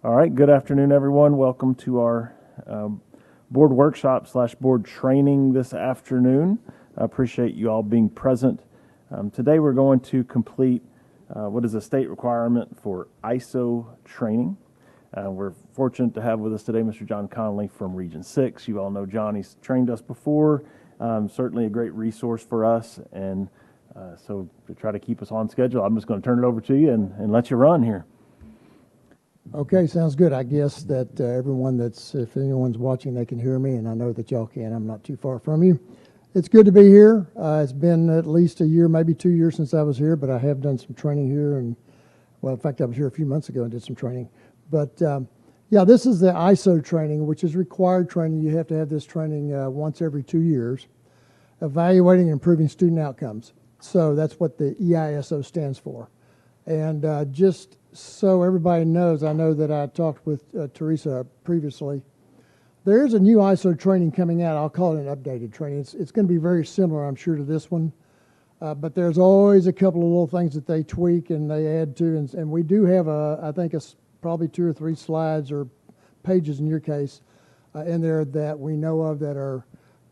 All right, good afternoon, everyone. Welcome to our board workshop / board training this afternoon. I appreciate you all being present. Today we're going to complete what is a state requirement for ISO training. We're fortunate to have with us today Mr. John Conley from Region 6. You all know John, he's trained us before, certainly a great resource for us, and so to try to keep us on schedule, I'm just going to turn it over to you and let you run here. Okay, sounds good. I guess that everyone if anyone's watching, they can hear me, and I know that y'all can. I'm not too far from you. It's good to be here. It's been at least a year, maybe 2 years since I was here, but I have done some training here. And, well, in fact, I was here a few months ago and did some training. But, yeah, this is the ISO training, which is required training. You have to have this training once every 2 years, evaluating and improving student outcomes. So that's what the EISO stands for. And just so everybody knows, I know that I talked with Teresa previously. There is a new ISO training coming out. I'll call it an updated training. It's going to be very similar, I'm sure, to this one. But there's always a couple of little things that they tweak and they add to. And we do have, I think, probably 2 or 3 slides or pages in your case in there that we know of that are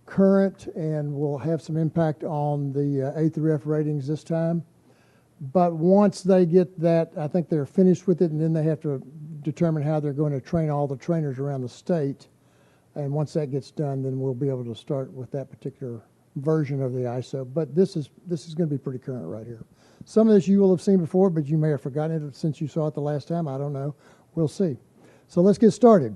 current and will have some impact on the A through F ratings this time. But once they get that, I think they're finished with it, and then they have to determine how they're going to train all the trainers around the state. And once that gets done, then we'll be able to start with that particular version of the ISO. But this is going to be pretty current right here. Some of this you will have seen before, but you may have forgotten it since you saw it the last time. I don't know. We'll see. So let's get started.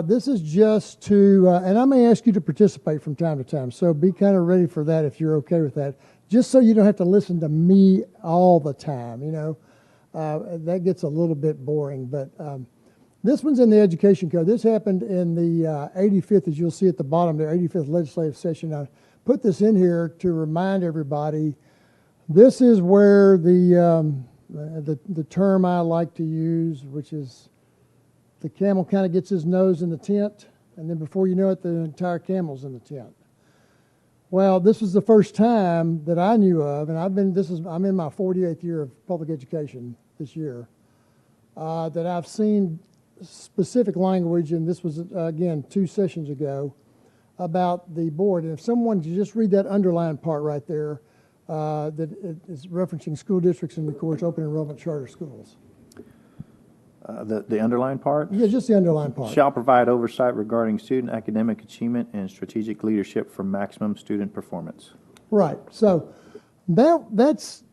This is just to, and I may ask you to participate from time to time, so be kind of ready for that if you're okay with that. Just so you don't have to listen to me all the time, you know. That gets a little bit boring, but this one's in the Education Code. This happened in the 85th, as you'll see at the bottom there, 85th legislative session. I put this in here to remind everybody, this is where the term I like to use, which is the camel kind of gets his nose in the tent, and then before you know it, the entire camel's in the tent. Well, this was the first time that I knew of, and I'm in my 48th year of public education this year, that I've seen specific language, and this was, again, 2 sessions ago, about the board. And if someone could just read that underlined part right there, that is referencing school districts and, of course, open enrollment charter schools. The underlined part? Yeah, just the underlined part. Shall provide oversight regarding student academic achievement and strategic leadership for maximum student performance. Right. So that's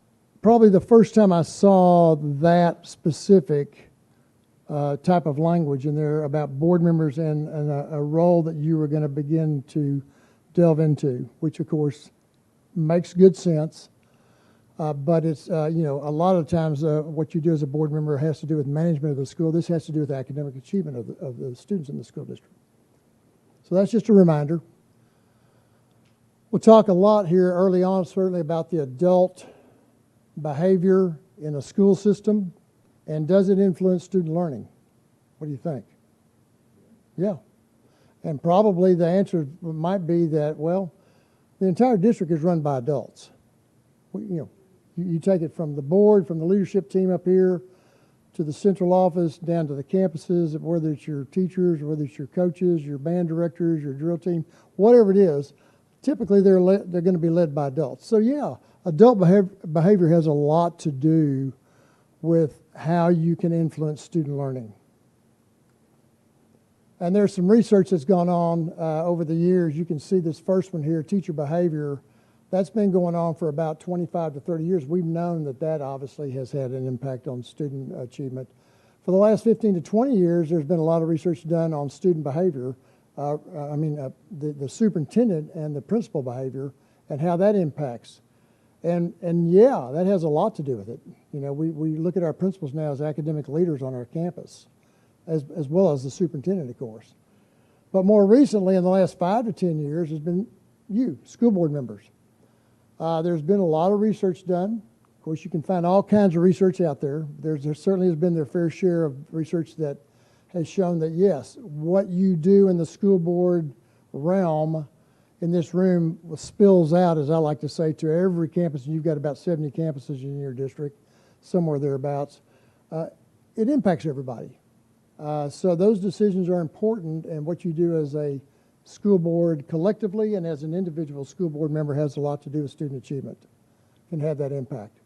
probably the first time I saw that specific type of language in there about board members and a role that you were going to begin to delve into, which, of course, makes good sense. But it's, a lot of times what you do as a board member has to do with management of the school. This has to do with academic achievement of the students in the school district. So that's just a reminder. We'll talk a lot here early on, certainly about the adult behavior in a school system, and does it influence student learning? What do you think? Yeah. And probably the answer might be that, well, the entire district is run by adults. You take it from the board, from the leadership team up here, to the central office, down to the campuses, whether it's your teachers, whether it's your coaches, your band directors, your drill team, whatever it is, typically they're going to be led by adults. So yeah, adult behavior has a lot to do with how you can influence student learning. And there's some research that's gone on over the years. You can see this first one here, teacher behavior. That's been going on for about 25 to 30 years. We've known that obviously has had an impact on student achievement. For the last 15 to 20 years, there's been a lot of research done on student behavior. The superintendent and the principal behavior and how that impacts. And yeah, that has a lot to do with it. You know, we look at our principals now as academic leaders on our campus, as well as the superintendent, of course. But more recently, in the last 5 to 10 years, has been you, school board members. There's been a lot of research done. Of course, you can find all kinds of research out there. There certainly has been their fair share of research that has shown that, yes, what you do in the school board realm in this room spills out, as I like to say, to every campus. And you've got about 70 campuses in your district, somewhere thereabouts. It impacts everybody. So those decisions are important, and what you do as a school board collectively and as an individual school board member has a lot to do with student achievement, can have that impact.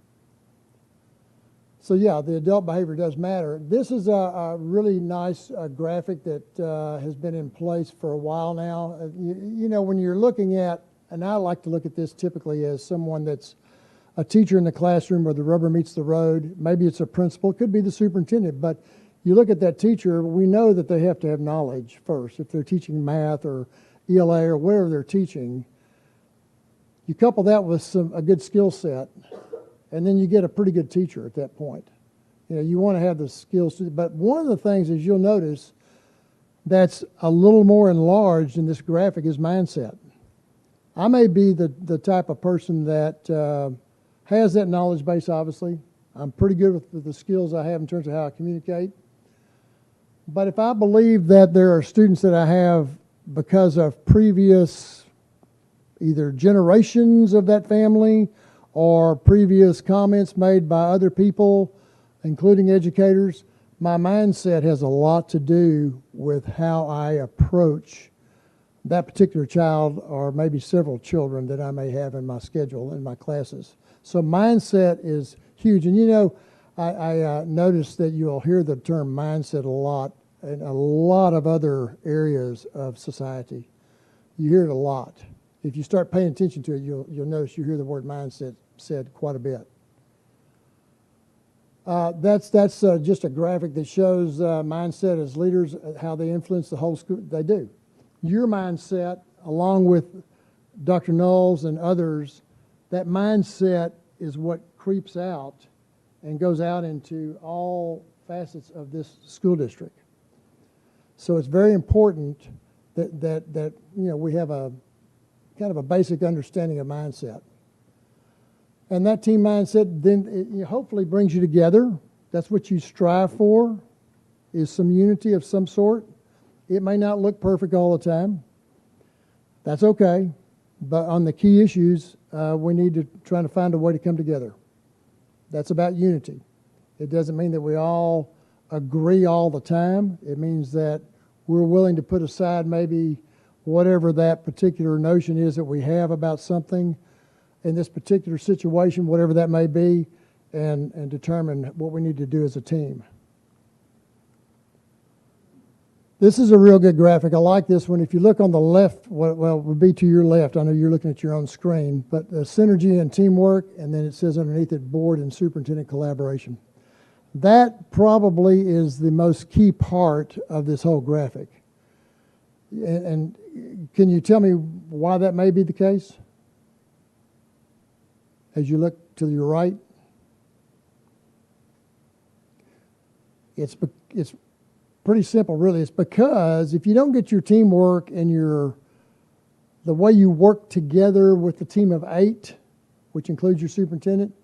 So yeah, the adult behavior does matter. This is a really nice graphic that has been in place for a while now. You know, when you're looking at, and I like to look at this typically as someone that's a teacher in the classroom where the rubber meets the road. Maybe it's a principal, it could be the superintendent, but you look at that teacher, we know that they have to have knowledge first. If they're teaching math or ELA or whatever they're teaching, you couple that with a good skill set, and then you get a pretty good teacher at that point. You know, you want to have the skills, but one of the things is you'll notice that's a little more enlarged in this graphic is mindset. I may be the type of person that has that knowledge base, obviously. I'm pretty good with the skills I have in terms of how I communicate. But if I believe that there are students that I have because of previous either generations of that family or previous comments made by other people, including educators, my mindset has a lot to do with how I approach that particular child or maybe several children that I may have in my schedule, in my classes. So mindset is huge. And you know, I noticed that you'll hear the term mindset a lot in a lot of other areas of society. You hear it a lot. If you start paying attention to it, you'll notice you hear the word mindset said quite a bit. That's just a graphic that shows mindset as leaders, how they influence the whole school. They do. Your mindset, along with Dr. Knowles and others, that mindset is what creeps out and goes out into all facets of this school district. So it's very important that you know, we have a kind of a basic understanding of mindset. And that team mindset then hopefully brings you together. That's what you strive for, is some unity of some sort. It may not look perfect all the time. That's okay. But on the key issues, we need to try to find a way to come together. That's about unity. It doesn't mean that we all agree all the time. It means that we're willing to put aside maybe whatever that particular notion is that we have about something in this particular situation, whatever that may be, and determine what we need to do as a team. This is a real good graphic. I like this one. If you look on the left, well, it would be to your left. I know you're looking at your own screen, but synergy and teamwork, and then it says underneath it, board and superintendent collaboration. That probably is the most key part of this whole graphic. And can you tell me why that may be the case? As you look to your right, it's pretty simple, really. It's because if you don't get your teamwork and the way you work together with the team of 8, which includes your superintendent,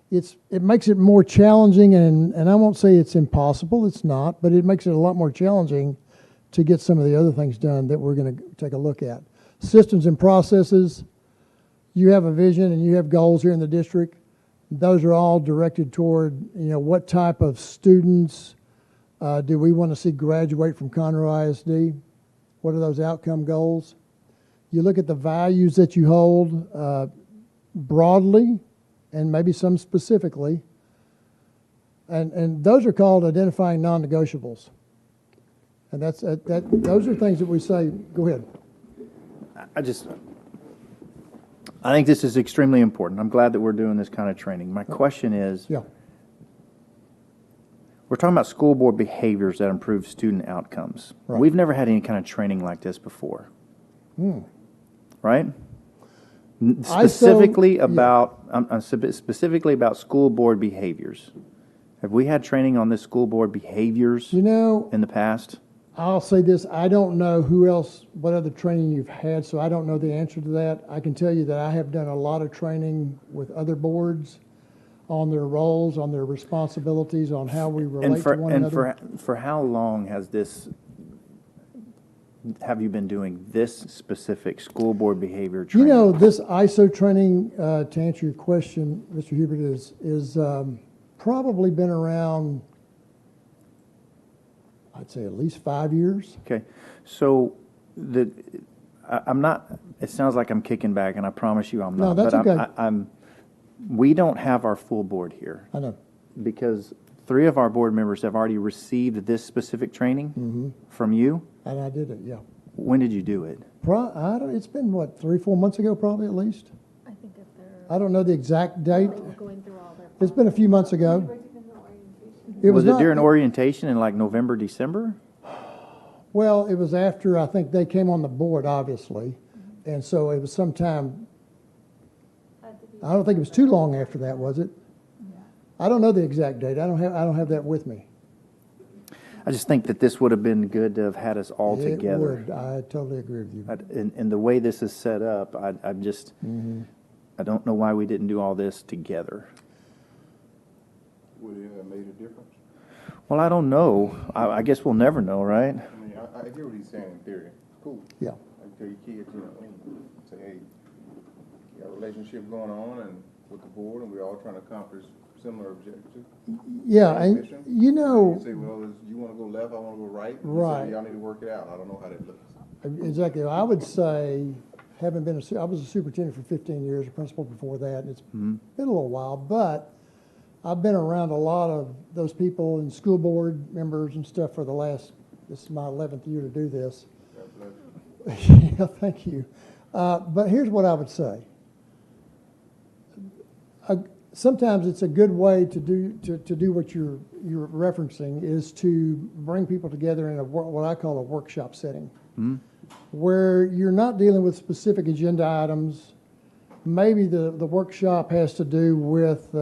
it makes it more challenging, and I won't say it's impossible, it's not, but it makes it a lot more challenging to get some of the other things done that we're going to take a look at. Systems and processes, you have a vision and you have goals here in the district. Those are all directed toward, you know, what type of students do we want to see graduate from Conroe ISD? What are those outcome goals? You look at the values that you hold broadly and maybe some specifically. And those are called identifying non-negotiables. And those are things that we say, go ahead. I think this is extremely important. I'm glad that we're doing this kind of training. My question is, Yeah. we're talking about school board behaviors that improve student outcomes. Right. We've never had any kind of training like this before. Right? Specifically about school board behaviors. Have we had training on this school board behaviors You know, in the past? I'll say this, I don't know what other training you've had, so I don't know the answer to that. I can tell you that I have done a lot of training with other boards on their roles, on their responsibilities, on how we relate to one another. For how long have you been doing this specific school board behavior training? You know, this ISO training, to answer your question, Mr. Hubert, is probably been around I'd say at least 5 years. Okay, so I'm not, it sounds like I'm kicking back, and I promise you I'm No, not. that's but okay. We don't have our full board here I know. because 3 of our board members have already received this specific training from you. And I did it, yeah. When did you do it? It's been, what, 3-4 months ago, probably at least? I think if they're, I don't know the exact date. they were going through all their. It's been a few months ago. Was it not- during orientation in like November, December? Well, it was after, I think they came on the board, obviously. And so it was sometime, I don't think it was too long after that, was it? I don't know the exact date. I don't have that with me. I just think that this would have been good to have had us all It together. would. I totally agree with you. And the way this is set up, I'm just, Mm-hmm. I don't know why we didn't do all this together. Would it have made a difference? Well, I don't know. I guess we'll never know, right? I mean, I hear what he's saying in theory. Cool. Yeah. I tell your kids, say, hey, you got a relationship going on and with the board, and we're all trying to accomplish similar objectives. Yeah, and Mission. you know, You say, well, you want to go left, I want to go right. You say, Right. y'all need to work it out. I don't know how that looks. exactly. I would say, I was a superintendent for 15 years, a principal before that, and it's been a little while, but I've been around a lot of those people and school board members and stuff for this is my 11th year to do this. God bless you. Yeah, thank you. But here's what I would say. Sometimes it's a good way to do what you're referencing is to bring people together in what I call a workshop setting, where you're not dealing with specific agenda items. Maybe the workshop has to do with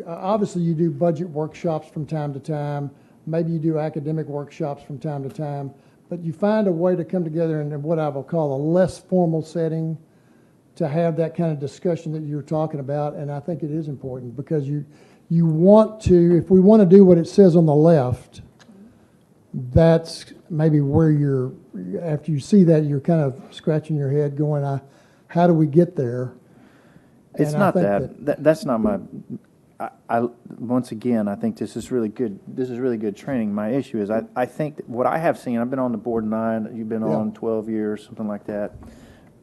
obviously you do budget workshops from time to time. Maybe you do academic workshops from time to time, but you find a way to come together in what I will call a less formal setting to have that kind of discussion that you're talking about. And I think it is important because you want to, if we want to do what it says on the left, that's maybe where after you see that, you're kind of scratching your head going, how do we get there? It's And I not think that's not my, once again, I think this is really good. This is really good training. My issue is I think that what I have seen, I've been on the board 9, you've been on 12 years, something like that.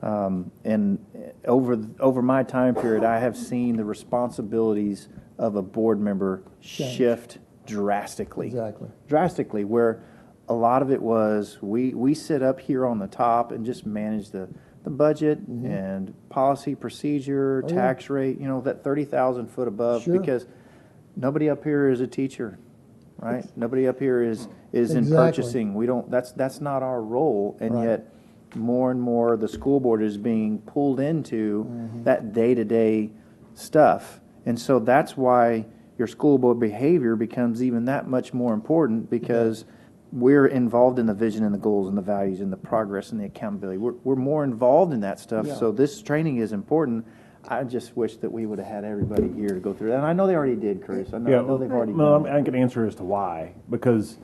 And over my time period, I have seen the responsibilities of a board member shift drastically. Exactly. Drastically, where a lot of it was we sit up here on the top and just manage the budget and policy, procedure, tax rate, that 30,000 foot above, Sure. because nobody up here is a teacher, right? Nobody up here is in Exactly. purchasing. We don't, that's not our role, and Right. yet more and more the school board is being pulled into that day-to-day stuff. And so that's why your school board behavior becomes even that much more important, because we're involved in the vision and the goals and the values and the progress and the accountability. We're more involved in that stuff. Yeah. So this training is important. I just wish that we would have had everybody here to go through that. And I know they already did, Chris. I know they've already Well, done it. I can answer as to why. Because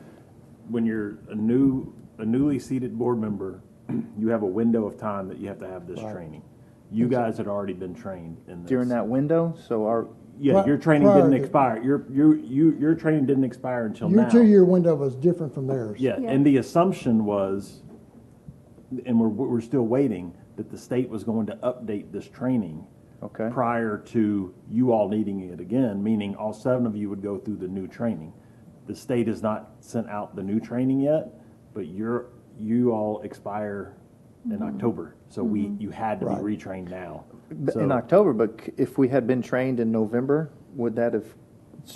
when you're a newly seated board member, you have a window of time that you have to have this training. You guys had already been trained in this. During that window, so your training prior didn't to- expire. Your training didn't expire until Your now. 2-year window was different from theirs. Yeah, Yeah. and the assumption was, and we're still waiting, that the state was going to update this training Okay. prior to you all needing it again, meaning all 7 of you would go through the new training. The state has not sent out the new training yet, but you all expire in October, so you had to Right. be retrained now. in October, but if we had been trained in November, would that have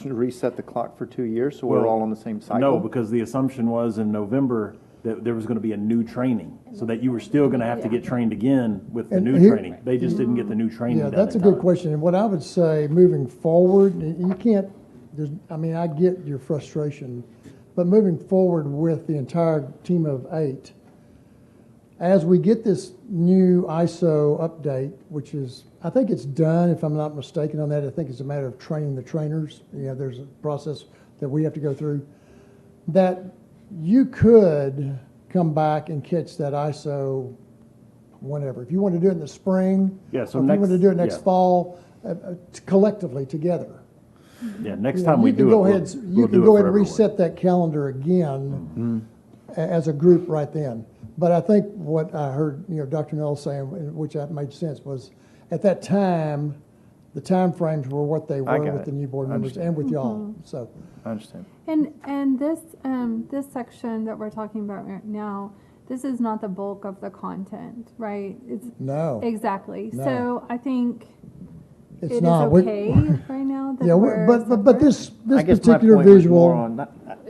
reset the clock for 2 years, so we're Well, all on the same cycle? No, because the assumption was in November that there was going to be a new training, so that you were still going to have to get trained again with the And new here- training. They just didn't get the new training Yeah, done that's a in good time. question. And what I would say, moving forward, you can't, I get your frustration, but moving forward with the entire team of 8, as we get this new ISO update, which is, I think it's done, if I'm not mistaken on that. I think it's a matter of training the trainers. There's a process that we have to go through, that you could come back and catch that ISO whenever. If you want to do it in the spring, Yeah, so or if you want to next- do it next yeah. fall, collectively together. Yeah, next You know, time we you can do it, go we'll- ahead, you we'll can do it go for ahead and everyone. reset that calendar again as a group right then. But I think what I heard, Dr. Null saying, which made sense, was at that time, the timeframes were what they I were got with it. the new board I members and with y'all, so. I understand. And this section that we're talking about right now, this is not the bulk of the content, right? It's No. exactly. No. So I think it It's is not. okay right now that Yeah, we're but separate. this I guess my particular point was more visual, on,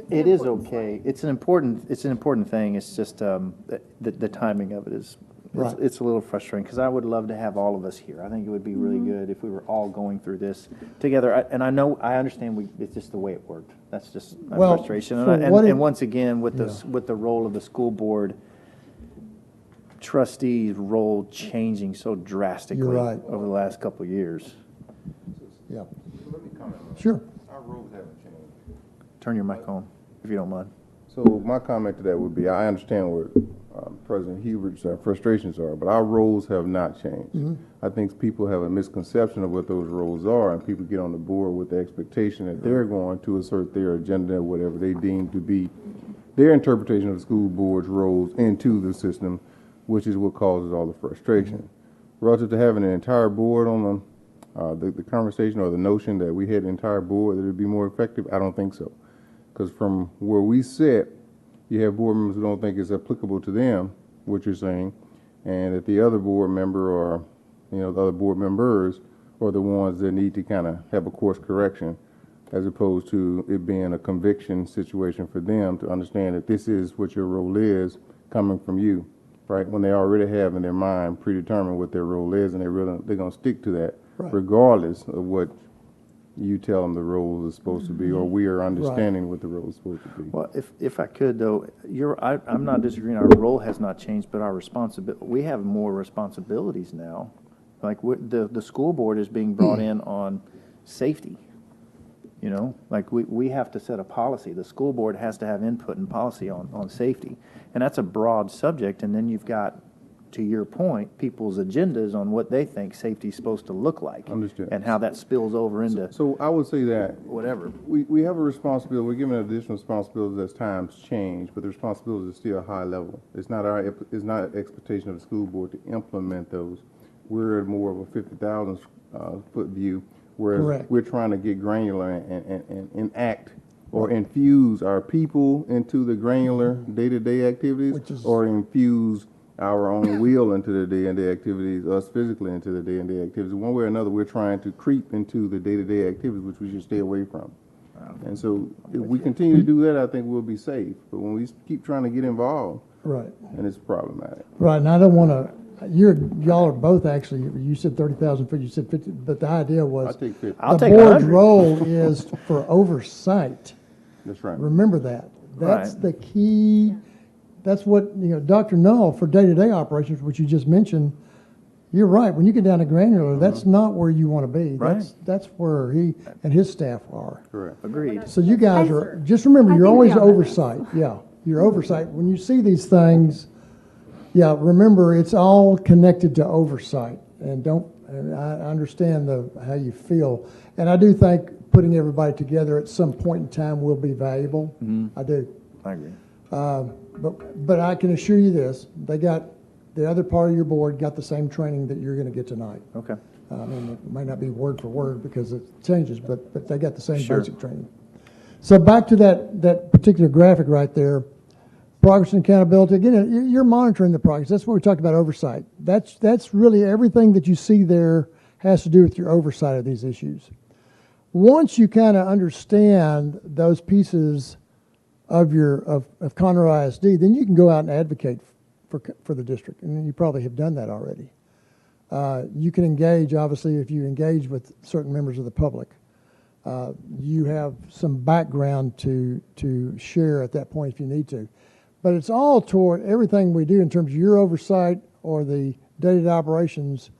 it is okay. It's an important thing. It's just, the timing of it is, Right. it's a little frustrating, because I would love to have all of us here. I think it would be really good if we were all going through this together. And I understand it's just the way it worked. That's just my Well, frustration. for And what and it- once again, with the role of the school board trustees' role changing so drastically right. over the last couple of years. yeah, Let me comment on that. sure. Our roles haven't changed. Turn your mic on, if you don't mind. So my comment to that would be, I understand what President Hubert's frustrations are, but our roles have not changed. I think people have a misconception of what those roles are, and people get on the board with the expectation that they're going to assert their agenda, whatever they deem to be their interpretation of the school board's roles into the system, which is what causes all the frustration. Relative to having an entire board on the conversation or the notion that we had an entire board that it would be more effective, I don't think so. Because from where we sit, you have board members who don't think it's applicable to them, what you're saying, and that the other board member or, the other board members are the ones that need to kind of have a course correction, as opposed to it being a conviction situation for them to understand that this is what your role is coming from you, right? When they already have in their mind predetermined what their role is, and they're going to stick to that, Right. regardless of what you tell them the role is supposed to be, or we are understanding what the role is supposed to be. Well, if I could, though, I'm not disagreeing, our role has not changed, but our responsibility, we have more responsibilities now. Like, the school board is being brought in on safety, Like, we have to set a policy. The school board has to have input and policy on safety. And that's a broad subject, and then you've got, to your point, people's agendas on what they think safety's supposed to look like. Understood. And how that spills over into So I would say that whatever. we have a responsibility, we're given additional responsibilities as times change, but the responsibility is still high level. It's not an expectation of the school board to implement those. We're at more of a 50,000 foot view, whereas Correct. we're trying to get granular and enact or infuse our people into the granular day-to-day activities, Which is- or infuse our own will into the day-to-day activities, us physically into the day-to-day activities. One way or another, we're trying to creep into the day-to-day activities, which we should stay away from. And so if we continue to do that, I think we'll be safe. But when we keep trying to get involved, Right. then it's problematic. Right, and I don't want to, y'all are both actually, you said 30,000 feet, you said 50, but the idea was. I take 50. I'll the take board's 100. role is for oversight. That's right. Remember that. That's Right. the key. That's what, Dr. Null, for day-to-day operations, which you just mentioned, you're right. When you get down to granular, that's not where you want to be. Right. That's where he and his staff are. Correct. Agreed. So you guys are, just remember, I you're think we always are. oversight. Yeah, you're oversight. When you see these things, yeah, remember, it's all connected to oversight. And I understand how you feel. And I do think putting everybody together at some point in time will be valuable. I do. I agree. But I can assure you this, the other part of your board got the same training that you're going to get tonight. Okay. I mean, it might not be word for word because it changes, but they got the same Sure. basic training. So back to that particular graphic right there, progress and accountability. Again, you're monitoring the progress. That's what we talked about, oversight. That's really everything that you see there has to do with your oversight of these issues. Once you kind of understand those pieces of Conroe ISD, then you can go out and advocate for the district, and you probably have done that already. You can engage, obviously, if you engage with certain members of the public. You have some background to share at that point if you need to. But it's all toward everything we do in terms of your oversight or the day-to-day operations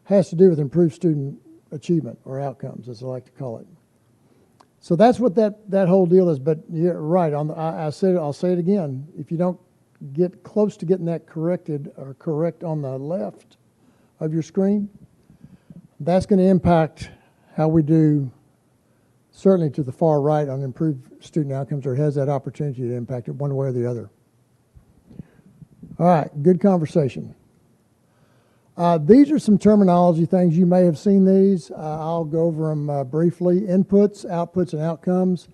has to do with improved student achievement or outcomes, as I like to call it. So that's what that whole deal is. But you're right. I said it, I'll say it again. If you don't get close to getting that corrected or correct on the left of your screen, that's going to impact how we do certainly to the far right on improved student outcomes, or has that opportunity to impact it one way or the other. All right, good conversation. These are some terminology things. You may have seen these. I'll go over them briefly. Inputs, outputs, and outcomes.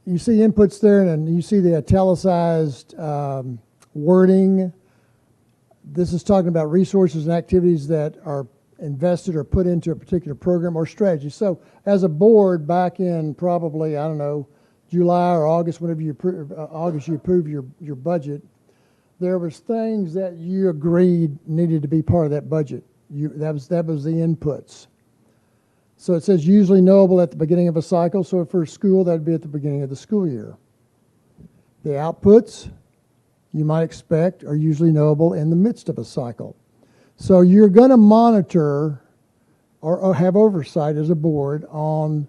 You see inputs there, and you see the italicized wording. This is talking about resources and activities that are invested or put into a particular program or strategy. So as a board, back in probably, I don't know, July or August, whenever you approve your budget, there was things that you agreed needed to be part of that budget. That was the inputs. So it says usually knowable at the beginning of a cycle. So for a school, that would be at the beginning of the school year. The outputs, you might expect, are usually knowable in the midst of a cycle. So you're going to monitor or have oversight as a board on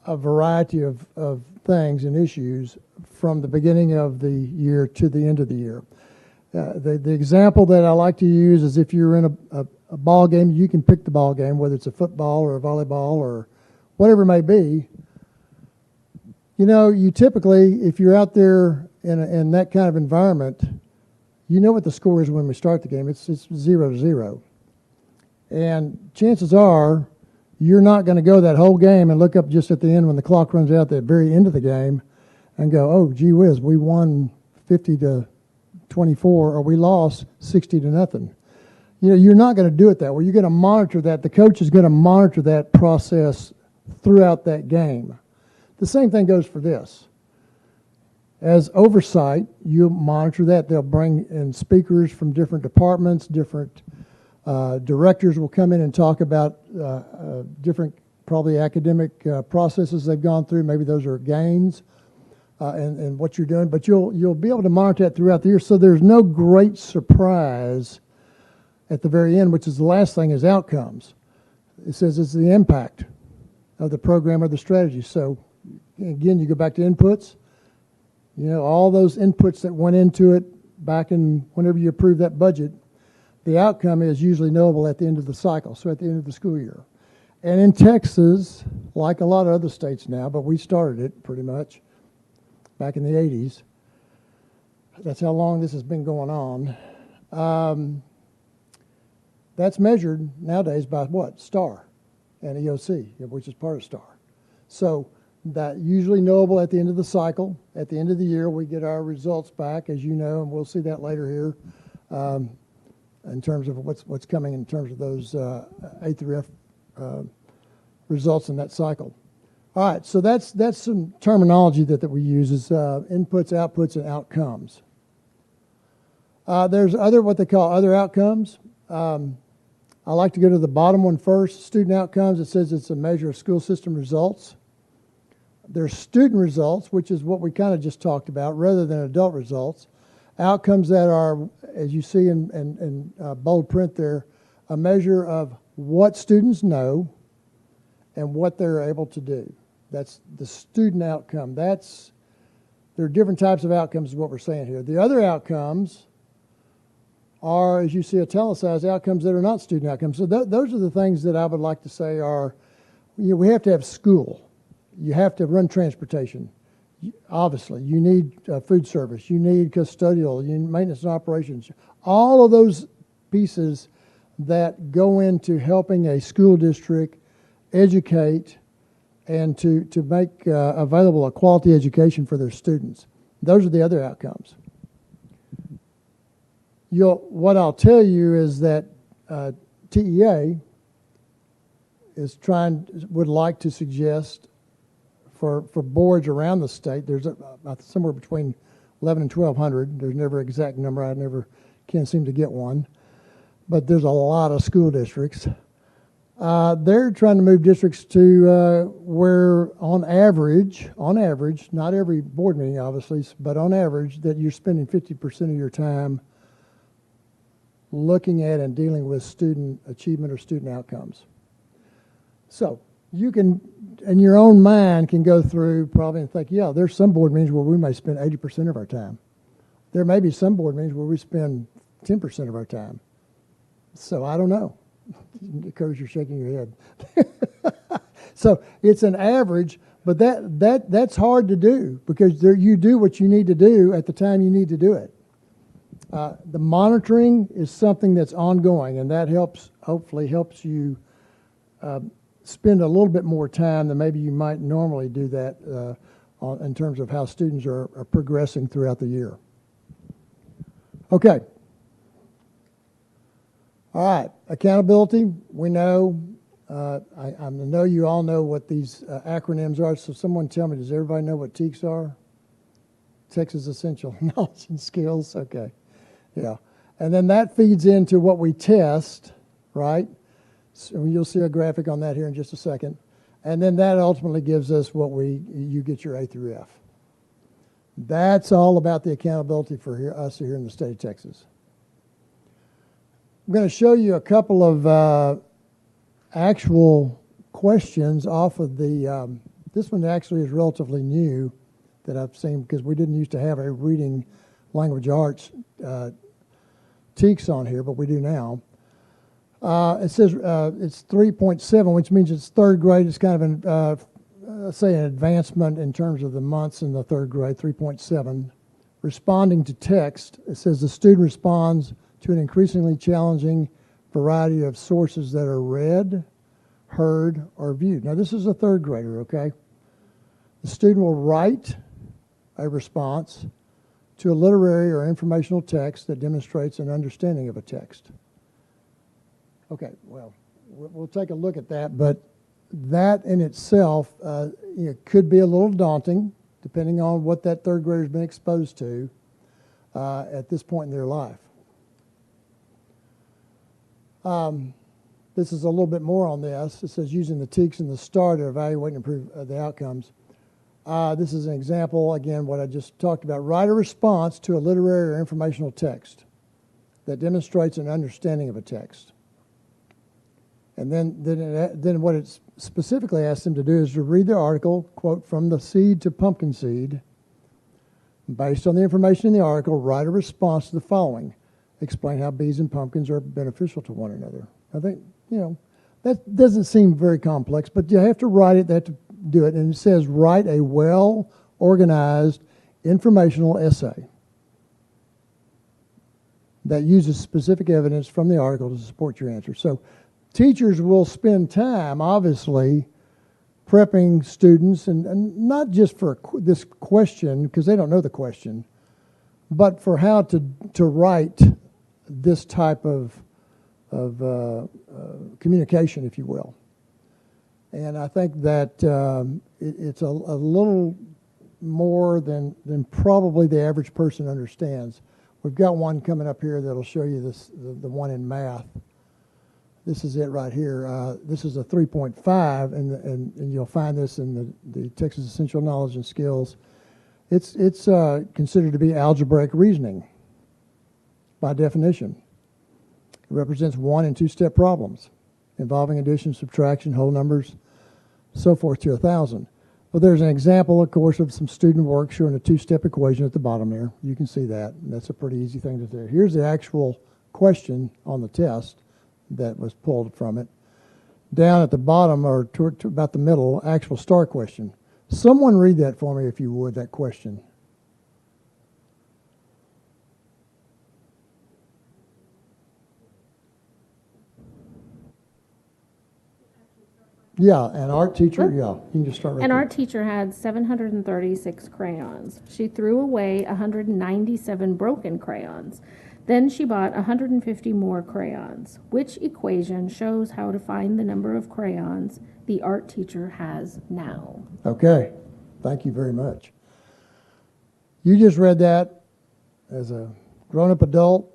a variety of things and issues from the beginning of the year to the end of the year. The example that I like to use is if you're in a ball game, you can pick the ball game, whether it's a football or a volleyball or whatever it may be. You know, you typically, if you're out there in that kind of environment, you know what the score is when we start the game. It's 0-0. And chances are you're not going to go that whole game and look up just at the end when the clock runs out, the very end of the game, and go, oh, gee whiz, we won 50-24 or we lost 60-0. You know, you're not going to do it that way. You're going to monitor that. The coach is going to monitor that process throughout that game. The same thing goes for this. As oversight, you monitor that. They'll bring in speakers from different departments, different directors will come in and talk about different probably academic processes they've gone through. Maybe those are gains and what you're doing. But you'll be able to monitor that throughout the year, so there's no great surprise at the very end, which is the last thing, is outcomes. It says it's the impact of the program or the strategy. So again, you go back to inputs. You know, all those inputs that went into it back in whenever you approve that budget, the outcome is usually knowable at the end of the cycle, so at the end of the school year. And in Texas, like a lot of other states now, but we started it pretty much back in the 80s. That's how long this has been going on. That's measured nowadays by what? STAR and EOC, which is part of STAR. So that usually knowable at the end of the cycle. At the end of the year, we get our results back, as you know, and we'll see that later here in terms of what's coming in terms of those A through F results in that cycle. All right, so that's some terminology that we use is inputs, outputs, and outcomes. There's what they call other outcomes. I like to go to the bottom one first. Student outcomes, it says it's a measure of school system results. There's student results, which is what we kind of just talked about, rather than adult results. Outcomes that are, as you see in bold print there, a measure of what students know and what they're able to do. That's the student outcome. There are different types of outcomes is what we're saying here. The other outcomes are, as you see italicized, outcomes that are not student outcomes. So those are the things that I would like to say are, we have to have school. You have to run transportation. Obviously, you need food service. You need custodial. You need maintenance and operations. All of those pieces that go into helping a school district educate and to make available a quality education for their students. Those are the other outcomes. What I'll tell you is that TEA would like to suggest for boards around the state, there's somewhere between 11 and 1,200. There's never an exact number. I can't seem to get one. But there's a lot of school districts. They're trying to move districts to where on average, not every board meeting obviously, but on average, that you're spending 50% of your time looking at and dealing with student achievement or student outcomes. So you can, in your own mind, can go through probably and think, yeah, there's some board meetings where we may spend 80% of our time. There may be some board meetings where we spend 10% of our time. So I don't know. Because you're shaking your head. So it's an average, but that's hard to do because you do what you need to do at the time you need to do it. The monitoring is something that's ongoing, and that hopefully helps you spend a little bit more time than maybe you might normally do that in terms of how students are progressing throughout the year. Okay. All right, accountability, we know. I know you all know what these acronyms are, so someone tell me, does everybody know what TEKS are? Texas Essential Knowledge and Skills, okay. Yeah, and then that feeds into what we test, right? So you'll see a graphic on that here in just a second. And then that ultimately gives us you get your A through F. That's all about the accountability for us here in the state of Texas. I'm going to show you a couple of actual questions off of the, this one actually is relatively new that I've seen because we didn't used to have a reading language arts TEKS on here, but we do now. It says it's 3.7, which means it's third grade. It's kind of say an advancement in terms of the months in the third grade, 3.7. Responding to text, it says the student responds to an increasingly challenging variety of sources that are read, heard, or viewed. Now, this is a third grader, okay? The student will write a response to a literary or informational text that demonstrates an understanding of a text. Okay, well, we'll take a look at that, but that in itself could be a little daunting, depending on what that third grader's been exposed to at this point in their life. This is a little bit more on this. It says using the TEKS in the STAR to evaluate and improve the outcomes. This is an example, again, what I just talked about. Write a response to a literary or informational text that demonstrates an understanding of a text. And then what it specifically asks them to do is to read the article, quote, from the seed to pumpkin seed. Based on the information in the article, write a response to the following. Explain how bees and pumpkins are beneficial to one another. I think, that doesn't seem very complex, but you have to write it, they have to do it. And it says write a well-organized informational essay that uses specific evidence from the article to support your answer. So teachers will spend time, obviously, prepping students, and not just for this question, because they don't know the question, but for how to write this type of communication, if you will. And I think that it's a little more than probably the average person understands. We've got one coming up here that'll show you this, the one in math. This is it right here. This is a 3.5, and you'll find this in the Texas Essential Knowledge and Skills. It's considered to be algebraic reasoning by definition. It represents 1- and 2-step problems involving addition, subtraction, whole numbers, so forth to 1,000. Well, there's an example, of course, of some student work showing a 2-step equation at the bottom there. You can see that. And that's a pretty easy thing to do. Here's the actual question on the test that was pulled from it. Down at the bottom, or to about the middle, actual STAR question. Someone read that for me, if you would, that question. Yeah, an art teacher, yeah, you can just start right An there. art teacher had 736 crayons. She threw away 197 broken crayons. Then she bought 150 more crayons. Which equation shows how to find the number of crayons the art teacher has now? Okay, thank you very much. You just read that as a grown-up adult,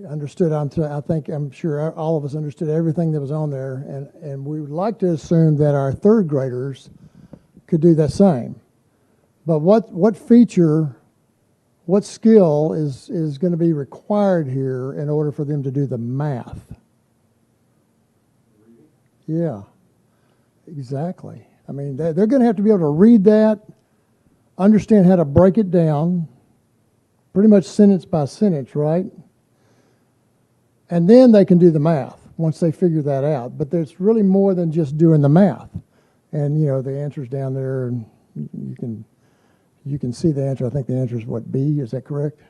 understood. I'm sure all of us understood everything that was on there, and we would like to assume that our third graders could do that same. But what feature, what skill is going to be required here in order for them to do the math? Yeah, exactly. I mean, they're going to have to be able to read that, understand how to break it down, pretty much sentence by sentence, right? And then they can do the math once they figure that out. But there's really more than just doing the math. And, you know, the answer's down there, and you can see the answer. I think the answer is what, B? Is that correct?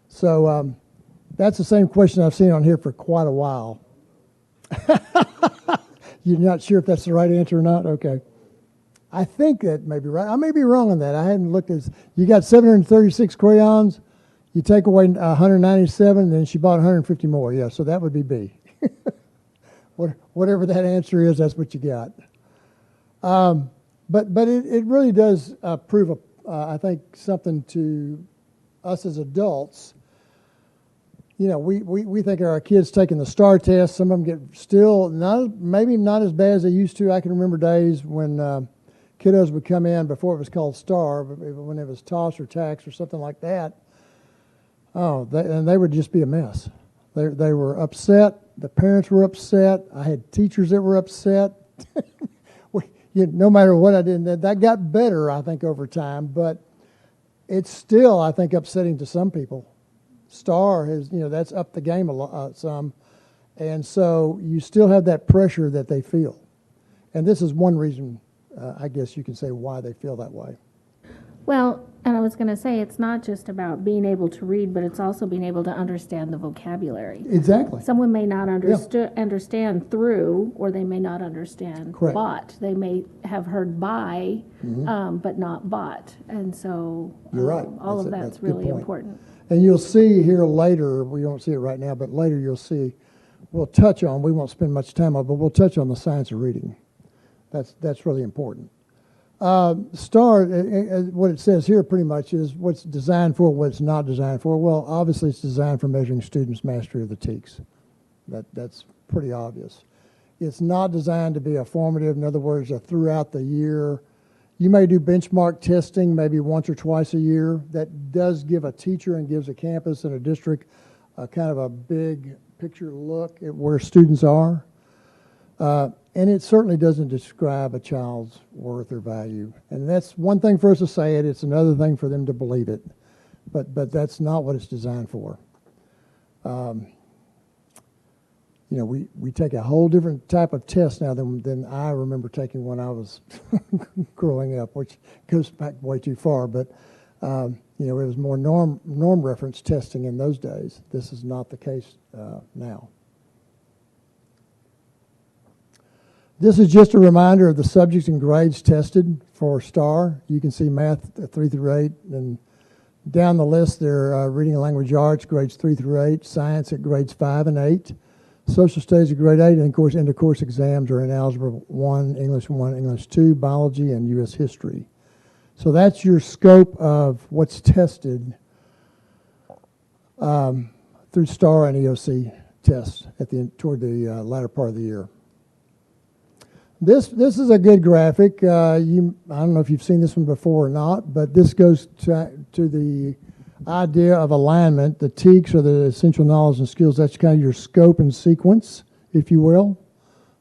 So that's the same question I've seen on here for quite a while. You're not sure if that's the right answer or not? Okay. I think that may be right. I may be wrong on that. I hadn't looked at. You got 736 crayons. You take away 197, and then she bought 150 more. Yeah, so that would be B. Whatever that answer is, that's what you got. But it really does prove, I think, something to us as adults. You know, we think of our kids taking the STAR test. Some of them get still maybe not as bad as they used to. I can remember days when kiddos would come in before it was called STAR, but when it was TOS or TAX or something like that. Oh, and they would just be a mess. They were upset. The parents were upset. I had teachers that were upset. No matter what I did, that got better, I think, over time. But it's still, I think, upsetting to some people. STAR has, that's upped the game some. And so you still have that pressure that they feel. And this is one reason, I guess you can say, why they feel that way. Well, and I was going to say, it's not just about being able to read, but it's also being able to understand the vocabulary. Exactly. Someone may not understand through, or they may not understand Correct. bought. They may have heard buy, but not bought. And so You're right. all of that's really important. And you'll see here later, we don't see it right now, but later you'll see, we won't spend much time on it, but we'll touch on the science of reading. That's really important. STAR, what it says here pretty much is what's designed for, what it's not designed for. Well, obviously it's designed for measuring students' mastery of the TEKS. That's pretty obvious. It's not designed to be a formative, in other words, throughout the year. You may do benchmark testing maybe once or twice a year. That does give a teacher and gives a campus and a district a kind of a big picture look at where students are. And it certainly doesn't describe a child's worth or value. And that's one thing for us to say it. It's another thing for them to believe it. But that's not what it's designed for. We take a whole different type of test now than I remember taking when I was growing up, which goes back way too far. But, it was more norm reference testing in those days. This is not the case now. This is just a reminder of the subjects and grades tested for STAR. You can see math 3 through 8, and down the list there reading and language arts, grades 3 through 8, science at grades 5 and 8, social studies at grade 8, and of course end of course exams are in Algebra 1, English 2, biology, and U.S. history. So that's your scope of what's tested through STAR and EOC tests toward the latter part of the year. This is a good graphic. I don't know if you've seen this one before or not, but this goes to the idea of alignment. The TEKS, or the essential knowledge and skills, that's kind of your scope and sequence, if you will.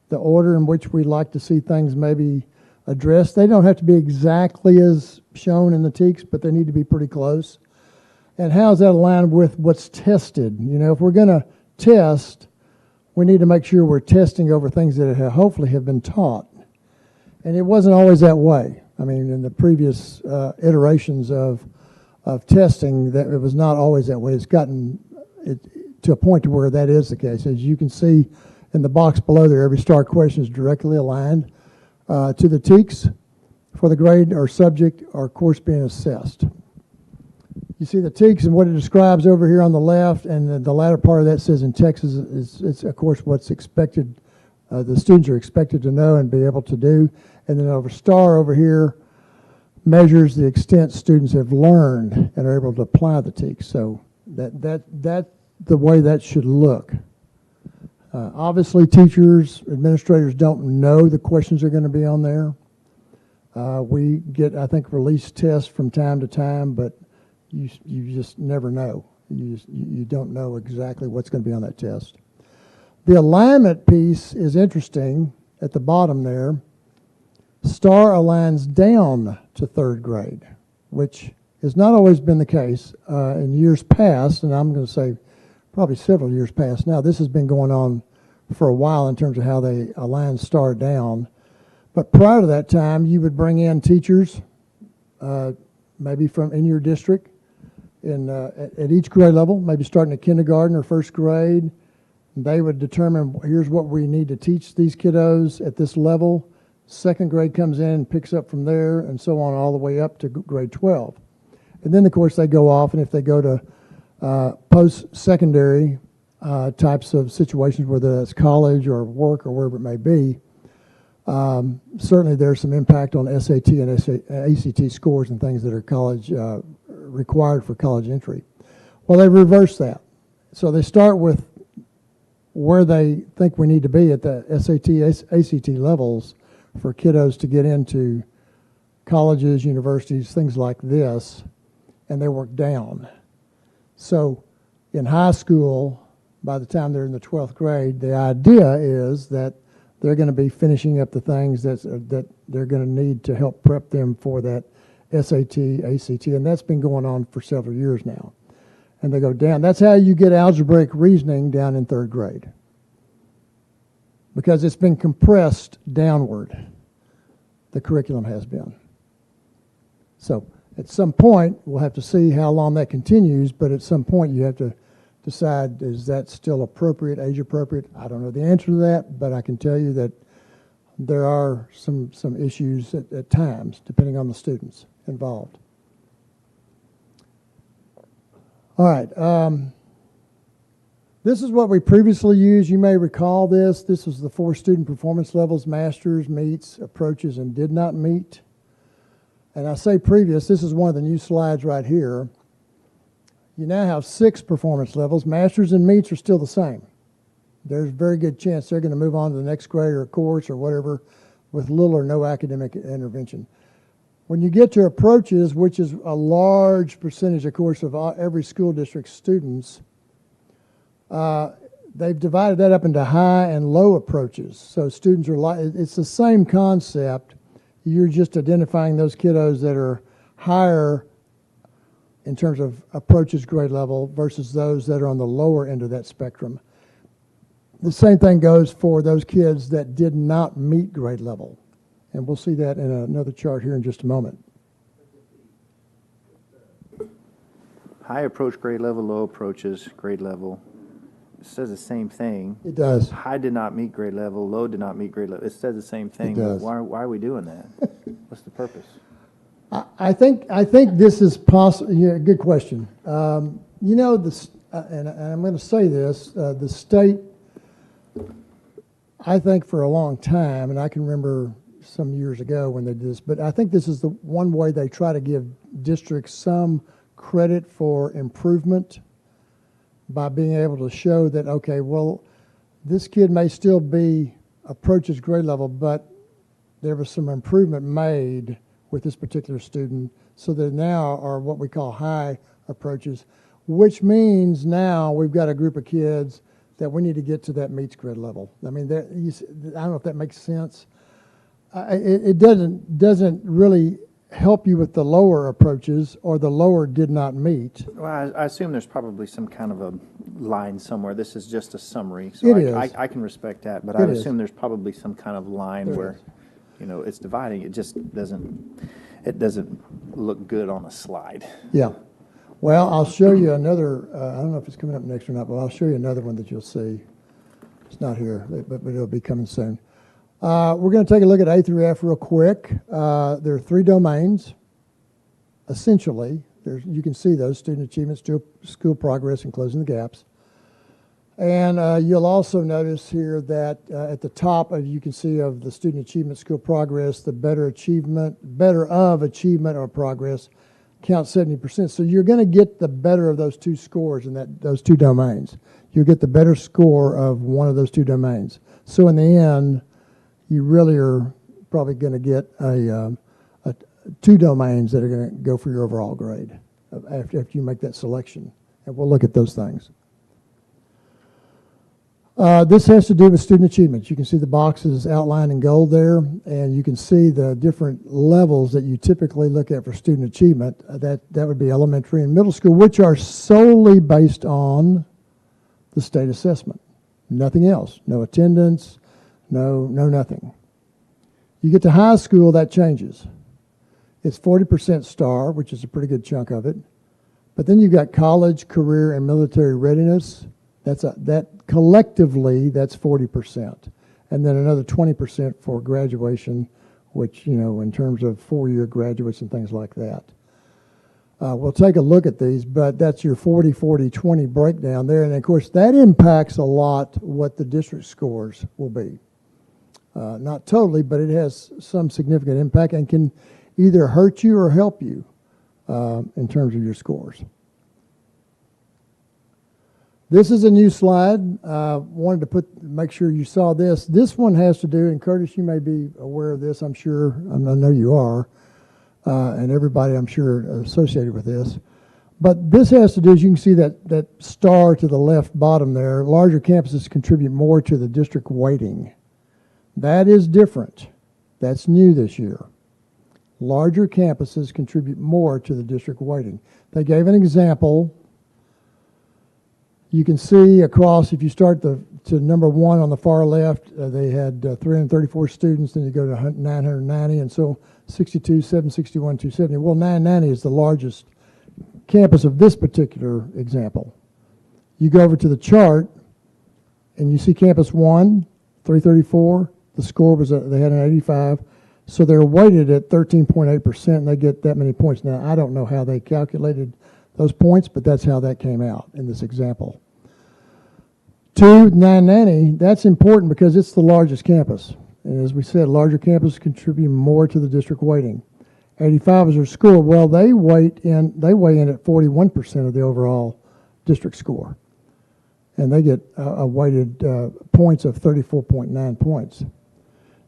The order in which we like to see things maybe addressed. They don't have to be exactly as shown in the TEKS, but they need to be pretty close. And how is that aligned with what's tested? If we're going to test, we need to make sure we're testing over things that hopefully have been taught. And it wasn't always that way. I mean, in the previous iterations of testing, that it was not always that way. It's gotten to a point to where that is the case. As you can see in the box below there, every STAR question is directly aligned to the TEKS for the grade or subject or course being assessed. You see the TEKS and what it describes over here on the left, and the latter part of that says in Texas it's of course what's expected, the students are expected to know and be able to do. And then over STAR over here measures the extent students have learned and are able to apply the TEKS. So that's the way that should look. Obviously teachers, administrators don't know the questions are going to be on there. We get, I think, release tests from time to time, but you just never know. You don't know exactly what's going to be on that test. The alignment piece is interesting at the bottom there. STAR aligns down to third grade, which has not always been the case in years past, and I'm going to say probably several years past now. This has been going on for a while in terms of how they align STAR down. But prior to that time, you would bring in teachers, maybe from in your district, at each grade level, maybe starting at kindergarten or first grade. They would determine, here's what we need to teach these kiddos at this level. Second grade comes in and picks up from there, and so on all the way up to grade 12. And then, of course, they go off, and if they go to post-secondary types of situations, whether that's college or work or wherever it may be, certainly there's some impact on SAT and ACT scores and things that are college required for college entry. Well, they reverse that. So they start with where they think we need to be at the SAT, ACT levels for kiddos to get into colleges, universities, things like this, and they work down. So in high school, by the time they're in the 12th grade, the idea is that they're going to be finishing up the things that they're going to need to help prep them for that SAT, ACT, and that's been going on for several years now. And they go down. That's how you get algebraic reasoning down in third grade, because it's been compressed downward. The curriculum has been. So at some point, we'll have to see how long that continues, but at some point you have to decide, is that still appropriate, age appropriate? I don't know the answer to that, but I can tell you that there are some issues at times, depending on the students involved. All right. This is what we previously used. You may recall this. This was the 4 student performance levels: masters, meets, approaches, and did not meet. And I say previous, this is one of the new slides right here. You now have 6 performance levels. Masters and meets are still the same. There's a very good chance they're going to move on to the next grade or course or whatever with little or no academic intervention. When you get to approaches, which is a large percentage, of course, of every school district students, they've divided that up into high and low approaches. So students are it's the same concept. You're just identifying those kiddos that are higher in terms of approaches grade level versus those that are on the lower end of that spectrum. The same thing goes for those kids that did not meet grade level. And we'll see that in another chart here in just a moment. High approach grade level, low approaches grade level. It says the same thing. It does. High did not meet grade level, low did not meet grade level. It says the same thing. It does. Why are we doing that? What's the purpose? I think this is possible. Yeah, good question. You know, and I'm going to say this: the state, I think, for a long time, and I can remember some years ago when they did this, but I think this is the one way they try to give districts some credit for improvement by being able to show that, okay, well, this kid may still be approaches grade level, but there was some improvement made with this particular student, so there now are what we call high approaches, which means now we've got a group of kids that we need to get to that meets grade level. I mean, I don't know if that makes sense. It doesn't really help you with the lower approaches or the lower did not meet. Well, I assume there's probably some kind of a line somewhere. This is just a summary, so It is. I can respect that, but It I is. assume there's probably some kind of line There where, is. you know, it's dividing. It just doesn't look good on a slide. Yeah. Well, I'll show you another, I don't know if it's coming up next or not, but I'll show you another one that you'll see. It's not here, but it'll be coming soon. We're going to take a look at A through F real quick. There are 3 domains, essentially. You can see those: student achievement, school progress, and closing the gaps. And you'll also notice here that at the top, you can see of the student achievement, school progress, the better of achievement or progress counts 70%. So you're going to get the better of those 2 scores in those 2 domains. You'll get the better score of one of those 2 domains. So in the end, you really are probably going to get 2 domains that are going to go for your overall grade after you make that selection. And we'll look at those things. This has to do with student achievements. You can see the boxes outlined in gold there, and you can see the different levels that you typically look at for student achievement. That would be elementary and middle school, which are solely based on the state assessment. Nothing else. No attendance, no nothing. You get to high school, that changes. It's 40% STAR, which is a pretty good chunk of it. But then you've got college, career, and military readiness. That collectively, that's 40%. And then another 20% for graduation, which, in terms of four-year graduates and things like that. We'll take a look at these, but that's your 40-40-20 breakdown there. And, of course, that impacts a lot what the district scores will be. Not totally, but it has some significant impact and can either hurt you or help you in terms of your scores. This is a new slide. Wanted to make sure you saw this. This one has to do, and Curtis, you may be aware of this, I'm sure. I know you are, and everybody, I'm sure, associated with this. But this has to do, as you can see that star to the left bottom there, larger campuses contribute more to the district weighting. That is different. That's new this year. Larger campuses contribute more to the district weighting. They gave an example. You can see across, if you start to number 1 on the far left, they had 334 students, then you go to 990, and so 62, 761, 270. Well, 990 is the largest campus of this particular example. You go over to the chart, and you see campus 1, 334. The score was, they had an 85. So they're weighted at 13.8%, and they get that many points. Now, I don't know how they calculated those points, but that's how that came out in this example. 2, 990, that's important because it's the largest campus. And as we said, larger campuses contribute more to the district weighting. 85 is their score. Well, they weigh in at 41% of the overall district score. And they get a weighted points of 34.9 points.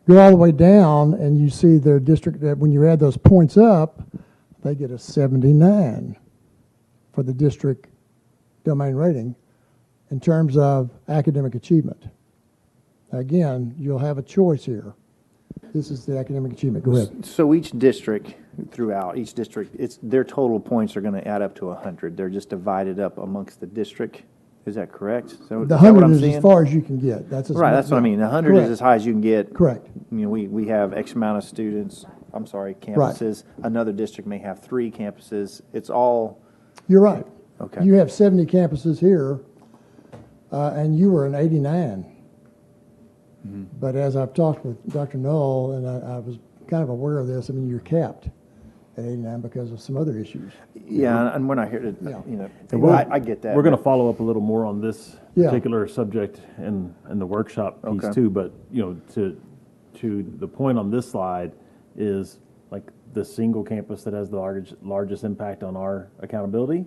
Go all the way down, and you see their district, that when you add those points up, they get a 79 for the district domain rating in terms of academic achievement. Again, you'll have a choice here. This is the academic achievement. Go ahead. So each district, their total points are going to add up to 100. They're just divided up amongst the district. Is that correct? So The is that what 100 I'm is seeing? as far as you can get. That's That's what I mean. 100 Correct. is as high as you can get. Correct. We have X amount of students, campuses. Right. Another district may have 3 campuses. It's all... You're right. Okay. You have 70 campuses here, and you were an 89. Mm-hmm. But as I've talked with Dr. Null, and I was kind of aware of this, you're capped at 89 because of some other issues. Yeah, and we're not here to, I get that. We're going to follow up a little more on this particular subject in the workshop piece too. But to the point on this slide is like the single campus that has the largest impact on our accountability.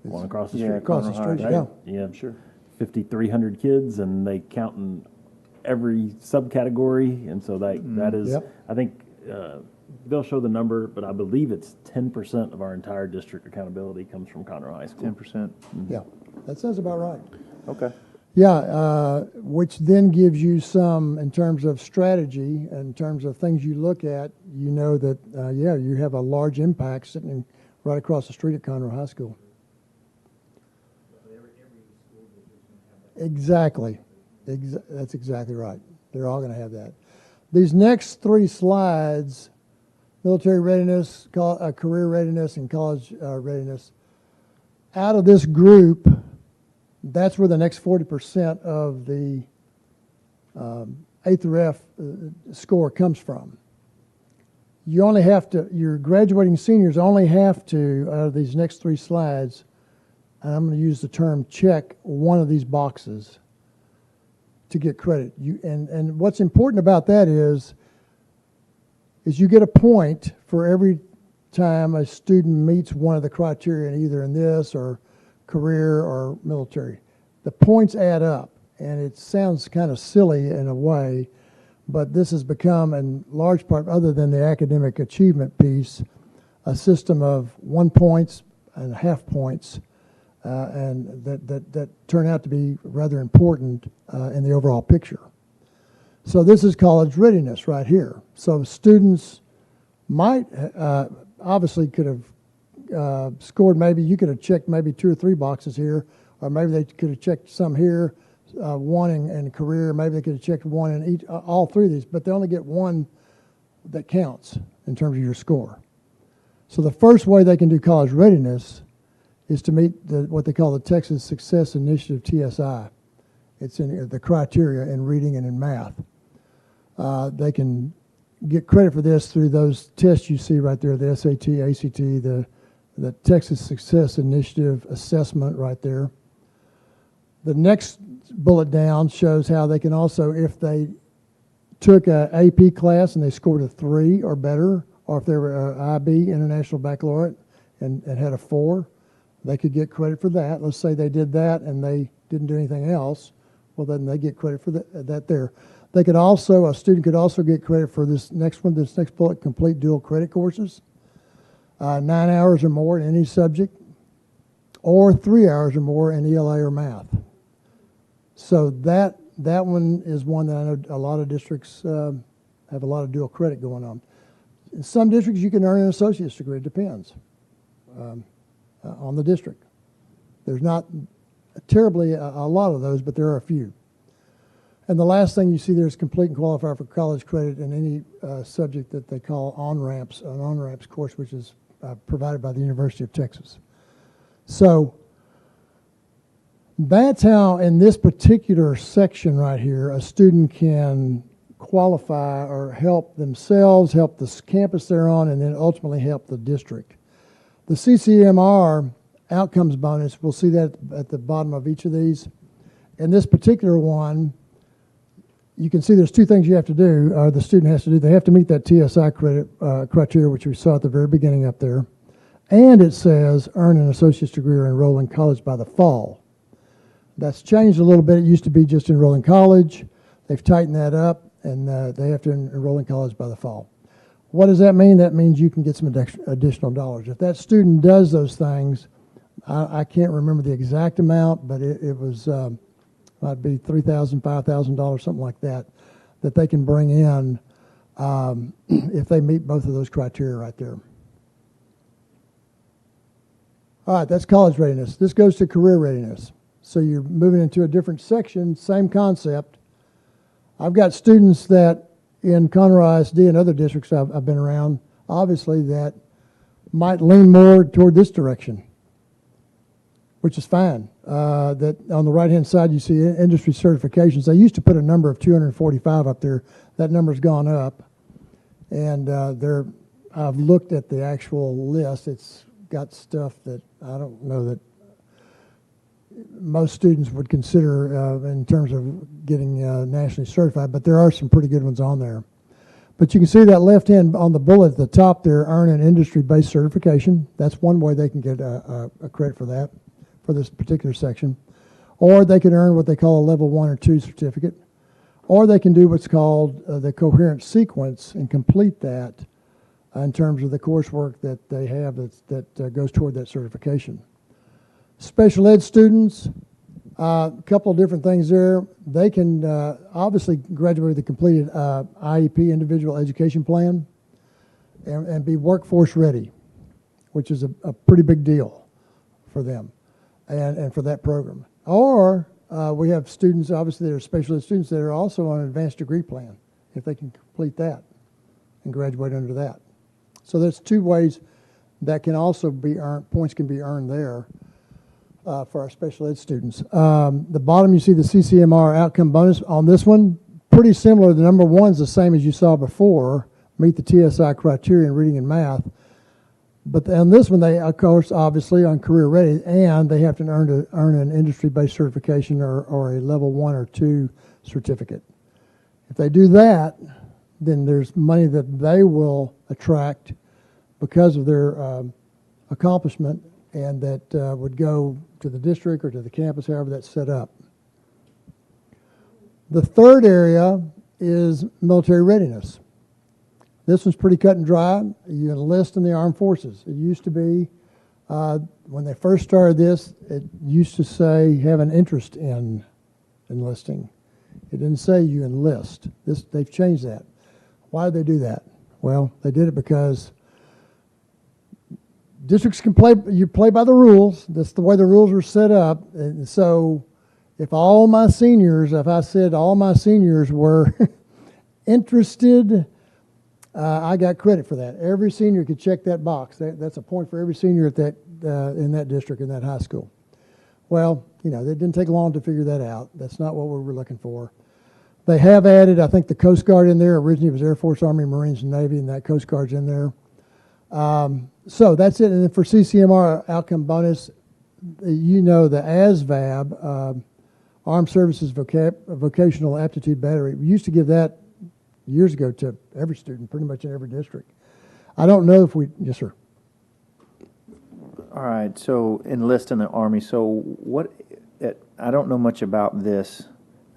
One across the street. Across the street. Right? Yeah, sure. 5,300 kids, and they count in every subcategory, and so that is. I think. They'll show the number, but I believe it's 10% of our entire district accountability comes from Conroe High School. 10%. Mm-hmm. Yeah, that sounds about right. Okay. Yeah, which then gives you some, in terms of strategy, in terms of things you look at, that, you have a large impact sitting right across the street at Conroe High School. Exactly. That's exactly right. They're all going to have that. These next 3 slides, military readiness, career readiness, and college readiness, out of this group, that's where the next 40% of the A through F score comes from. You only have to, your graduating seniors only have to, out of these next 3 slides, and I'm going to use the term check one of these boxes to get credit. And what's important about that is you get a point for every time a student meets one of the criteria, either in this or career or military. The points add up, and it sounds kind of silly in a way, but this has become, in large part, other than the academic achievement piece, a system of 1 points and half points, and that turn out to be rather important in the overall picture. So this is college readiness right here. So students might obviously could have scored, maybe you could have checked maybe 2 or 3 boxes here, or maybe they could have checked some here, 1 in career, maybe they could have checked 1 in all 3 of these, but they only get 1 that counts in terms of your score. So the first way they can do college readiness is to meet what they call the Texas Success Initiative, TSI. It's in the criteria in reading and in math. They can get credit for this through those tests you see right there, the SAT, ACT, the Texas Success Initiative assessment right there. The next bullet down shows how they can also, if they took a AP class and they scored a 3 or better, or if they were an IB, International Baccalaureate, and had a 4, they could get credit for that. Let's say they did that and they didn't do anything else. Well, then they get credit for that there. They could also, a student could also get credit for this next one, this next bullet, complete dual credit courses. 9 hours or more in any subject, or 3 hours or more in ELA or math. So that one is one that I know a lot of districts have a lot of dual credit going on. In some districts, you can earn an associate's degree. It depends on the district. There's not terribly a lot of those, but there are a few. And the last thing you see there is complete and qualify for college credit in any subject that they call on-ramps, an on-ramps course, which is provided by the University of Texas. So that's how, in this particular section right here, a student can qualify or help themselves, help the campus they're on, and then ultimately help the district. The CCMR outcomes bonus, we'll see that at the bottom of each of these. In this particular one, you can see there's 2 things you have to do, or the student has to do. They have to meet that TSI credit criteria, which we saw at the very beginning up there. And it says earn an associate's degree or enroll in college by the fall. That's changed a little bit. It used to be just enroll in college. They've tightened that up, and they have to enroll in college by the fall. What does that mean? That means you can get some additional dollars. If that student does those things, I can't remember the exact amount, but it was might be $3,000, $5,000, something like that, that they can bring in if they meet both of those criteria right there. All right, that's college readiness. This goes to career readiness. So you're moving into a different section, same concept. I've got students that in Conroe ISD and other districts I've been around, obviously, that might lean more toward this direction, which is fine. That on the right-hand side, you see industry certifications. They used to put a number of 245 up there. That number's gone up. And I've looked at the actual list. It's got stuff that I don't know that most students would consider in terms of getting nationally certified, but there are some pretty good ones on there. But you can see that left hand on the bullet at the top there, earn an industry-based certification. That's one way they can get a credit for that, for this particular section. Or they can earn what they call a level 1 or 2 certificate. Or they can do what's called the coherent sequence and complete that in terms of the coursework that they have that goes toward that certification. Special ed students, a couple of different things there. They can obviously graduate with a completed IEP, individual education plan, and be workforce ready, which is a pretty big deal for them and for that program. Or we have students, obviously, that are special ed students that are also on an advanced degree plan, if they can complete that and graduate under that. So there's 2 ways that can also be earned, points can be earned there. For our special ed students. The bottom, you see the CCMR outcome bonus. On this one, pretty similar. The number 1 is the same as you saw before, meet the TSI criteria in reading and math. But on this one, they, of course, obviously on career ready, and they have to earn an industry-based certification or a level 1 or 2 certificate. If they do that, then there's money that they will attract because of their accomplishment, and that would go to the district or to the campus, however that's set up. The third area is military readiness. This one's pretty cut and dry. You enlist in the armed forces. It used to be, when they first started this, it used to say have an interest in enlisting. It didn't say you enlist. They've changed that. Why did they do that? Well, they did it because districts can play by the rules. That's the way the rules were set up. And so if I said all my seniors were interested I got credit for that. Every senior could check that box. That's a point for every senior at that in that district, in that high school. Well, it didn't take long to figure that out. That's not what we were looking for. They have added, I think, the Coast Guard in there. Originally it was Air Force, Army, Marines, and Navy, and that Coast Guard's in there. So that's it. And then for CCMR outcome bonus, the ASVAB, Armed Services Vocational Aptitude Battery, we used to give that years ago to every student, pretty much in every district. I don't know if we, yes, sir. All right, so enlist in the Army. So I don't know much about this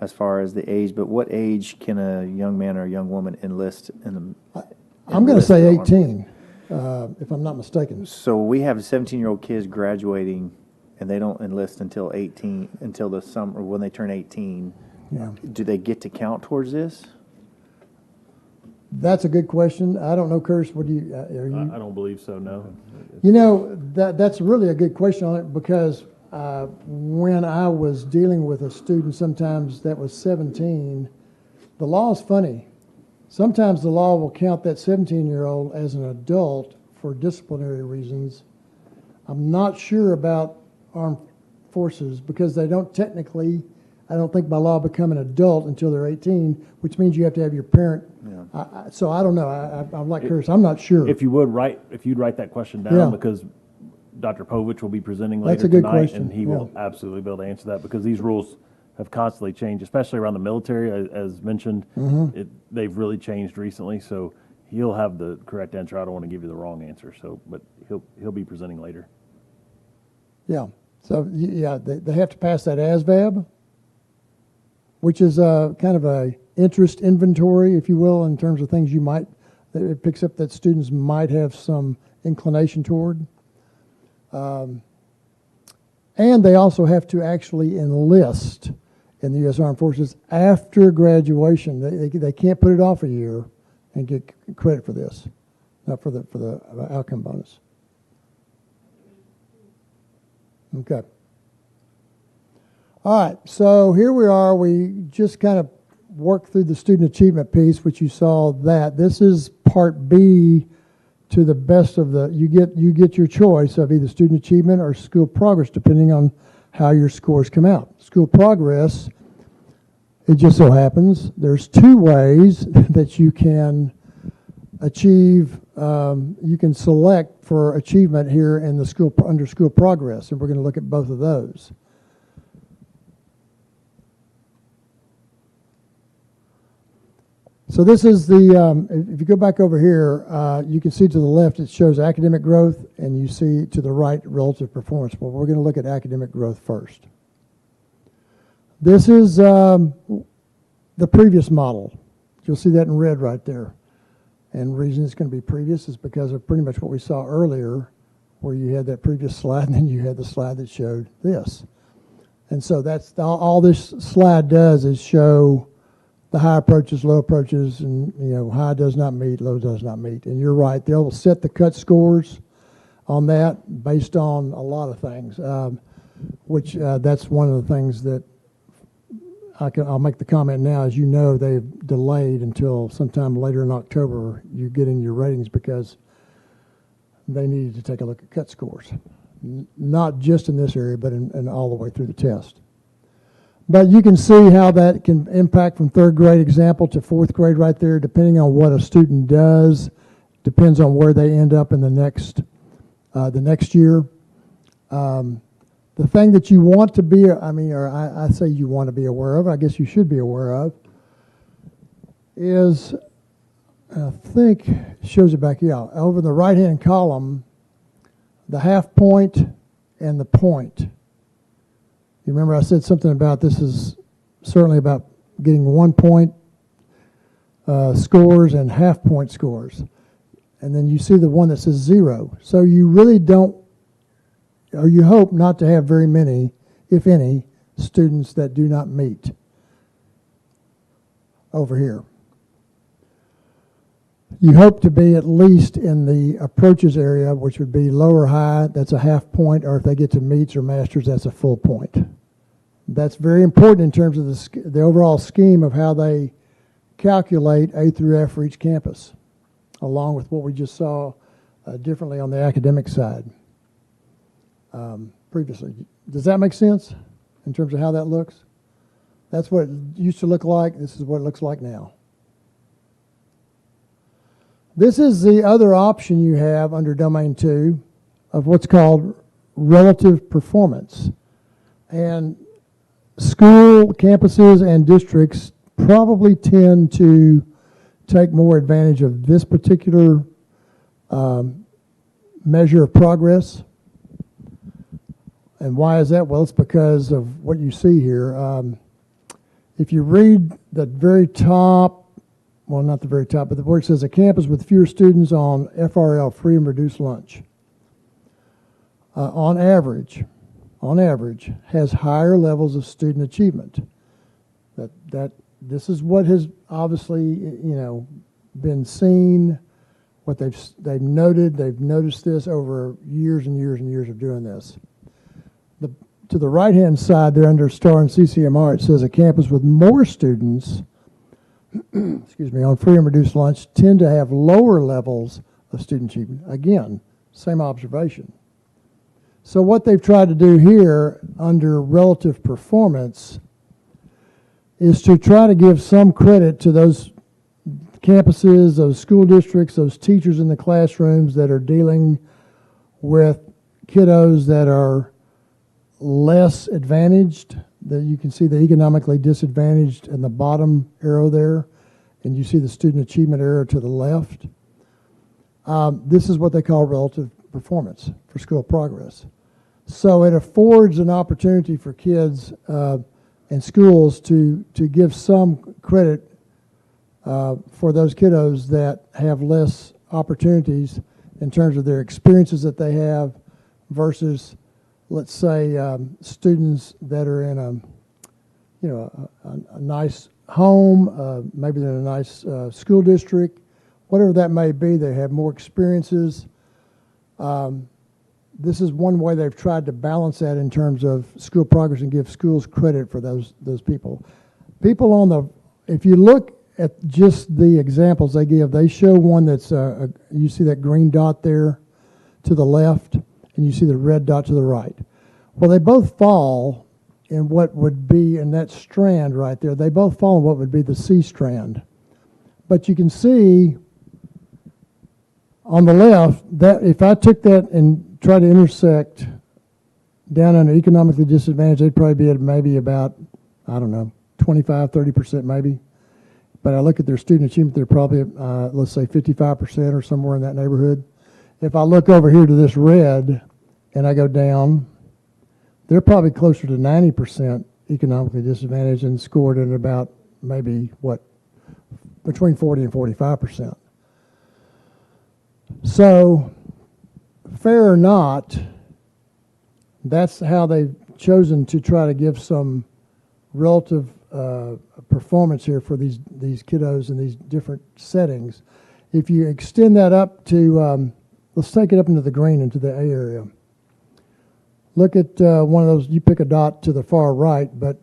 as far as the age, but what age can a young man or a young woman enlist in the I'm going to say in the Army? 18, if I'm not mistaken. So we have 17-year-old kids graduating, and they don't enlist until 18, until the summer when they turn 18. Yeah. Do they get to count towards this? That's a good question. I don't know, Curtis, what do you, are you? I don't believe so, no. That's really a good question on it, because when I was dealing with a student sometimes that was 17, the law is funny. Sometimes the law will count that 17-year-old as an adult for disciplinary reasons. I'm not sure about armed forces, because they don't technically, I don't think by law, become an adult until they're 18, which means you have to have your parent. Yeah. So I don't know. I'm like Curtis. I'm not sure. If you'd write that question down, Yeah. because Dr. Povich will be presenting later That's a good tonight, question. and he will absolutely be able to answer that, because these rules have constantly changed, especially around the military, as mentioned. Mm-hmm. They've really changed recently, so he'll have the correct answer. I don't want to give you the wrong answer, but he'll be presenting later. Yeah. So they have to pass that ASVAB, which is kind of a interest inventory, if you will, in terms of things it picks up that students might have some inclination toward. And they also have to actually enlist in the U.S. Armed Forces after graduation. They can't put it off a year and get credit for this, not for the outcome bonus. Okay. All right, so here we are. We just kind of worked through the student achievement piece, which you saw that. This is part B to the best of you get your choice of either student achievement or school progress, depending on how your scores come out. School progress, it just so happens, there's two ways that you can achieve, you can select for achievement here in the under school progress, and we're going to look at both of those. So this is if you go back over here, you can see to the left it shows academic growth, and you see to the right relative performance. Well, we're going to look at academic growth first. This is the previous model. You'll see that in red right there. And the reason it's going to be previous is because of pretty much what we saw earlier, where you had that previous slide, and then you had the slide that showed this. And so that's all this slide does is show the high approaches, low approaches, and high does not meet, low does not meet. And you're right, they'll set the cut scores on that based on a lot of things, which that's one of the things that I'll make the comment now. As you know, they've delayed until sometime later in October you getting your ratings, because they needed to take a look at cut scores, not just in this area, but in all the way through the test. But you can see how that can impact from third grade example to fourth grade right there, depending on what a student does, depends on where they end up in the next year. The thing that you want to be, I say you want to be aware of, I guess you should be aware of, is, I think it shows it back here, over the right-hand column, the half point and the point. You remember I said something about this is certainly about getting 1 point scores and half point scores. And then you see the one that says 0. So you really don't, or you hope not to have very many, if any, students that do not meet over here. You hope to be at least in the approaches area, which would be low or high, that's a half point, or if they get to meets or masters, that's a full point. That's very important in terms of the overall scheme of how they calculate A through F for each campus. along with what we just saw differently on the academic side previously. Does that make sense in terms of how that looks? That's what it used to look like. This is what it looks like now. This is the other option you have under Domain 2 of what's called relative performance. And school campuses and districts probably tend to take more advantage of this particular measure of progress. And why is that? Well, it's because of what you see here. If you read the very top, well, not the very top, but where it says a campus with fewer students on FRL, free and reduced lunch, on average, has higher levels of student achievement. That this is what has obviously, been seen, what they've noted. They've noticed this over years and years and years of doing this. To the right-hand side there under STAR and CCMR, it says a campus with more students excuse me, on free and reduced lunch tend to have lower levels of student achievement. Again, same observation. So what they've tried to do here under relative performance is to try to give some credit to those campuses, those school districts, those teachers in the classrooms that are dealing with kiddos that are less advantaged. That you can see the economically disadvantaged in the bottom arrow there, and you see the student achievement arrow to the left. This is what they call relative performance for school progress. So it affords an opportunity for kids and schools to give some credit for those kiddos that have less opportunities in terms of their experiences that they have versus, let's say, students that are in a nice home, maybe they're in a nice school district, whatever that may be. They have more experiences. This is one way they've tried to balance that in terms of school progress and give schools credit for those people. People on the, if you look at just the examples they give, they show one that's, you see that green dot there to the left, and you see the red dot to the right. Well, they both fall in what would be in that strand right there. They both fall in what would be the C strand. But you can see on the left that if I took that and tried to intersect down under economically disadvantaged, they'd probably be at maybe about, I don't know, 25, 30% maybe. But I look at their student achievement, they're probably, let's say 55% or somewhere in that neighborhood. If I look over here to this red and I go down, they're probably closer to 90% economically disadvantaged and scored at about maybe, between 40 and 45%. So, fair or not, that's how they've chosen to try to give some relative performance here for these kiddos in these different settings. If you extend that up to, let's take it up into the green, into the A area. Look at one of those, you pick a dot to the far right, but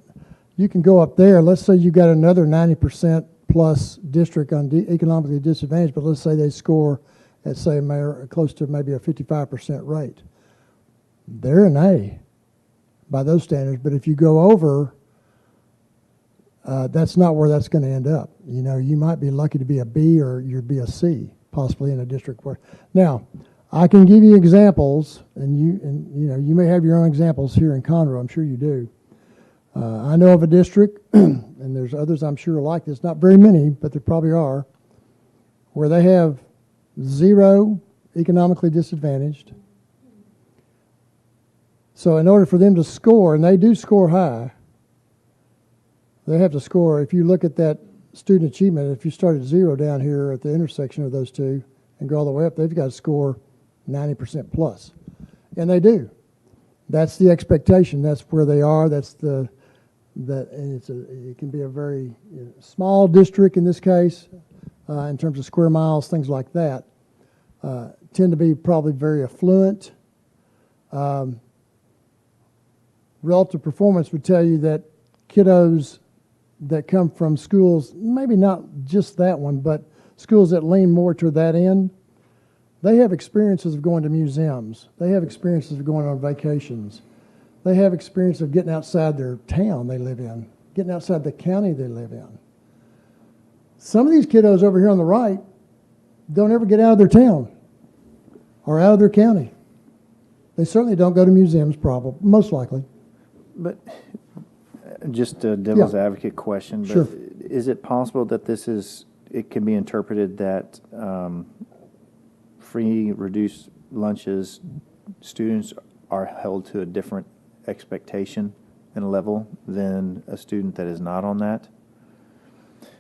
you can go up there. Let's say you got another 90% plus district on economically disadvantaged, but let's say they score at, say, close to maybe a 55% rate. They're an A by those standards, but if you go over, that's not where that's going to end up. You might be lucky to be a B or you'd be a C, possibly in a district where. Now, I can give you examples, and you may have your own examples here in Conroe. I'm sure you do. I know of a district, and there's others I'm sure like this. Not very many, but there probably are, where they have 0 economically disadvantaged. So in order for them to score, and they do score high, they have to score. If you look at that student achievement, if you start at 0 down here at the intersection of those two and go all the way up, they've got to score 90% plus. And they do. That's the expectation. That's where they are. And it can be a very small district in this case, in terms of square miles, things like that. Tend to be probably very affluent. Relative performance would tell you that kiddos that come from schools, maybe not just that one, but schools that lean more to that end, they have experiences of going to museums. They have experiences of going on vacations. They have experience of getting outside their town they live in, getting outside the county they live in. Some of these kiddos over here on the right don't ever get out of their town or out of their county. They certainly don't go to museums, probably, most likely. But just a devil's Yeah. advocate question, but Sure. is it possible that it can be interpreted that free reduced lunches, students are held to a different expectation and level than a student that is not on that?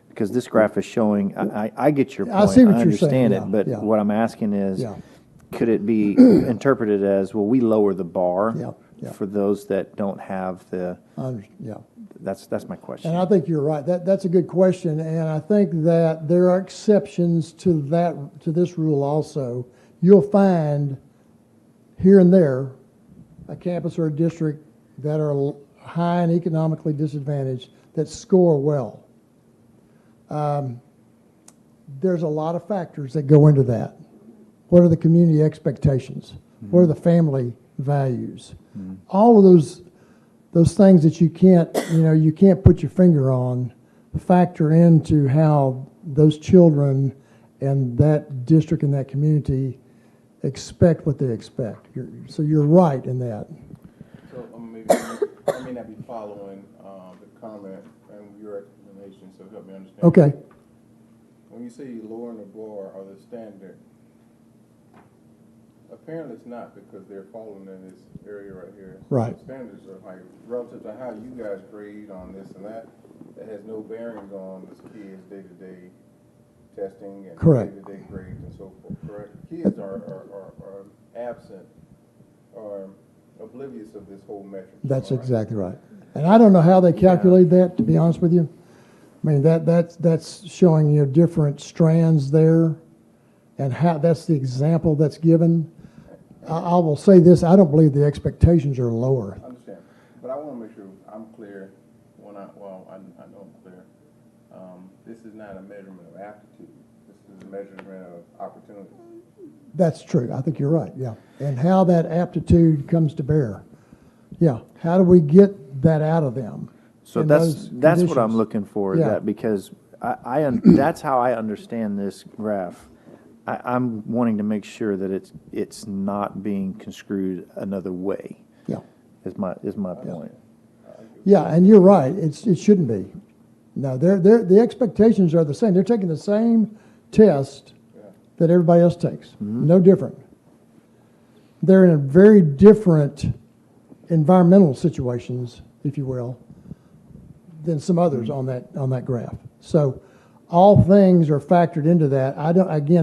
Because this graph is showing, I get your point. I see what I you're saying, understand yeah, it, but yeah. what I'm asking is, Yeah. could it be interpreted as, well, we lower the bar Yeah, yeah. for those that don't have the, Yeah. that's my question. And I think you're right. That's a good question, and I think that there are exceptions to this rule also. You'll find here and there a campus or a district that are high and economically disadvantaged that score well. There's a lot of factors that go into that. What are the community expectations? What are the family values? All of those things that you can't put your finger on factor into how those children and that district and that community expect what they expect. So you're right in that. So I may not be following the comment and your explanation, so help me understand. Okay. When you say lowering the bar or the standard, apparently it's not, because they're following in this area right here. So Right. the standards are like relative to how you guys grade on this and that. That has no bearing on this kids' day-to-day testing and Correct. day-to-day grades and so forth. Correct. Kids are absent or oblivious of this whole metric. That's all right? exactly right. And I don't know how they calculate that, to be honest with you. I mean, that's showing you different strands there, and how that's the example that's given. I will say this: I don't believe the expectations are lower. I understand, but I want to make sure I'm clear when I know I'm clear. This is not a measurement of aptitude. This is a measurement of opportunity. That's true. I think you're right. Yeah, and how that aptitude comes to bear. Yeah, how do we get that out of them? So in that's those what I'm conditions? looking for, is Yeah. that because that's how I understand this graph. I'm wanting to make sure that it's not being construed another way, Yeah. is my point. Yeah, and you're right. It shouldn't be. No, the expectations are the same. They're taking the same test that everybody else takes. No different. They're in a very different environmental situations, if you will, than some others on that graph. So all things are factored into that.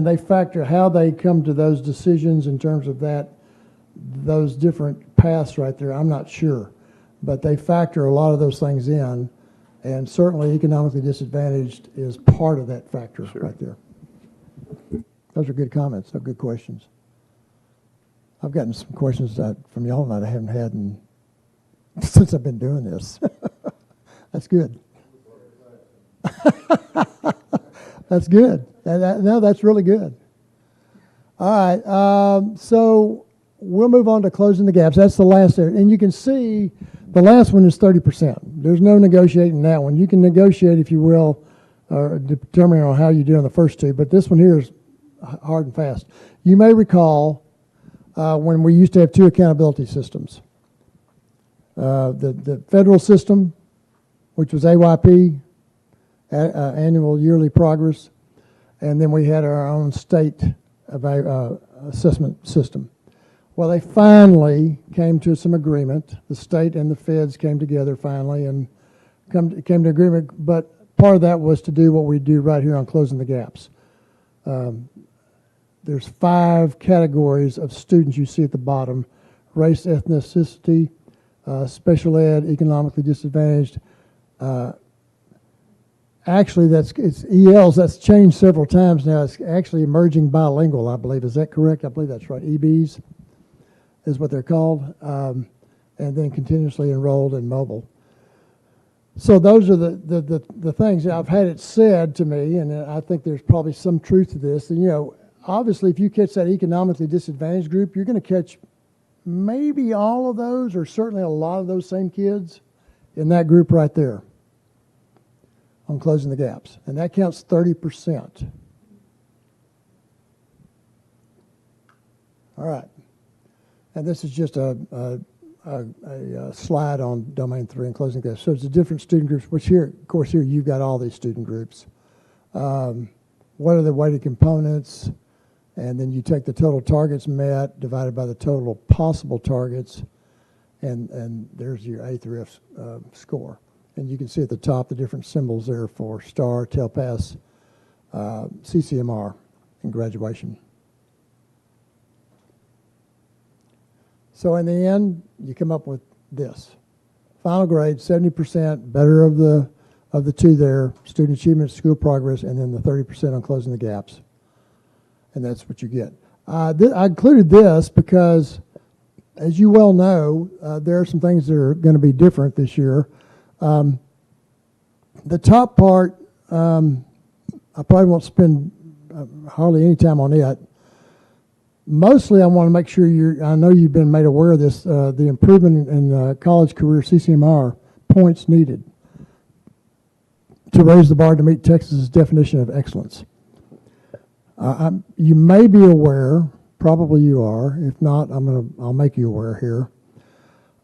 They factor how they come to those decisions in terms of those different paths right there. I'm not sure, but they factor a lot of those things in, and certainly economically disadvantaged is part of that factor right there. Those are good comments. They're good questions. I've gotten some questions from y'all that I haven't had since I've been doing this. That's good. That's good. No, that's really good. All right. So we'll move on to closing the gaps. That's the last area. And you can see the last one is 30%. There's no negotiating that one. You can negotiate, if you will, determining on how you do on the first two. But this one here is hard and fast. You may recall when we used to have two accountability systems. The federal system, which was AYP, annual yearly progress, and then we had our own state assessment system. Well, they finally came to some agreement. The state and the feds came together finally and came to agreement, but part of that was to do what we do right here on closing the gaps. There's 5 categories of students you see at the bottom: race, ethnicity, special ed, economically disadvantaged. Actually, it's ELs. That's changed several times now. It's actually emerging bilingual, I believe. Is that correct? I believe that's right. EBs is what they're called, and then continuously enrolled and mobile. So those are the things. I've had it said to me, and I think there's probably some truth to this. And, you know, obviously, if you catch that economically disadvantaged group, you're going to catch maybe all of those, or certainly a lot of those same kids in that group right there on closing the gaps. And that counts 30%. All right. And this is just a slide on domain 3 and closing gaps. So it's the different student groups, which here, of course, here you've got all these student groups. What are the weighted components? And then you take the total targets met divided by the total possible targets, and there's your A through F score. And you can see at the top the different symbols there for STAR, TELPAS, CCMR, and graduation. So in the end, you come up with this. Final grade, 70% better of the two there, student achievement, school progress, and then the 30% on closing the gaps. And that's what you get. I included this because, as you well know, there are some things that are going to be different this year. The top part, I probably won't spend hardly any time on it. Mostly, I want to make sure I know you've been made aware of this, the improvement in college career CCMR points needed to raise the bar to meet Texas's definition of excellence. You may be aware, probably you are. If not, I'll make you aware here.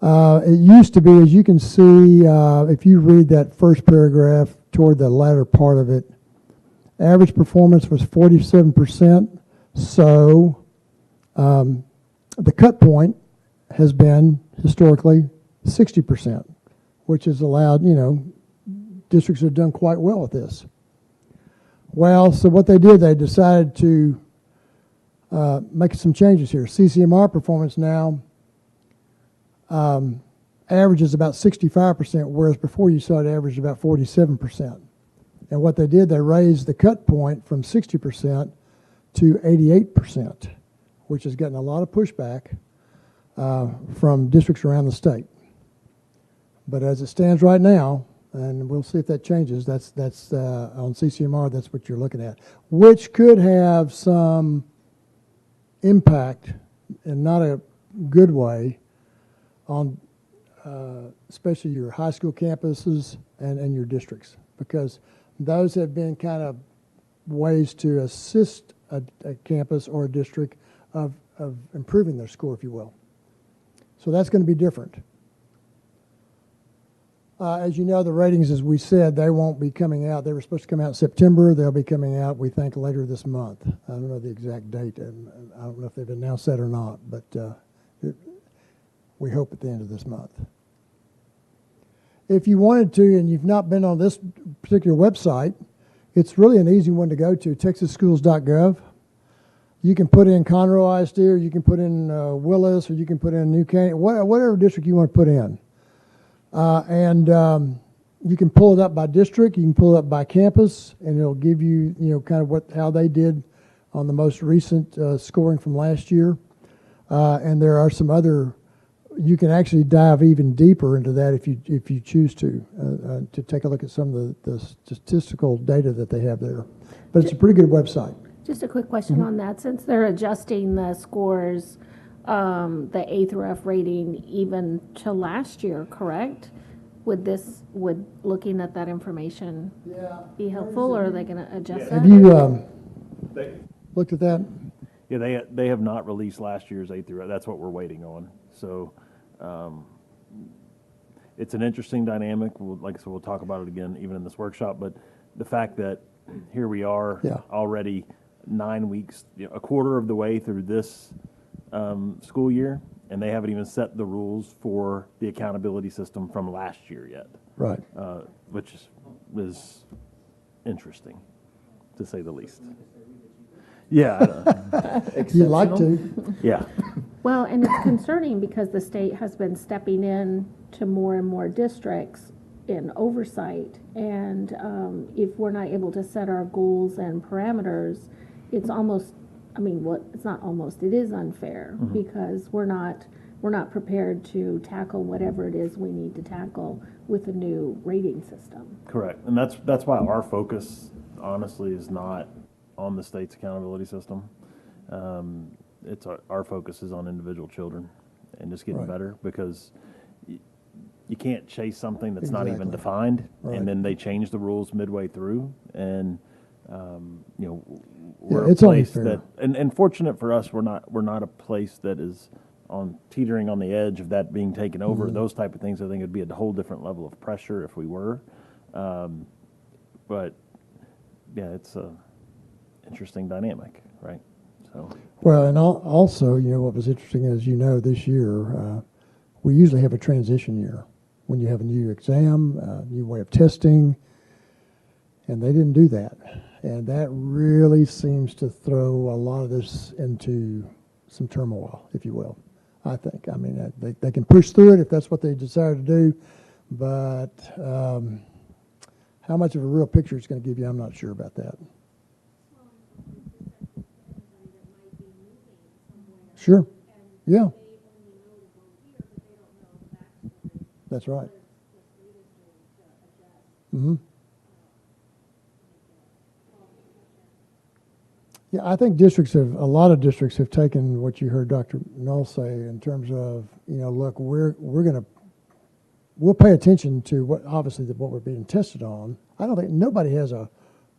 It used to be, as you can see, if you read that first paragraph toward the latter part of it, average performance was 47%. So the cut point has been historically 60%, which has allowed, you know, districts have done quite well with this. Well, so what they did, they decided to make some changes here. CCMR performance now averages about 65%, whereas before you saw it average about 47%. And what they did, they raised the cut point from 60% to 88%, which has gotten a lot of pushback from districts around the state. But as it stands right now, and we'll see if that changes, that's on CCMR, that's what you're looking at, which could have some impact, in not a good way, on especially your high school campuses and your districts, because those have been kind of ways to assist a campus or a district of improving their score, if you will. So that's going to be different. As you know, the ratings, as we said, they won't be coming out. They were supposed to come out in September. They'll be coming out, we think, later this month. I don't know the exact date, and I don't know if they've announced that or not, but we hope at the end of this month. If you wanted to, and you've not been on this particular website, it's really an easy one to go to, texasschools.gov. You can put in Conroe ISD, or you can put in Willis, or you can put in New Canaan, whatever district you want to put in. You can pull it up by district, you can pull it up by campus, and it'll give you, kind of how they did on the most recent scoring from last year. And there are some other, you can actually dive even deeper into that if you choose to take a look at some of the statistical data that they have there. But it's a pretty good website. Just a quick question on that. Since they're adjusting the scores, the A through F rating even to last year, correct? Would looking at that information be helpful, or are they going to adjust that? Have you looked at that? Yeah, they have not released last year's A through F. That's what we're waiting on. So it's an interesting dynamic. Like I said, we'll talk about it again even in this workshop. But the fact that here we are already 9 weeks, a quarter of the way through this school year, and they haven't even set the rules for the accountability system from last year yet. Right. Which is interesting, to say the least. Yeah. You'd like to. Yeah. Well, and it's concerning because the state has been stepping in to more and more districts in oversight, and if we're not able to set our goals and parameters, it's almost, it's not almost, it is unfair, because we're not prepared to tackle whatever it is we need to tackle with a new rating system. Correct. And that's why our focus, honestly, is not on the state's accountability system. It's our focus is on individual children and just getting Right. better, because you can't chase something that's not even Exactly. defined, Right. and then they change the rules midway through, and we're Yeah, it's a only place fair. that, and fortunate for us, we're not a place that is on teetering on the edge of that being taken over. Mm-hmm. Those type of things, I think, would be a whole different level of pressure if we were. But yeah, it's a interesting dynamic, right? So Well, and also, what was interesting is, this year, we usually have a transition year when you have a new exam, new way of testing, and they didn't do that. And that really seems to throw a lot of this into some turmoil, if you will, I think. I mean, they can push through it if that's what they desire to do, but how much of a real picture it's going to give you, I'm not sure about that. Sure. Yeah. That's right. Mm-hmm. Yeah, I think a lot of districts have taken what you heard Dr. Null say in terms of, look, we'll pay attention to what we're being tested on. I don't think nobody has a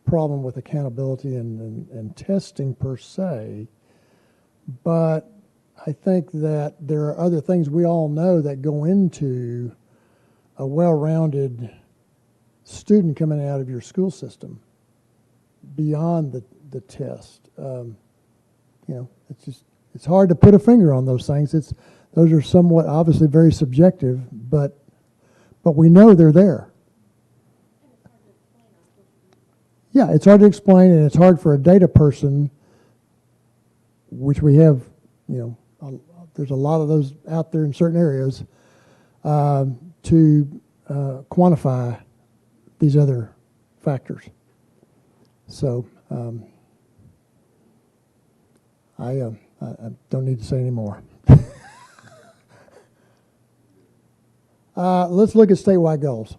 problem with accountability and testing per se, but I think that there are other things we all know that go into a well-rounded student coming out of your school system beyond the test. It's hard to put a finger on those things. Those are somewhat obviously very subjective, but we know they're there. Yeah, it's hard to explain, and it's hard for a data person, which we have, there's a lot of those out there in certain areas, to quantify these other factors. So I don't need to say any more. Let's look at statewide goals.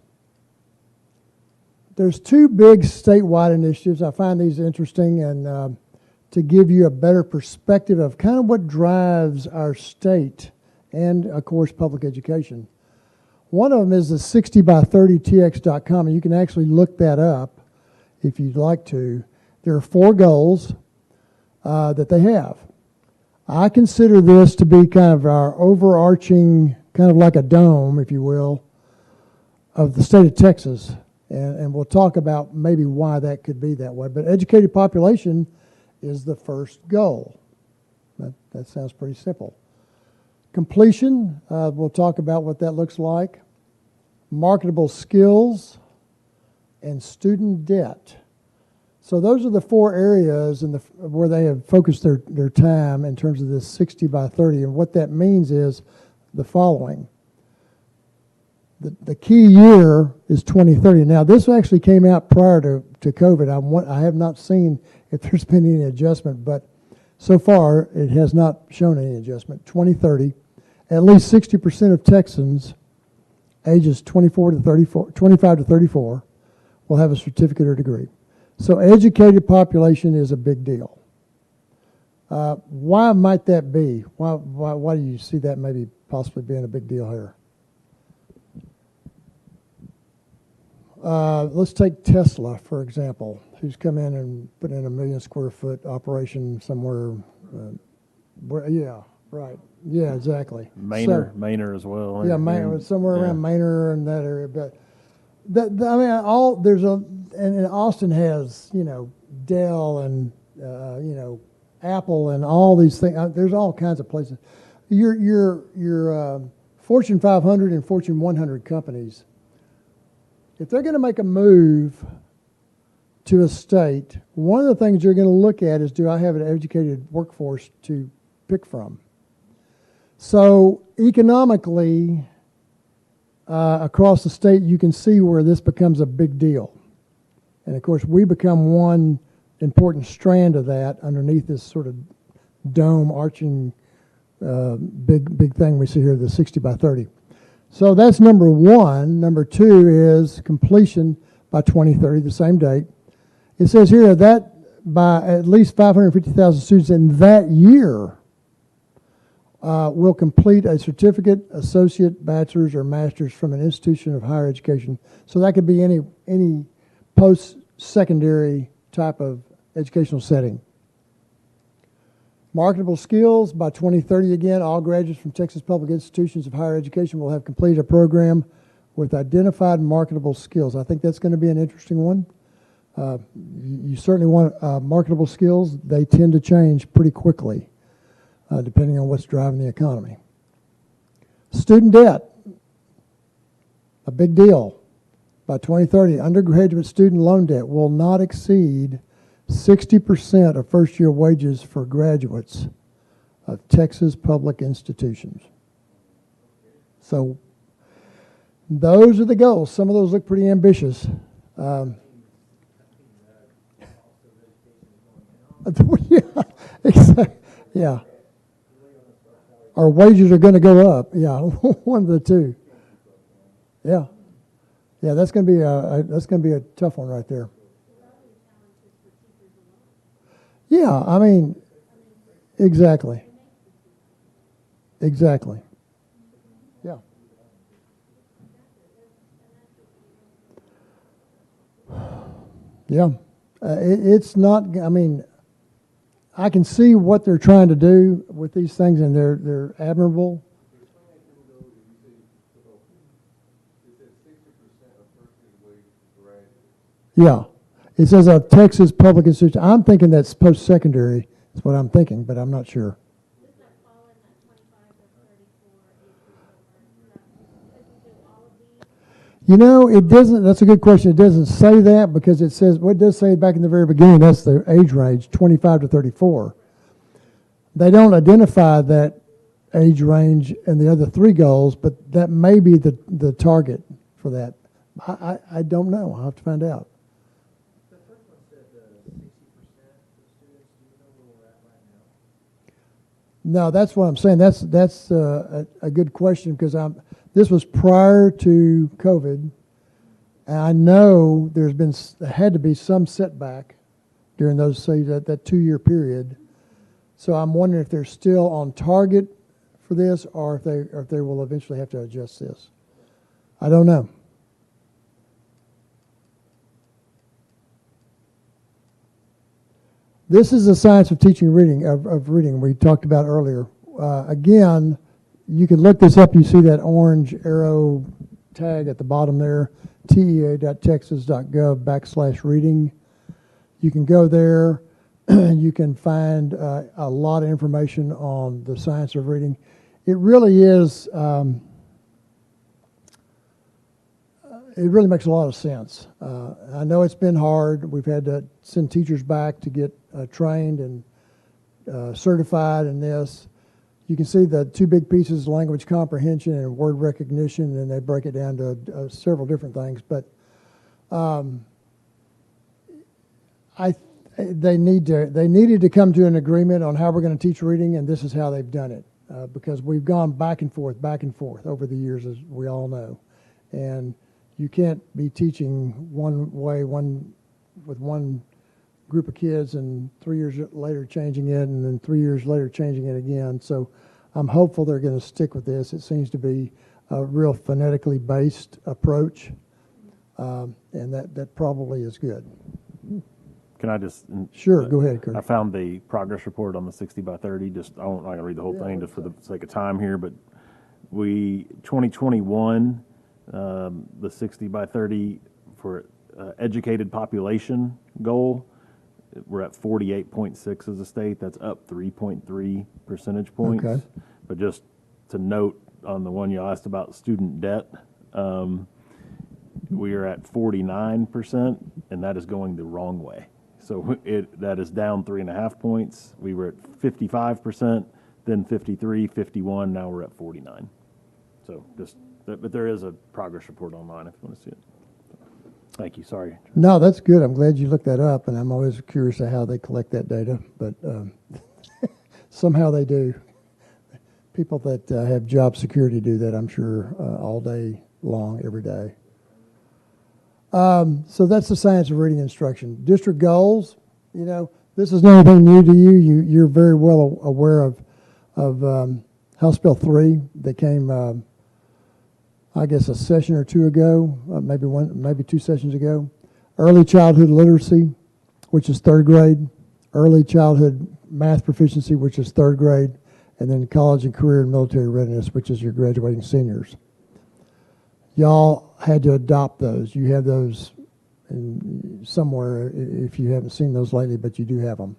There's two big statewide initiatives. I find these interesting, and to give you a better perspective of kind of what drives our state and, of course, public education. One of them is the 60by30tx.com, and you can actually look that up if you'd like to. There are 4 goals that they have. I consider this to be kind of our overarching, kind of like a dome, if you will, of the state of Texas. And we'll talk about maybe why that could be that way. But educated population is the first goal. That sounds pretty simple. Completion, we'll talk about what that looks like. Marketable skills and student debt. So those are the 4 areas where they have focused their time in terms of this 60 by 30. And what that means is the following. The key year is 2030. Now, this actually came out prior to COVID. I have not seen if there's been any adjustment, but so far it has not shown any adjustment. 2030, at least 60% of Texans ages 25 to 34 will have a certificate or degree. So educated population is a big deal. Why might that be? Why do you see that maybe possibly being a big deal here? Let's take Tesla, for example, who's come in and put in a 1 million square foot operation somewhere. Yeah, right. Yeah, exactly. Manor as well. Yeah, somewhere around Manor and that area. But and Austin has, Dell and, Apple and all these things. There's all kinds of places. Your Fortune 500 and Fortune 100 companies, if they're going to make a move to a state, one of the things you're going to look at is, do I have an educated workforce to pick from? So economically, across the state, you can see where this becomes a big deal. And of course, we become one important strand of that underneath this sort of dome arching big thing we see here, the 60 by 30. So that's number one. Number two is completion by 2030, the same date. It says here that by at least 550,000 students in that year will complete a certificate, associate, bachelor's, or master's from an institution of higher education. So that could be any post-secondary type of educational setting. Marketable skills, by 2030 again, all graduates from Texas public institutions of higher education will have completed a program with identified marketable skills. I think that's going to be an interesting one. You certainly want marketable skills. They tend to change pretty quickly, depending on what's driving the economy. Student debt, a big deal. By 2030, undergraduate student loan debt will not exceed 60% of first-year wages for graduates of Texas public institutions. So those are the goals. Some of those look pretty ambitious. Yeah, exactly. Yeah. Our wages are going to go up. Yeah, one of the two. Yeah. Yeah, that's going to be a tough one right there. Yeah, I mean, exactly. Exactly. Yeah. Yeah. It's not, I mean, I can see what they're trying to do with these things, and they're admirable. Yeah. It says a Texas public institution. I'm thinking that's post-secondary is what I'm thinking, but I'm not sure. You know, it doesn't, that's a good question. It doesn't say that because it says, what it does say back in the very beginning, that's the age range, 25 to 34. They don't identify that age range in the other three goals, but that may be the target for that. I don't know. I'll have to find out. No, that's what I'm saying. That's a good question because this was prior to COVID, and I know there had to be some setback during those, say, that 2-year period. So I'm wondering if they're still on target for this, or if they will eventually have to adjust this. I don't know. This is the science of teaching reading, of reading we talked about earlier. Again, you can look this up. You see that orange arrow tag at the bottom there, tea.texas.gov/reading. You can go there. You can find a lot of information on the science of reading. It really is, it really makes a lot of sense. I know it's been hard. We've had to send teachers back to get trained and certified in this. You can see the two big pieces, language comprehension and word recognition, and they break it down to several different things. But they needed to come to an agreement on how we're going to teach reading, and this is how they've done it. Because we've gone back and forth over the years, as we all know. And you can't be teaching one way, with one group of kids, and 3 years later changing it, and then 3 years later changing it again. So I'm hopeful they're going to stick with this. It seems to be a real phonetically based approach, and that probably is good. Can I just? Sure, go ahead, Kurt. I found the progress report on the 60 by 30. I'm not going to read the whole thing just for the sake of time here, but 2021, the 60 by 30 for educated population goal, we're at 48.6 as a state. That's up 3.3 percentage points. Okay. But just to note on the one you asked about student debt, we are at 49%, and that is going the wrong way. So that is down 3.5 points. We were at 55%, then 53, 51. Now we're at 49. So but there is a progress report online if you want to see it. Thank you. Sorry. No, that's good. I'm glad you looked that up, and I'm always curious of how they collect that data, but somehow they do. people that have job security do that, I'm sure, all day long, every day. So that's the science of reading instruction. District goals, you know, this is not anything new to you. You're very well aware of House Bill 3 that came, I guess, a session or two ago, maybe 2 sessions ago. Early childhood literacy, which is 3rd grade. Early childhood math proficiency, which is 3rd grade. And then college and career and military readiness, which is your graduating seniors. Y'all had to adopt those. You have those somewhere if you haven't seen those lately, but you do have them.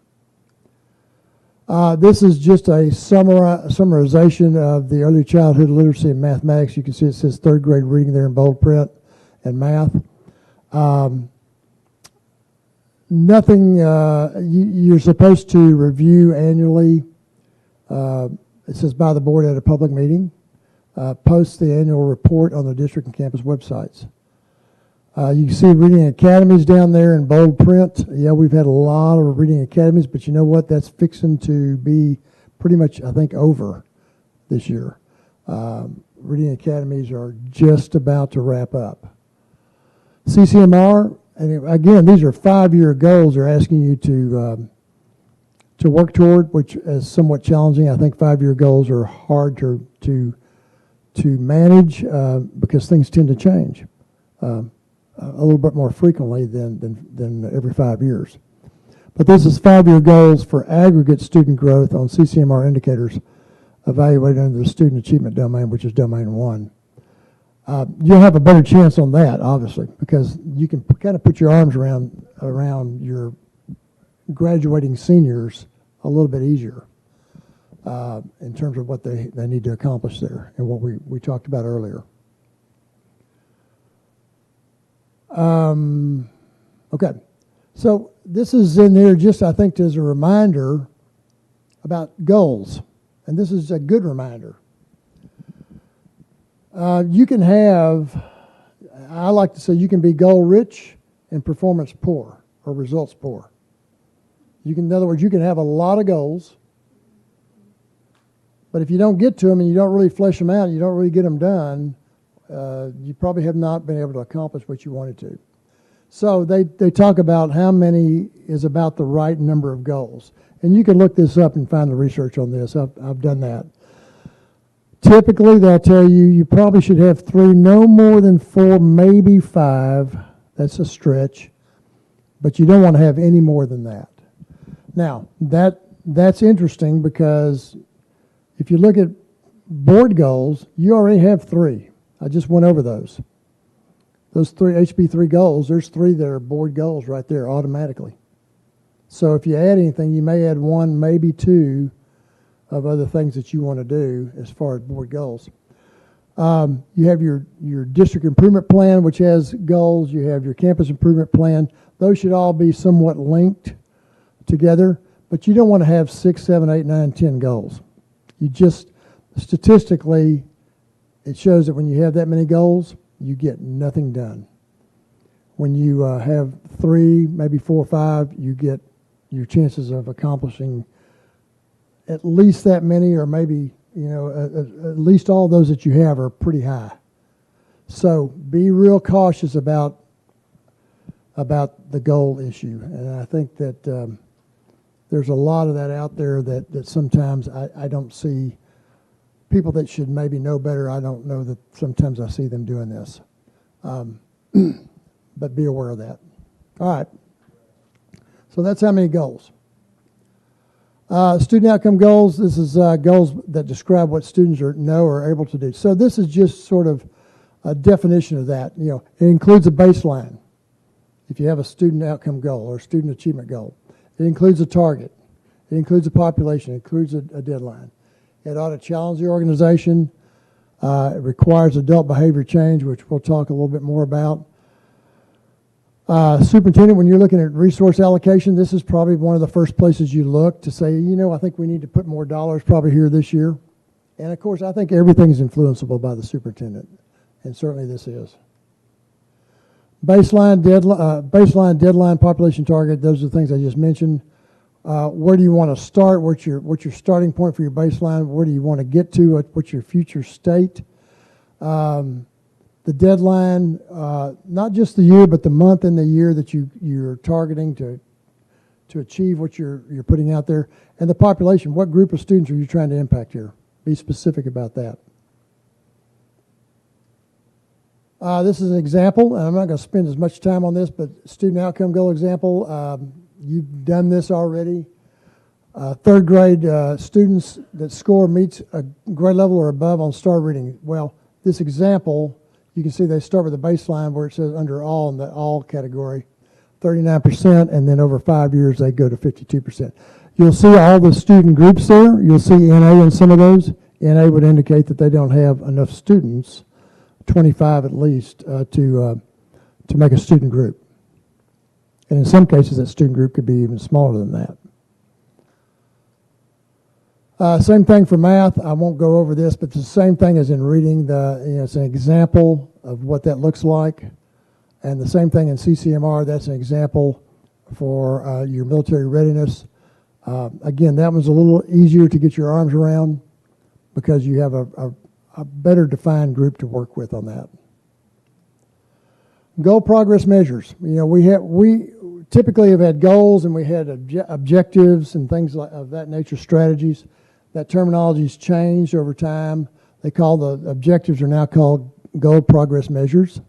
This is just a summarization of the early childhood literacy and mathematics. You can see it says 3rd grade reading there in bold print and math. Nothing, you're supposed to review annually. It says by the board at a public meeting. Post the annual report on the district and campus websites. You can see reading academies down there in bold print. Yeah, we've had a lot of reading academies, but you know what? That's fixing to be pretty much, I think, over this year. Reading academies are just about to wrap up. CCMR, and again, these are 5-year goals they're asking you to work toward, which is somewhat challenging. I think 5-year goals are hard to manage because things tend to change a little bit more frequently than every 5 years. But this is 5-year goals for aggregate student growth on CCMR indicators evaluated under the student achievement domain, which is domain 1. You'll have a better chance on that, obviously, because you can kind of put your arms around your graduating seniors a little bit easier in terms of what they need to accomplish there and what we talked about earlier. Okay, so this is in there just, I think, as a reminder about goals, and this is a good reminder. You can have, I like to say, you can be goal rich and performance poor or results poor. In other words, you can have a lot of goals, but if you don't get to them and you don't really flesh them out, you don't really get them done, you probably have not been able to accomplish what you wanted to. So they talk about how many is about the right number of goals. And you can look this up and find the research on this. I've done that. Typically, they'll tell you you probably should have 3, no more than 4, maybe 5. That's a stretch. But you don't want to have any more than that. Now, that's interesting because if you look at board goals, you already have 3. I just went over those. Those 3 HB3 goals, there's 3 that are board goals right there automatically. So if you add anything, you may add 1, maybe 2 of other things that you want to do as far as board goals. You have your district improvement plan, which has goals. You have your campus improvement plan. Those should all be somewhat linked together, but you don't want to have 6, 7, 8, 9, 10 goals. You just, statistically, it shows that when you have that many goals, you get nothing done. When you have 3, maybe 4 or 5, you get your chances of accomplishing at least that many, or maybe, at least all those that you have are pretty high. So be real cautious about the goal issue. And I think that there's a lot of that out there that sometimes I don't see people that should maybe know better. I don't know that sometimes I see them doing this. But be aware of that. All right. So that's how many goals. Student outcome goals, this is goals that describe what students know or are able to do. So this is just sort of a definition of that. It includes a baseline. If you have a student outcome goal or a student achievement goal, it includes a target. It includes a population. It includes a deadline. It ought to challenge the organization. It requires adult behavior change, which we'll talk a little bit more about. Superintendent, when you're looking at resource allocation, this is probably one of the first places you look to say, I think we need to put more dollars probably here this year. And of course, I think everything is influenceable by the superintendent, and certainly this is. Baseline, deadline, population target, those are the things I just mentioned. Where do you want to start? What's your starting point for your baseline? Where do you want to get to? What's your future state? The deadline, not just the year, but the month and the year that you're targeting to achieve what you're putting out there, and the population. What group of students are you trying to impact here? Be specific about that. This is an example, and I'm not going to spend as much time on this, but student outcome goal example. You've done this already. Third grade students that score meets a grade level or above on STAR reading. Well, this example, you can see they start with a baseline where it says under all in the all category, 39%, and then over 5 years they go to 52%. You'll see all the student groups there. You'll see NA in some of those. NA would indicate that they don't have enough students, 25 at least, to make a student group. And in some cases, that student group could be even smaller than that. Same thing for math. I won't go over this, but it's the same thing as in reading. It's an example of what that looks like. And the same thing in CCMR. That's an example for your military readiness. Again, that one's a little easier to get your arms around because you have a better defined group to work with on that. Goal progress measures. We typically have had goals and we had objectives and things of that nature, strategies. That terminology's changed over time. The objectives are now called goal progress measures.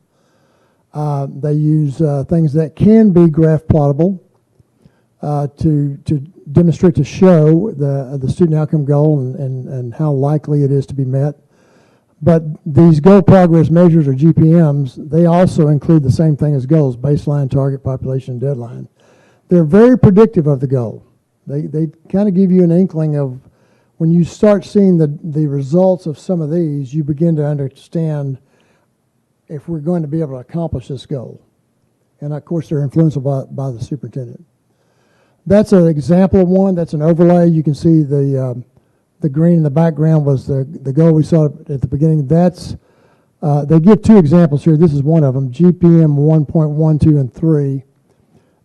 They use things that can be graph plottable to demonstrate, to show the student outcome goal and how likely it is to be met. But these goal progress measures, or GPMs, they also include the same thing as goals: baseline, target, population, deadline. They're very predictive of the goal. They kind of give you an inkling of, when you start seeing the results of some of these, you begin to understand if we're going to be able to accomplish this goal. And of course, they're influenceable by the superintendent. That's an example of one. That's an overlay. You can see the green in the background was the goal we saw at the beginning. They give two examples here. This is one of them, GPM 1.1, 2, and 3.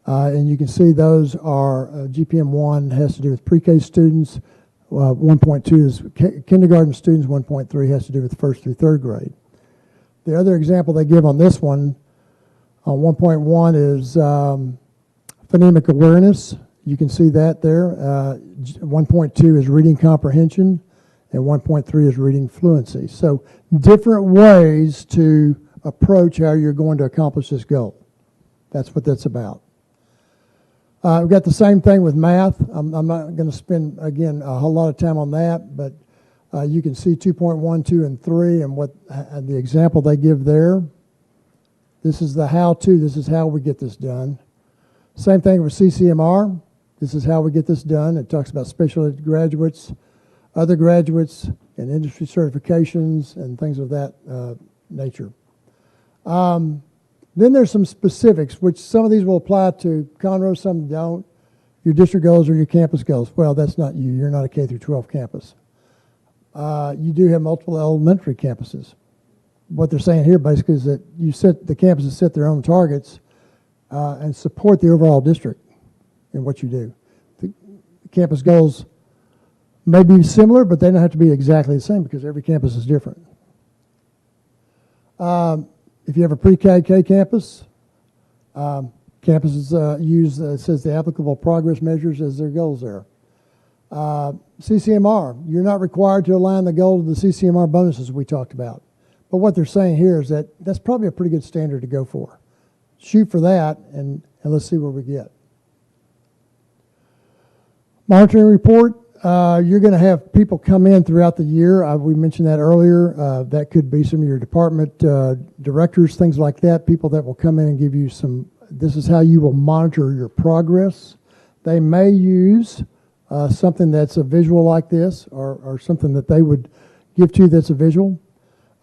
And you can see those are, GPM 1 has to do with pre-K students, 1.2 is kindergarten students, 1.3 has to do with first through third grade. The other example they give on this one, on 1.1, is phonemic awareness. You can see that there. 1.2 is reading comprehension, and 1.3 is reading fluency. So different ways to approach how you're going to accomplish this goal. That's what that's about. We've got the same thing with math. I'm not going to spend, again, a whole lot of time on that, but you can see 2.1, 2, and 3, and what the example they give there. This is the how-to. This is how we get this done. Same thing with CCMR. This is how we get this done. It talks about special ed graduates, other graduates, and industry certifications and things of that nature. Then there's some specifics, which some of these will apply to Conroe, some don't. Your district goals or your campus goals. Well, that's not you. You're not a K through 12 campus. You do have multiple elementary campuses. What they're saying here basically is that the campuses set their own targets and support the overall district in what you do. The campus goals may be similar, but they don't have to be exactly the same because every campus is different. If you have a pre-K campus, campuses use, it says the applicable progress measures as their goals there. CCMR, you're not required to align the goal to the CCMR bonuses we talked about. But what they're saying here is that that's probably a pretty good standard to go for. Shoot for that, and let's see where we get. Monitoring report, you're going to have people come in throughout the year. We mentioned that earlier. That could be some of your department directors, things like that, people that will come in and give you this is how you will monitor your progress. They may use something that's a visual like this, or something that they would give to you that's a visual.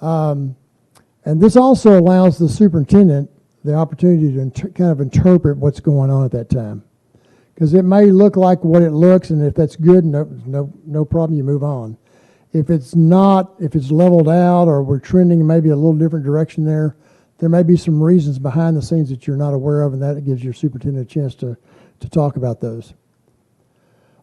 And this also allows the superintendent the opportunity to kind of interpret what's going on at that time. Because it may look like what it looks, and if that's good, no problem, you move on. If it's not, if it's leveled out or we're trending maybe a little different direction there may be some reasons behind the scenes that you're not aware of, and that gives your superintendent a chance to talk about those.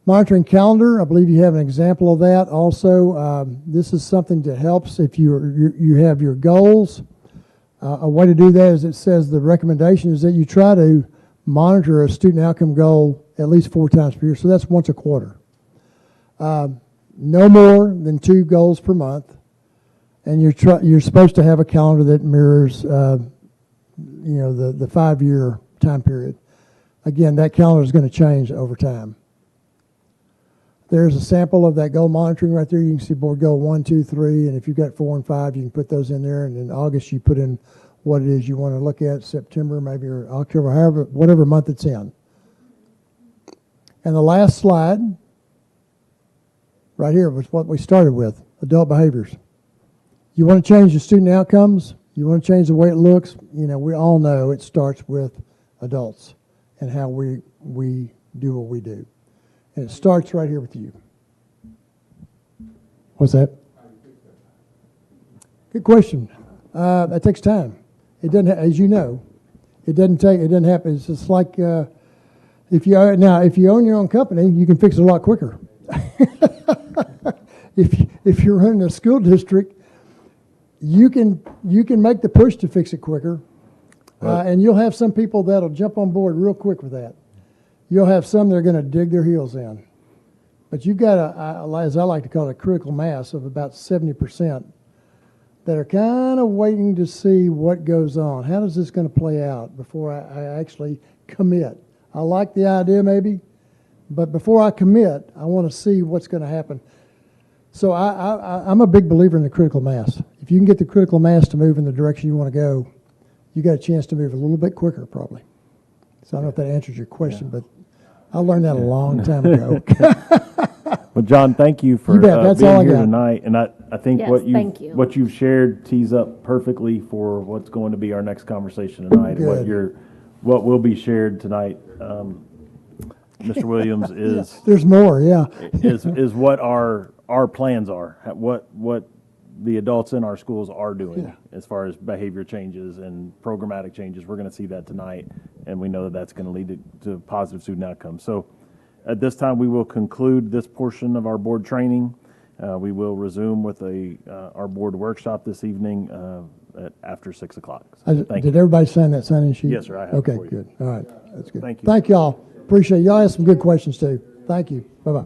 Monitoring calendar, I believe you have an example of that. Also, this is something that helps if you have your goals. A way to do that is it says the recommendation is that you try to monitor a student outcome goal at least 4 times per year. So that's once a quarter. No more than 2 goals per month. And you're supposed to have a calendar that mirrors, the 5-year time period. Again, that calendar is going to change over time. There's a sample of that goal monitoring right there. You can see board goal 1, 2, 3, and if you've got 4 and 5, you can put those in there. And in August, you put in what it is you want to look at. September, maybe, or October, whatever month it's in. And the last slide, right here, was what we started with: adult behaviors. You want to change the student outcomes. You want to change the way it looks. We all know it starts with adults and how we do what we do. And it starts right here with you. What's that? Good question. That takes time. It doesn't, as you know, it doesn't happen. It's just like if you own your own company, you can fix it a lot quicker. If you're running a school district, you can make the push to fix it quicker, and you'll have some people that'll jump on board real quick with that. You'll have some that are going to dig their heels in. But you've got, as I like to call it, a critical mass of about 70% that are kind of waiting to see what goes on. How is this going to play out before I actually commit? I like the idea maybe, but before I commit, I want to see what's going to happen. So I'm a big believer in the critical mass. If you can get the critical mass to move in the direction you want to go, you got a chance to move a little bit quicker probably. So I don't know if that answers your question, but I learned that a long time ago. Well, John, thank you for You bet. That's all I being here got. tonight. And I think Yes, what thank you. you've shared tees up perfectly for what's going to be our next conversation tonight. Good. What will be shared tonight, Mr. Williams, is There's more, yeah. is what our plans are, what the adults in our schools are doing as far as behavior changes and programmatic changes. We're going to see that tonight, and we know that that's going to lead to positive student outcomes. So at this time, we will conclude this portion of our board training. We will resume with our board workshop this evening after 6 o'clock. So thank you. Did everybody sign that sign-in sheet? Yes, sir, I have it Okay, for you. good. All right, that's good. Thank you. Thank y'all. Appreciate it. Y'all asked some good questions too. Thank you. Bye-bye.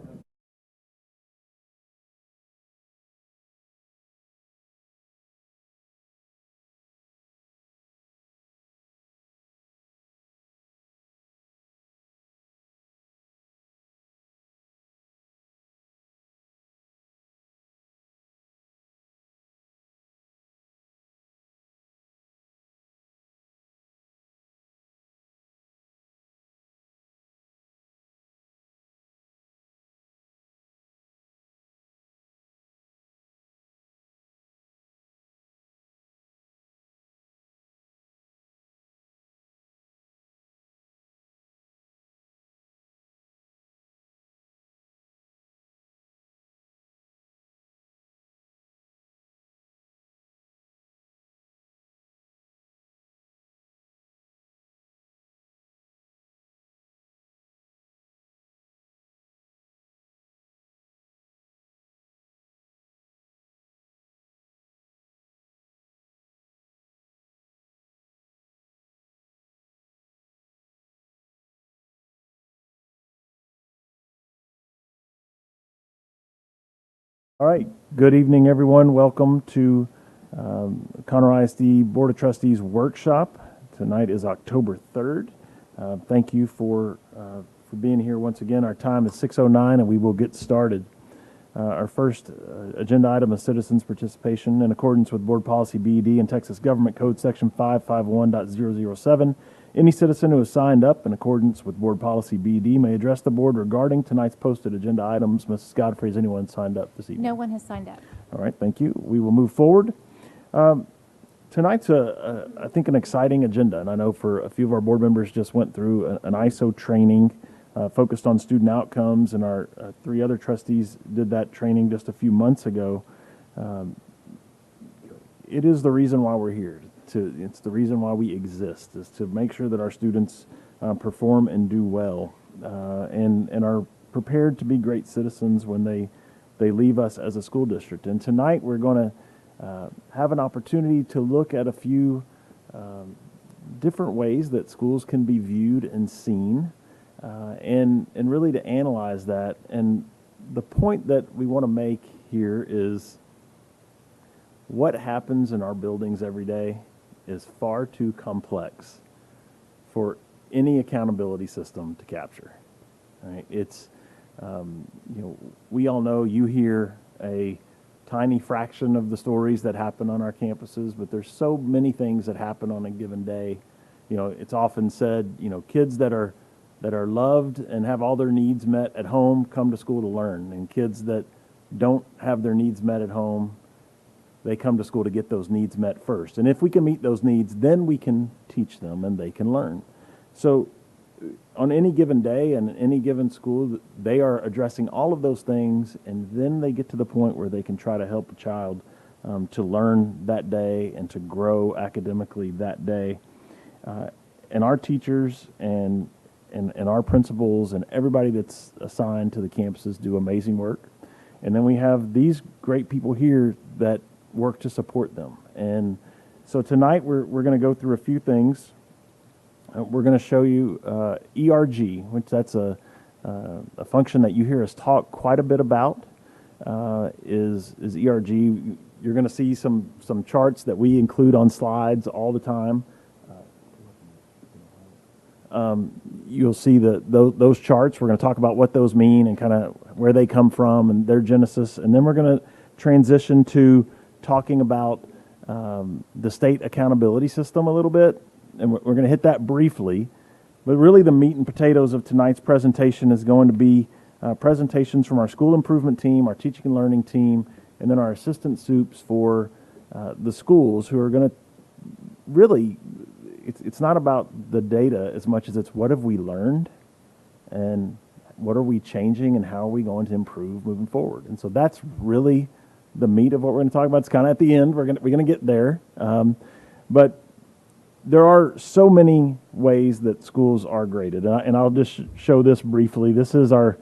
All right. Good evening, everyone. Welcome to Conroe ISD Board of Trustees workshop. Tonight is October 3rd. Thank you for being here once again. Our time is 6:09, and we will get started. Our first agenda item is citizens' participation in accordance with Board Policy BED and Texas Government Code Section 551.007. Any citizen who has signed up in accordance with Board Policy BED may address the board regarding tonight's posted agenda items. Mrs. Godfrey, has anyone signed up this evening? No one has signed up. All right, thank you. We will move forward. Tonight's, I think, an exciting agenda, and I know for a few of our board members just went through an ISO training focused on student outcomes, and our 3 other trustees did that training just a few months ago. It is the reason why we're here. It's the reason why we exist, is to make sure that our students perform and do well. And our prepared to be great citizens when they leave us as a school district. And tonight we're going to have an opportunity to look at a few different ways that schools can be viewed and seen, and really to analyze that. And the point that we want to make here is what happens in our buildings every day is far too complex for any accountability system to capture. Right? It's, we all know you hear a tiny fraction of the stories that happen on our campuses, but there's so many things that happen on a given day. It's often said, kids that are loved and have all their needs met at home come to school to learn, and kids that don't have their needs met at home, they come to school to get those needs met first. And if we can meet those needs, then we can teach them and they can learn. So on any given day and any given school, they are addressing all of those things, and then they get to the point where they can try to help a child to learn that day and to grow academically that day. And our teachers and our principals and everybody that's assigned to the campuses do amazing work. And then we have these great people here that work to support them. And so tonight we're going to go through a few things. We're going to show you ERG, which that's a function that you hear us talk quite a bit about, is ERG. You're going to see some charts that we include on slides all the time. You'll see those charts. We're going to talk about what those mean and kind of where they come from and their genesis. And then we're going to transition to talking about the state accountability system a little bit. And we're going to hit that briefly. But really the meat and potatoes of tonight's presentation is going to be presentations from our school improvement team, our teaching and learning team, and then our assistant soups for the schools, who are going to really, it's not about the data as much as it's what have we learned and what are we changing and how are we going to improve moving forward. And so that's really the meat of what we're going to talk about. It's kind of at the end. We're going to get there. But there are so many ways that schools are graded, and I'll just show this briefly. This is our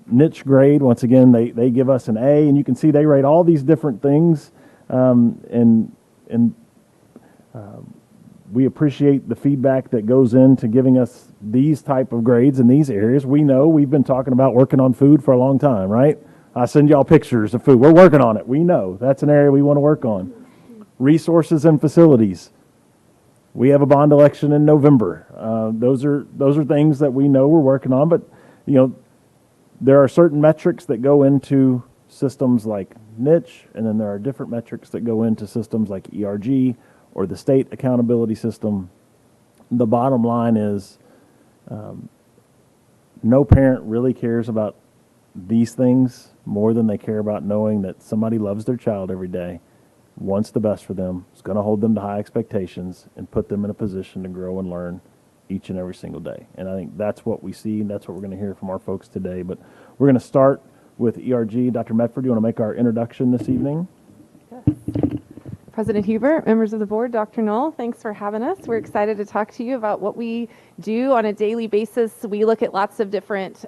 niche grade. Once again, they give us an A, and you can see they rate all these different things, and we appreciate the feedback that goes into giving us these type of grades in these areas. We know we've been talking about working on food for a long time, right? I send y'all pictures of food. We're working on it. We know that's an area we want to work on. Resources and facilities. We have a bond election in November. Those are things that we know we're working on, but there are certain metrics that go into systems like niche, and then there are different metrics that go into systems like ERG or the state accountability system. The bottom line is no parent really cares about these things more than they care about knowing that somebody loves their child every day, wants the best for them, is going to hold them to high expectations, and put them in a position to grow and learn each and every single day. And I think that's what we see, and that's what we're going to hear from our folks today. But we're going to start with ERG. Dr. Medford, do you want to make our introduction this evening? President Hubert, members of the board, Dr. Knoll, thanks for having us. We're excited to talk to you about what we do on a daily basis. We look at lots of different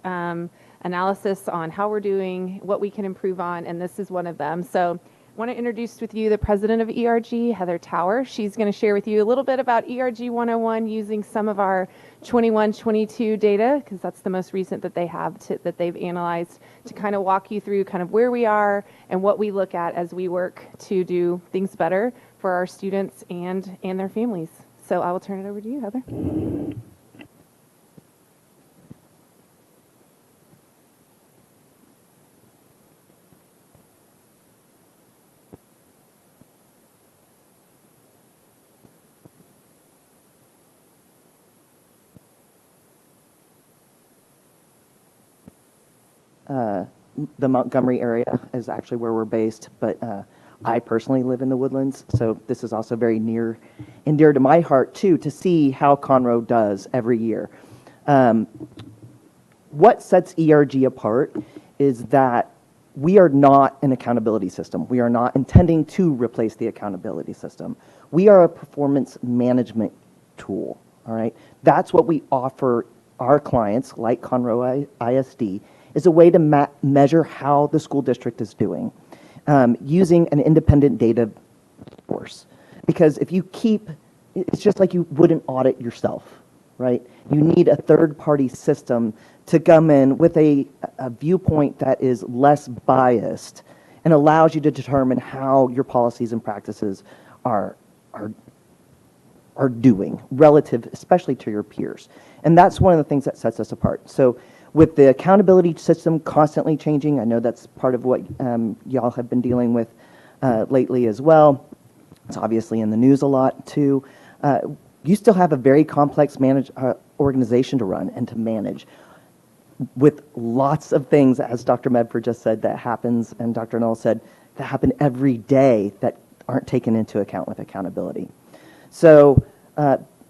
analysis on how we're doing, what we can improve on, and this is one of them. So I want to introduce with you the president of ERG, Heather Tower. She's going to share with you a little bit about ERG 101 using some of our 21-22 data, because that's the most recent that they have that they've analyzed, to kind of walk you through kind of where we are and what we look at as we work to do things better for our students and their families. So I will turn it over to you, Heather. The Montgomery area is actually where we're based, but I personally live in the Woodlands, so this is also very near and dear to my heart, too, to see how Conroe does every year. What sets ERG apart is that we are not an accountability system. We are not intending to replace the accountability system. We are a performance management tool, all right? That's what we offer our clients, like Conroe ISD, is a way to measure how the school district is doing using an independent data source. Because if you keep, it's just like you wouldn't audit yourself, right? You need a third-party system to come in with a viewpoint that is less biased and allows you to determine how your policies and practices are doing relative, especially to your peers. And that's one of the things that sets us apart. So with the accountability system constantly changing, I know that's part of what y'all have been dealing with lately as well. It's obviously in the news a lot too. You still have a very complex organization to run and to manage with lots of things, as Dr. Medford just said, that happens, and Dr. Null said, that happen every day that aren't taken into account with accountability. So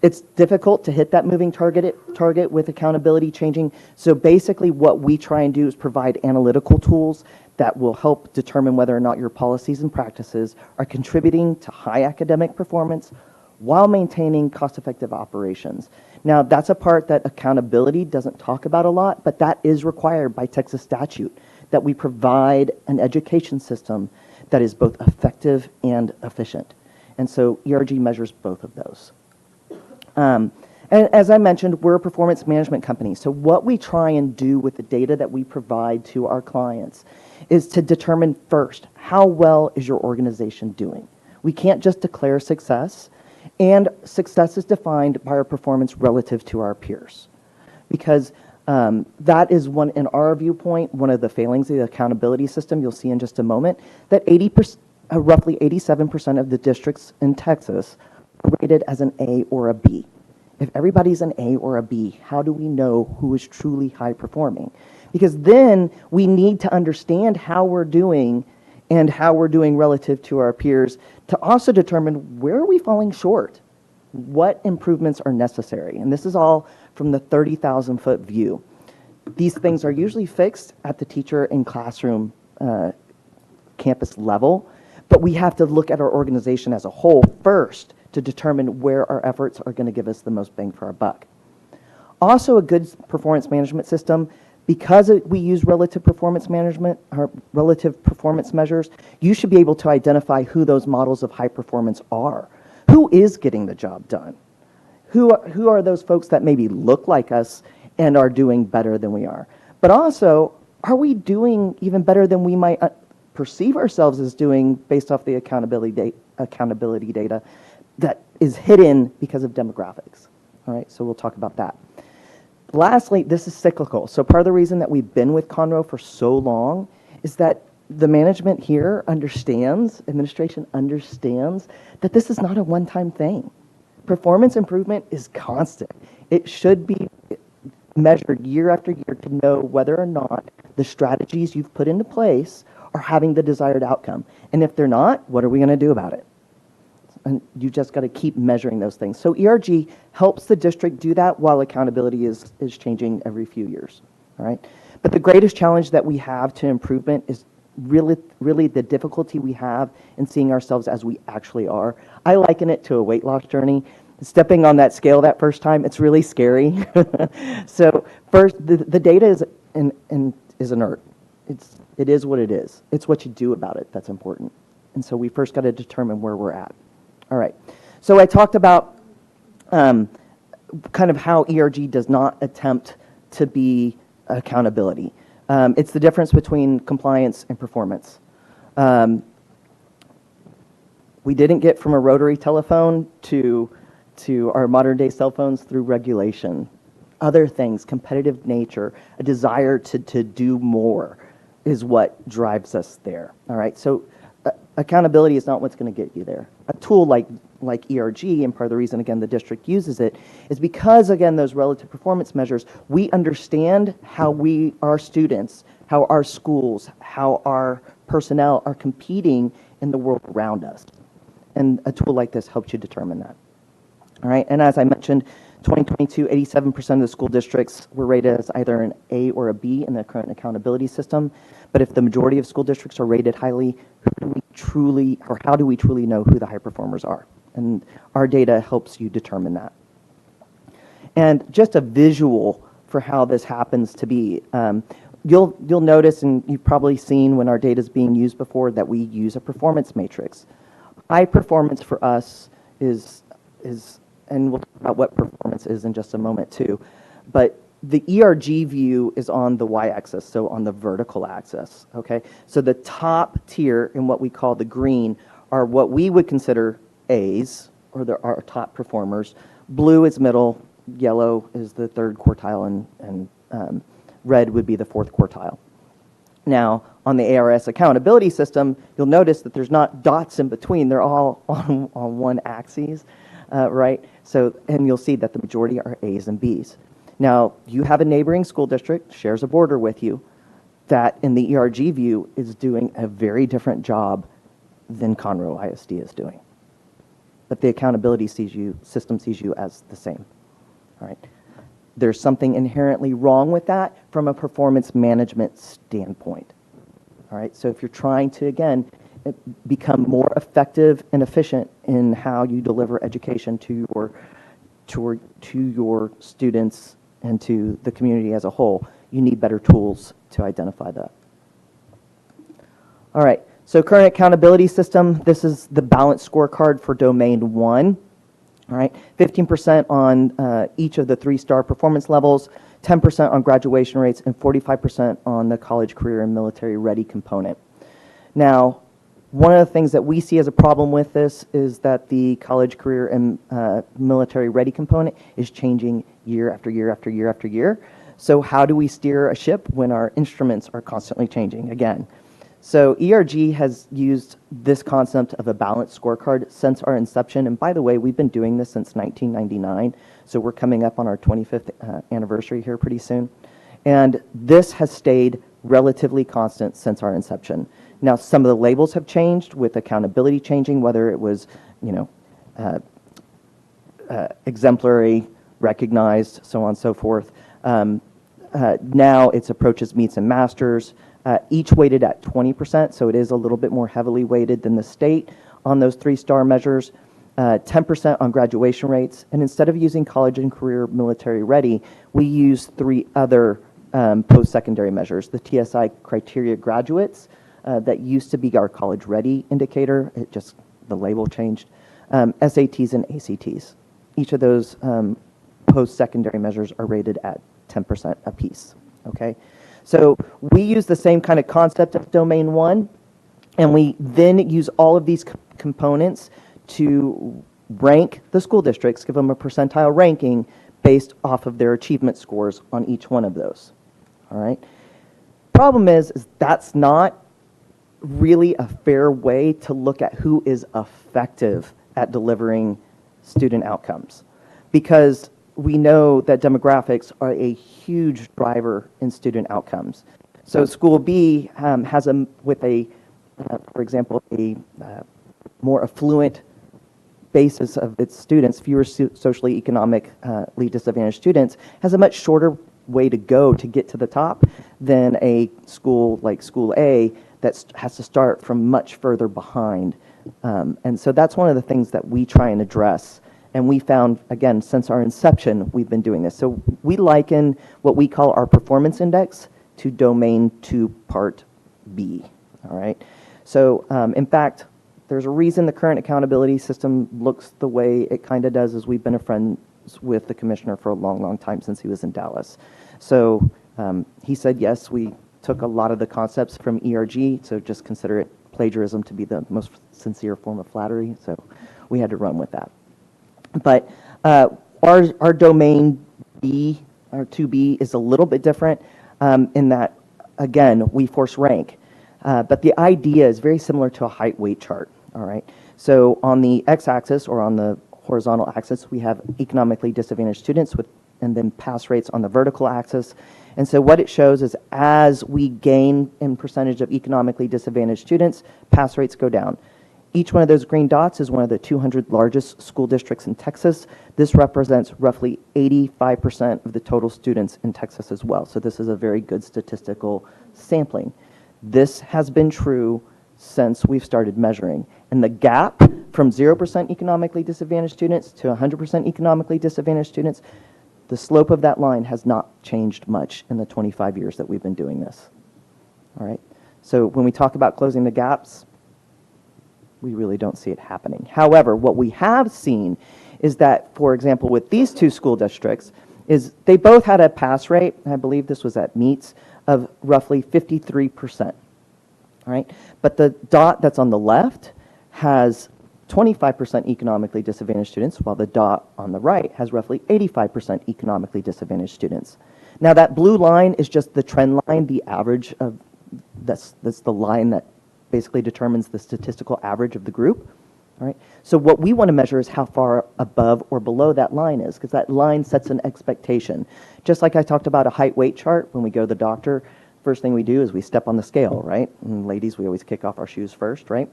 it's difficult to hit that moving target with accountability changing. So basically what we try and do is provide analytical tools that will help determine whether or not your policies and practices are contributing to high academic performance while maintaining cost-effective operations. Now, that's a part that accountability doesn't talk about a lot, but that is required by Texas statute, that we provide an education system that is both effective and efficient. And so ERG measures both of those. And as I mentioned, we're a performance management company. So what we try and do with the data that we provide to our clients is to determine first, how well is your organization doing? We can't just declare success, and success is defined by our performance relative to our peers. Because that is one, in our viewpoint, one of the failings of the accountability system. You'll see in just a moment that roughly 87% of the districts in Texas are rated as an A or a B. If everybody's an A or a B, how do we know who is truly high performing? Because then we need to understand how we're doing and how we're doing relative to our peers to also determine where are we falling short, what improvements are necessary. And this is all from the 30,000-foot view. These things are usually fixed at the teacher and classroom campus level, but we have to look at our organization as a whole first to determine where our efforts are going to give us the most bang for our buck. Also, a good performance management system, because we use relative performance management or relative performance measures, you should be able to identify who those models of high performance are. Who is getting the job done? Who are those folks that maybe look like us and are doing better than we are? But also, are we doing even better than we might perceive ourselves as doing based off the accountability data that is hidden because of demographics? All right, so we'll talk about that. Lastly, this is cyclical. So part of the reason that we've been with Conroe for so long is that the management here administration understands that this is not a one-time thing. Performance improvement is constant. It should be measured year after year to know whether or not the strategies you've put into place are having the desired outcome. And if they're not, what are we going to do about it? And you just got to keep measuring those things. So ERG helps the district do that while accountability is changing every few years. All right. But the greatest challenge that we have to improvement is really the difficulty we have in seeing ourselves as we actually are. I liken it to a weight loss journey. Stepping on that scale that first time, it's really scary. So first, the data is inert. It is what it is. It's what you do about it that's important. And so we first got to determine where we're at. All right. So I talked about kind of how ERG does not attempt to be accountability. It's the difference between compliance and performance. We didn't get from a rotary telephone to our modern day cell phones through regulation. Other things, competitive nature, a desire to do more is what drives us there. All right. So accountability is not what's going to get you there. A tool like ERG, and part of the reason, again, the district uses it, is because, again, those relative performance measures, we understand how our students, how our schools, how our personnel are competing in the world around us. And a tool like this helps you determine that. All right, and as I mentioned, 2022, 87% of the school districts were rated as either an A or a B in the current accountability system. But if the majority of school districts are rated highly, how do we truly know who the high performers are? And our data helps you determine that. And just a visual for how this happens to be. You'll notice, and you've probably seen when our data is being used before, that we use a performance matrix. High performance for us is, and we'll talk about what performance is in just a moment too, but the ERG view is on the y-axis, so on the vertical axis, okay? So the top tier in what we call the green are what we would consider A's, or our top performers. Blue is middle, yellow is the third quartile, and red would be the fourth quartile. Now, on the ARS accountability system, you'll notice that there's not dots in between. They're all on one axis, right? So, and you'll see that the majority are A's and B's. Now, you have a neighboring school district, shares a border with you, that in the ERG view is doing a very different job than Conroe ISD is doing. But the accountability system sees you as the same, all right? There's something inherently wrong with that from a performance management standpoint, all right? So if you're trying to, again, become more effective and efficient in how you deliver education to your students and to the community as a whole, you need better tools to identify that. All right, so current accountability system, this is the balanced scorecard for domain 1. All right, 15% on each of the 3-star performance levels, 10% on graduation rates, and 45% on the college, career, and military ready component. Now, one of the things that we see as a problem with this is that the college, career, and military ready component is changing year after year after year after year. So how do we steer a ship when our instruments are constantly changing again? So ERG has used this concept of a balanced scorecard since our inception. And by the way, we've been doing this since 1999. So we're coming up on our 25th anniversary here pretty soon. And this has stayed relatively constant since our inception. Now, some of the labels have changed with accountability changing, whether it was, exemplary, recognized, so on and so forth. Now it's approaches, meets, and masters, each weighted at 20%, so it is a little bit more heavily weighted than the state on those 3-star measures, 10% on graduation rates, and instead of using college and career military ready, we use 3 other post-secondary measures. The TSI criteria graduates, that used to be our college ready indicator, the label changed, SATs and ACTs. Each of those post-secondary measures are rated at 10% apiece, okay? So we use the same kind of concept of domain 1, and we then use all of these components to rank the school districts, give them a percentile ranking based off of their achievement scores on each one of those, all right? Problem is that's not really a fair way to look at who is effective at delivering student outcomes, because we know that demographics are a huge driver in student outcomes. So school B has for example, a more affluent basis of its students, fewer socially economically disadvantaged students, has a much shorter way to go to get to the top than a school like School A that has to start from much further behind. And so that's one of the things that we try and address. And we found, again, since our inception, we've been doing this. So we liken what we call our performance index to domain 2 part B, all right? So in fact, there's a reason the current accountability system looks the way it kind of does, is we've been friends with the commissioner for a long, long time since he was in Dallas. So he said, yes, we took a lot of the concepts from ERG, so just consider it plagiarism to be the most sincere form of flattery. So we had to run with that. But our domain B, our 2B, is a little bit different in that, again, we force rank. But the idea is very similar to a height weight chart, all right? So on the x-axis, or on the horizontal axis, we have economically disadvantaged students, and then pass rates on the vertical axis. And so what it shows is as we gain in percentage of economically disadvantaged students, pass rates go down. Each one of those green dots is one of the 200 largest school districts in Texas. This represents roughly 85% of the total students in Texas as well. So this is a very good statistical sampling. This has been true since we've started measuring. And the gap from 0% economically disadvantaged students to 100% economically disadvantaged students, The slope of that line has not changed much in the 25 years that we've been doing this. All right? So when we talk about closing the gaps, we really don't see it happening. However, what we have seen is that, for example, with these two school districts, is they both had a pass rate, I believe this was at meets, of roughly 53%. All right? But the dot that's on the left has 25% economically disadvantaged students, while the dot on the right has roughly 85% economically disadvantaged students. Now that blue line is just the trend line, the average of, that's the line that basically determines the statistical average of the group. All right? So what we want to measure is how far above or below that line is, because that line sets an expectation. Just like I talked about a height-weight chart, when we go to the doctor, first thing we do is we step on the scale, right? And ladies, we always kick off our shoes first, right?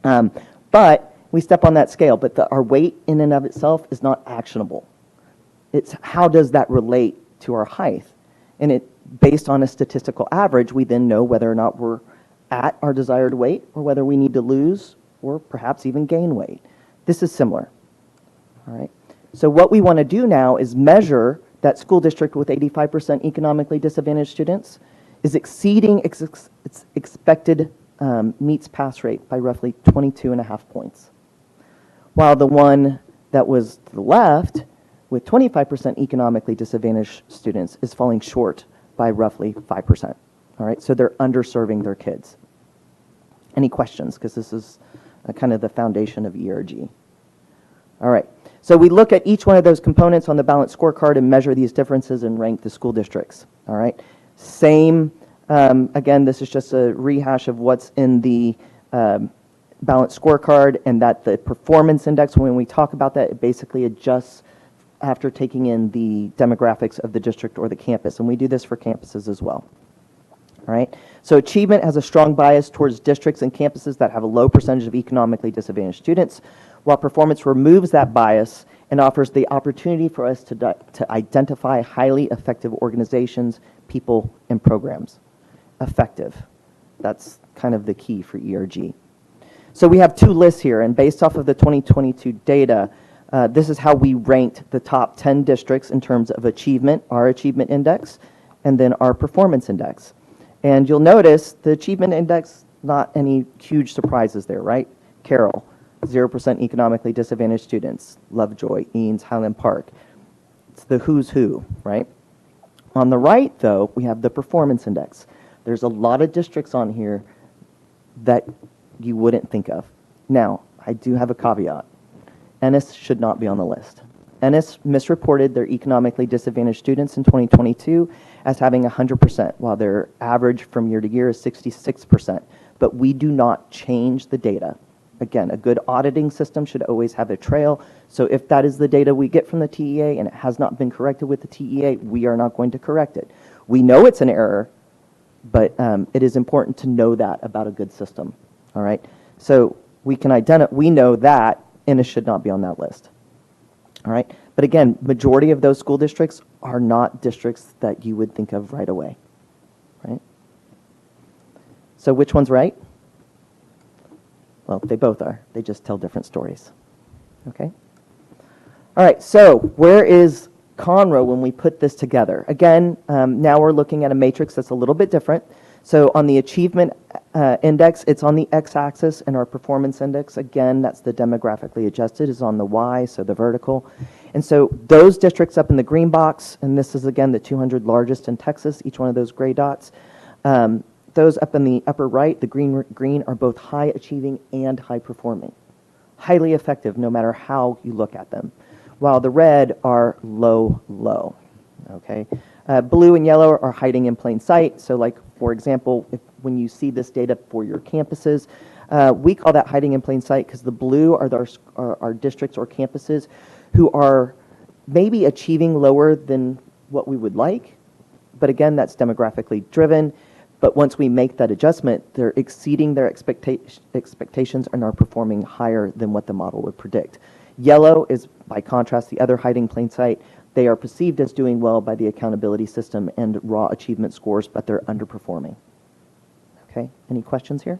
But we step on that scale, but our weight in and of itself is not actionable. It's how does that relate to our height? And it, based on a statistical average, we then know whether or not we're at our desired weight or whether we need to lose or perhaps even gain weight. This is similar. All right. So what we want to do now is measure that school district with 85% economically disadvantaged students is exceeding its expected meets pass rate by roughly 22.5 points. While the one that was to the left with 25% economically disadvantaged students is falling short by roughly 5%. All right, so they're underserving their kids. Any questions? Because this is kind of the foundation of ERG. All right, so we look at each one of those components on the balanced scorecard and measure these differences and rank the school districts. All right, same, again, this is just a rehash of what's in the balanced scorecard, and that the performance index, when we talk about that, it basically adjusts after taking in the demographics of the district or the campus, and we do this for campuses as well. All right, so achievement has a strong bias towards districts and campuses that have a low percentage of economically disadvantaged students, while performance removes that bias and offers the opportunity for us to identify highly effective organizations, people, and programs. Effective, that's kind of the key for ERG. So we have two lists here, and based off of the 2022 data, this is how we ranked the top 10 districts in terms of achievement, our achievement index, and then our performance index. And you'll notice the achievement index, not any huge surprises there, right? Carroll, 0% economically disadvantaged students. Lovejoy, Eanes, Highland Park. It's the who's who, right? On the right, though, we have the performance index. There's a lot of districts on here that you wouldn't think of. Now, I do have a caveat. Ennis should not be on the list. Ennis misreported their economically disadvantaged students in 2022 as having 100%, while their average from year to year is 66%. But we do not change the data. Again, a good auditing system should always have a trail. So if that is the data we get from the TEA and it has not been corrected with the TEA, we are not going to correct it. We know it's an error, but it is important to know that about a good system. All right, so we know that Ennis should not be on that list. All right, but again, majority of those school districts are not districts that you would think of right away, right? So which one's right? Well, they both are. They just tell different stories. Okay. All right, so where is Conroe when we put this together? Again, now we're looking at a matrix that's a little bit different. So on the achievement index, it's on the x-axis, and our performance index, again, that's the demographically adjusted, is on the y, so the vertical. And so those districts up in the green box, and this is, again, the 200 largest in Texas, each one of those gray dots, those up in the upper right, the green are both high achieving and high performing. Highly effective no matter how you look at them, while the red are low, low, okay? Blue and yellow are hiding in plain sight. So like, for example, when you see this data for your campuses, we call that hiding in plain sight because the blue are our districts or campuses who are maybe achieving lower than what we would like. But again, that's demographically driven. But once we make that adjustment, they're exceeding their expectations and are performing higher than what the model would predict. Yellow is, by contrast, the other hiding plain sight. They are perceived as doing well by the accountability system and raw achievement scores, but they're underperforming. Okay, any questions here?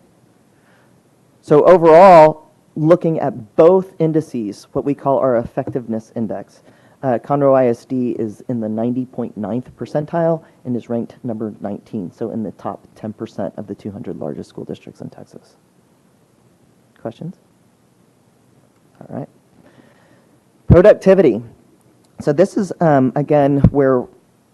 So overall, looking at both indices, what we call our effectiveness index, Conroe ISD is in the 90.9th percentile and is ranked number 19, so in the top 10% of the 200 largest school districts in Texas. Questions? All right. Productivity. So this is, again, where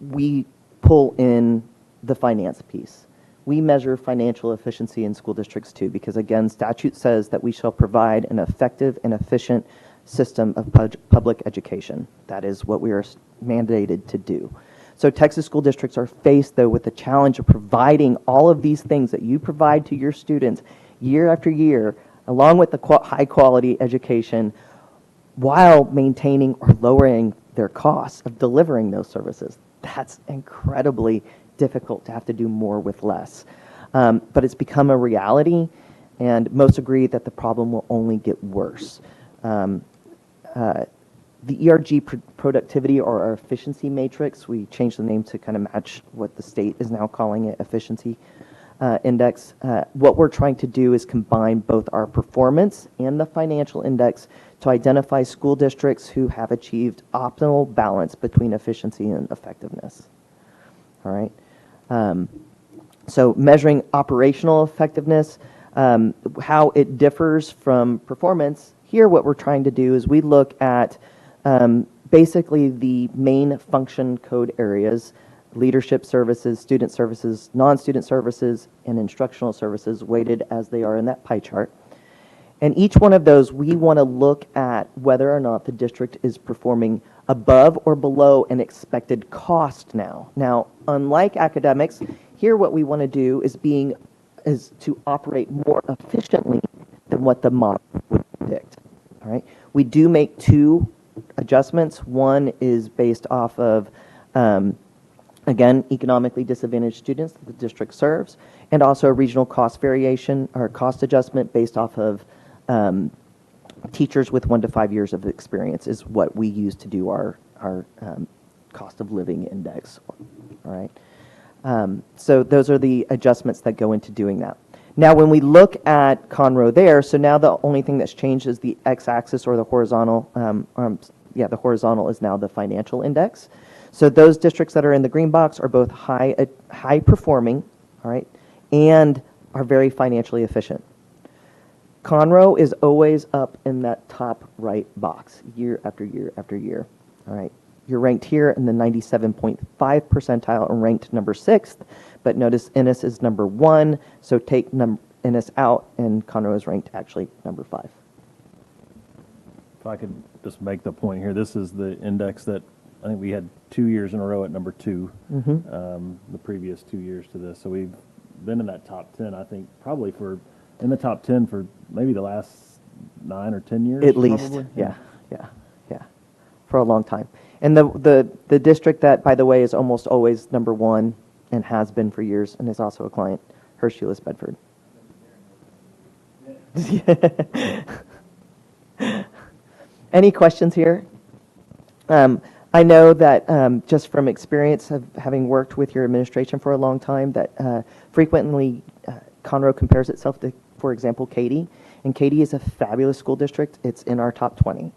we pull in the finance piece. We measure financial efficiency in school districts too, because again, statute says that we shall provide an effective and efficient system of public education. That is what we are mandated to do. So Texas school districts are faced, though, with the challenge of providing all of these things that you provide to your students year after year, along with the high-quality education, while maintaining or lowering their costs of delivering those services. That's incredibly difficult to have to do more with less. But it's become a reality, and most agree that the problem will only get worse. The ERG productivity, or our efficiency matrix, we changed the name to kind of match what the state is now calling it, efficiency index. What we're trying to do is combine both our performance and the financial index to identify school districts who have achieved optimal balance between efficiency and effectiveness. All right. So measuring operational effectiveness, how it differs from performance. Here what we're trying to do is we look at basically the main function code areas: leadership services, student services, non-student services, and instructional services, weighted as they are in that pie chart. And each one of those, we want to look at whether or not the district is performing above or below an expected cost now. Now, unlike academics, here what we want to do is to operate more efficiently than what the model would predict. All right. We do make two adjustments. One is based off of, again, economically disadvantaged students that the district serves, and also a regional cost variation or cost adjustment based off of teachers with 1 to 5 years of experience is what we use to do our cost of living index. All right. So those are the adjustments that go into doing that. Now, when we look at Conroe there, so now the only thing that's changed is the x-axis, or the horizontal. The horizontal is now the financial index. So those districts that are in the green box are both high performing, all right, and are very financially efficient. Conroe is always up in that top right box, year after year after year. All right. You're ranked here in the 97.5 percentile and ranked number 6th, but notice Ennis is number 1, so take Ennis out, and Conroe is ranked actually number 5. If I could just make the point here, this is the index that I think we had 2 years in a row at number 2, the previous 2 years to this. So we've been in that top 10, I think, probably in the top 10 for maybe the last 9 or 10 years. At least, probably. yeah, for a long time. And the district that, by the way, is almost always number 1 and has been for years, and is also a client, Hurst Bedford. Any questions here? I know that just from experience of having worked with your administration for a long time, that frequently Conroe compares itself to, for example, Katy. And Katy is a fabulous school district. It's in our top 20.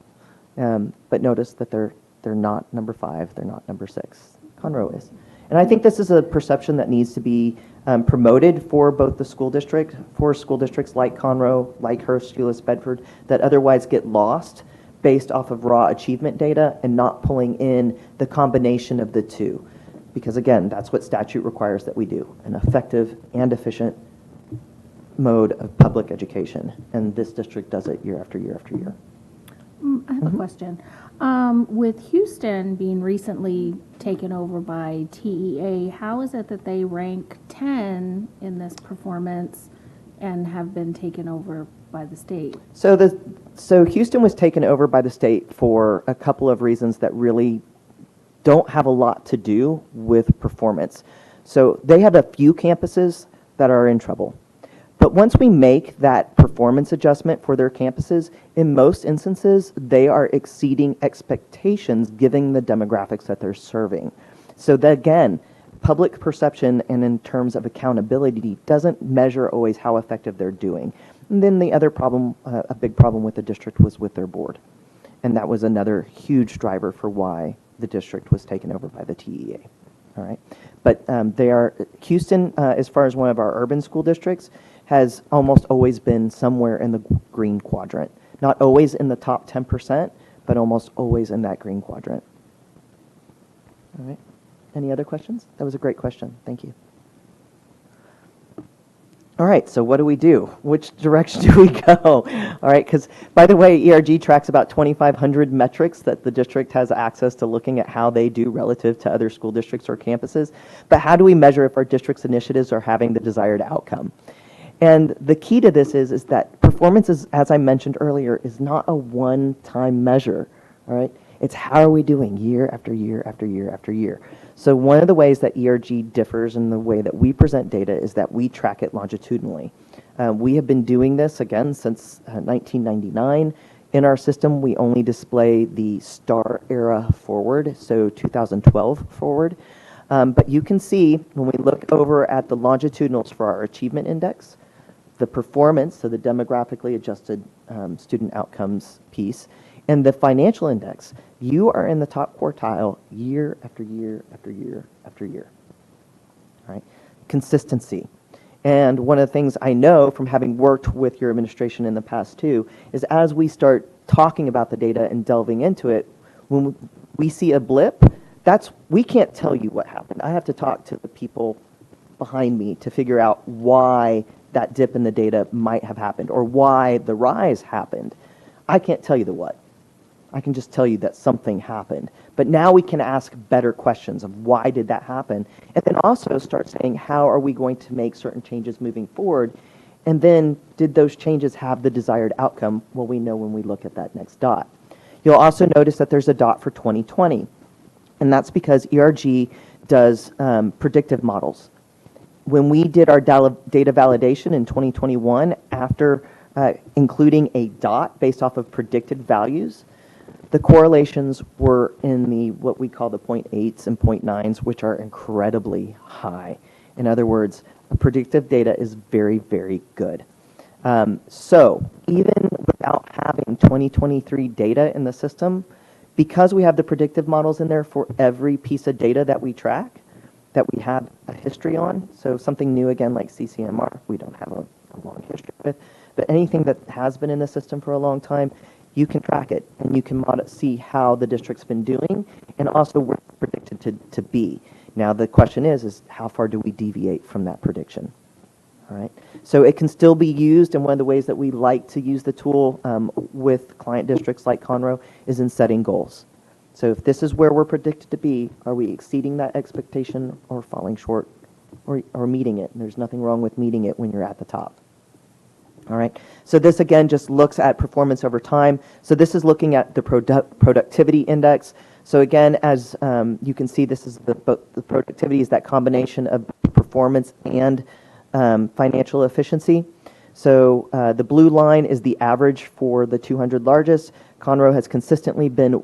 But notice that they're not number 5. They're not number 6. Conroe is. And I think this is a perception that needs to be promoted for both the school district, for school districts like Conroe, like Hurst Bedford, that otherwise get lost based off of raw achievement data and not pulling in the combination of the two. Because again, that's what statute requires that we do, an effective and efficient mode of public education. And this district does it year after year after year. I have a question. With Houston being recently taken over by TEA, how is it that they rank 10 in this performance and have been taken over by the state? So Houston was taken over by the state for a couple of reasons that really don't have a lot to do with performance. So they have a few campuses that are in trouble. But once we make that performance adjustment for their campuses, in most instances, they are exceeding expectations given the demographics that they're serving. So that, again, public perception and in terms of accountability doesn't measure always how effective they're doing. And then the other problem, a big problem with the district, was with their board. And that was another huge driver for why the district was taken over by the TEA. All right. But Houston, as far as one of our urban school districts, has almost always been somewhere in the green quadrant. Not always in the top 10%, but almost always in that green quadrant. All right. Any other questions? That was a great question. Thank you. All right, so what do we do? Which direction do we go? All right, because by the way, ERG tracks about 2,500 metrics that the district has access to looking at how they do relative to other school districts or campuses. But how do we measure if our district's initiatives are having the desired outcome? And the key to this is that performance, is, as I mentioned earlier, is not a one-time measure. All right, it's how are we doing year after year after year after year. So one of the ways that ERG differs in the way that we present data is that we track it longitudinally. We have been doing this, again, since 1999. In our system, we only display the star era forward, so 2012 forward. But you can see when we look over at the longitudinals for our achievement index, the performance, so the demographically adjusted student outcomes piece, and the financial index, you are in the top quartile year after year after year after year. All right? Consistency. And one of the things I know from having worked with your administration in the past too, is as we start talking about the data and delving into it, when we see a blip, we can't tell you what happened. I have to talk to the people behind me to figure out why that dip in the data might have happened or why the rise happened. I can't tell you the what. I can just tell you that something happened. But now we can ask better questions of why did that happen, and then also start saying how are we going to make certain changes moving forward, and then did those changes have the desired outcome? Well, we know when we look at that next dot. You'll also notice that there's a dot for 2020, and that's because ERG does predictive models. When we did our data validation in 2021, after including a dot based off of predicted values, the correlations were in the what we call the 0.8s and 0.9s, which are incredibly high. In other words, predictive data is very, very good. So even without having 2023 data in the system, because we have the predictive models in there for every piece of data that we track, that we have a history on, so something new again like CCMR, we don't have a long history with, but anything that has been in the system for a long time, you can track it, and you can see how the district's been doing, and also where it's predicted to be. Now, the question is how far do we deviate from that prediction? All right. So it can still be used, and one of the ways that we like to use the tool with client districts like Conroe is in setting goals. So if this is where we're predicted to be, are we exceeding that expectation or falling short or meeting it? And there's nothing wrong with meeting it when you're at the top. All right, so this again just looks at performance over time. So this is looking at the productivity index. So again, as you can see, this is the productivity is that combination of performance and financial efficiency. So the blue line is the average for the 200 largest. Conroe has consistently been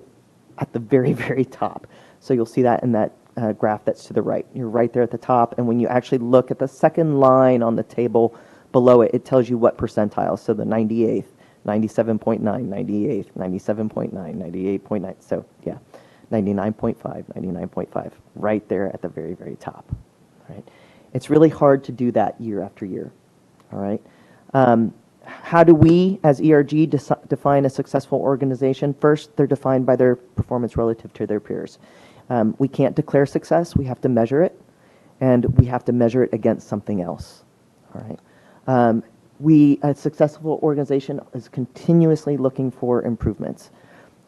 at the very, very top. So you'll see that in that graph that's to the right. You're right there at the top, and when you actually look at the second line on the table below it, it tells you what percentile. So the 98th, 97.9, 98th, 97.9, 98.9. So yeah, 99.5, 99.5, right there at the very, very top. All right. It's really hard to do that year after year. All right. How do we, as ERG, define a successful organization? First, they're defined by their performance relative to their peers. We can't declare success. We have to measure it, and we have to measure it against something else. All right. A successful organization is continuously looking for improvements.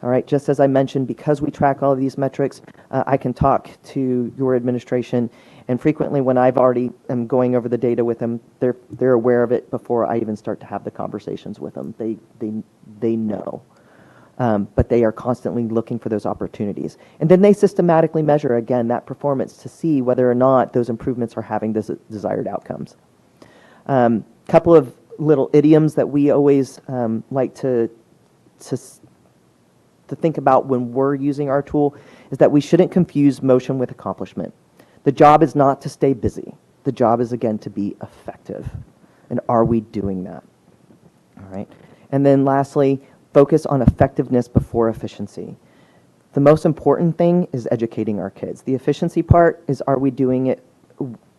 All right, just as I mentioned, because we track all of these metrics, I can talk to your administration, and frequently when I've already am going over the data with them, they're aware of it before I even start to have the conversations with them. They know, but they are constantly looking for those opportunities, and then they systematically measure again that performance to see whether or not those improvements are having the desired outcomes. Couple of little idioms that we always like to think about when we're using our tool is that we shouldn't confuse motion with accomplishment. The job is not to stay busy. The job is, again, to be effective. And are we doing that? All right. And then lastly, focus on effectiveness before efficiency. The most important thing is educating our kids. The efficiency part is, are we doing it,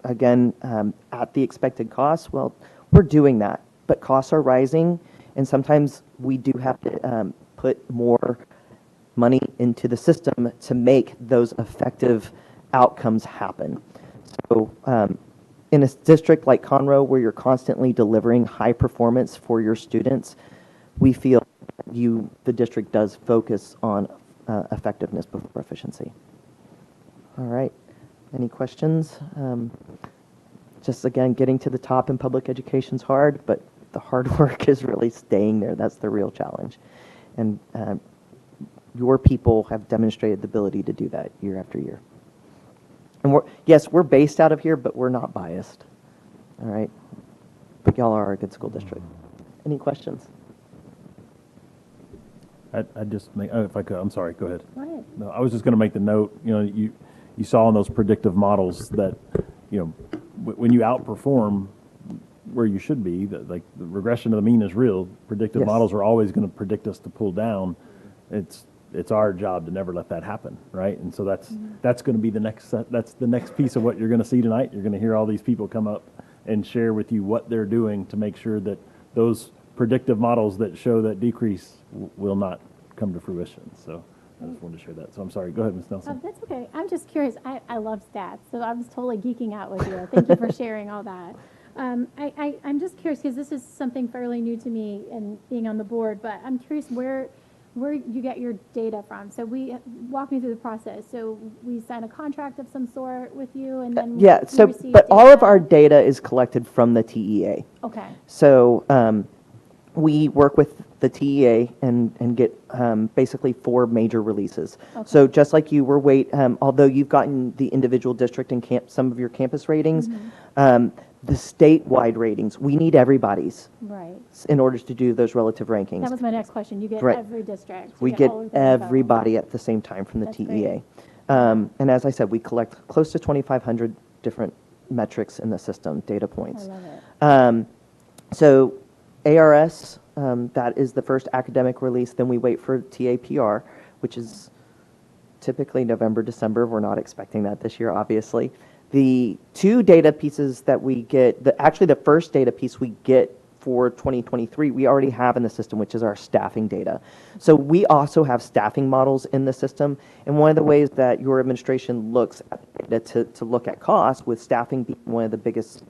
again, at the expected cost? Well, we're doing that, but costs are rising, and sometimes we do have to put more money into the system to make those effective outcomes happen. So in a district like Conroe, where you're constantly delivering high performance for your students, we feel the district does focus on effectiveness before efficiency. All right. Any questions? Just again, getting to the top in public education is hard, but the hard work is really staying there. That's the real challenge. And your people have demonstrated the ability to do that year after year. And we're based out of here, but we're not biased. All right. But y'all are a good school district. Any questions? I just make, if I could, I'm sorry, go ahead. Go ahead. No, I was just going to make the note, you saw in those predictive models that, when you outperform where you should be, that like the regression to the mean is real. Predictive Yes. models are always going to predict us to pull down. It's our job to never let that happen, right? And so that's going to be the next piece of what you're going to see tonight. You're going to hear all these people come up and share with you what they're doing to make sure that those predictive models that show that decrease will not come to fruition. So I just wanted to share that. So I'm sorry. Go ahead, Ms. Nelson. That's okay. I'm just curious. I love stats, so I was totally geeking out with you. Thank you for sharing all that. I'm just curious because this is something fairly new to me and being on the board, but I'm curious where you get your data from. So walk me through the process. So we sign a contract of some sort with you, and then Yeah, we so, receive but all of data? our data is collected from the TEA. Okay. So we work with the TEA and get basically 4 major releases. Okay. So just like you were although you've gotten the individual district and some of your campus ratings, the statewide ratings, we need everybody's Right. in order to do those relative rankings. That was my next question. You get Right. every district. We You get all of the info. everybody at the same time from the That's TEA. great. And as I said, we collect close to 2,500 different metrics in the system, data points. I love it. So ARS, that is the first academic release. Then we wait for TAPR, which is typically November, December. We're not expecting that this year, obviously. The 2 data pieces that we get, actually the first data piece we get for 2023, we already have in the system, which is our staffing data. So we also have staffing models in the system. And one of the ways that your administration looks at data to look at costs, with staffing being one of the biggest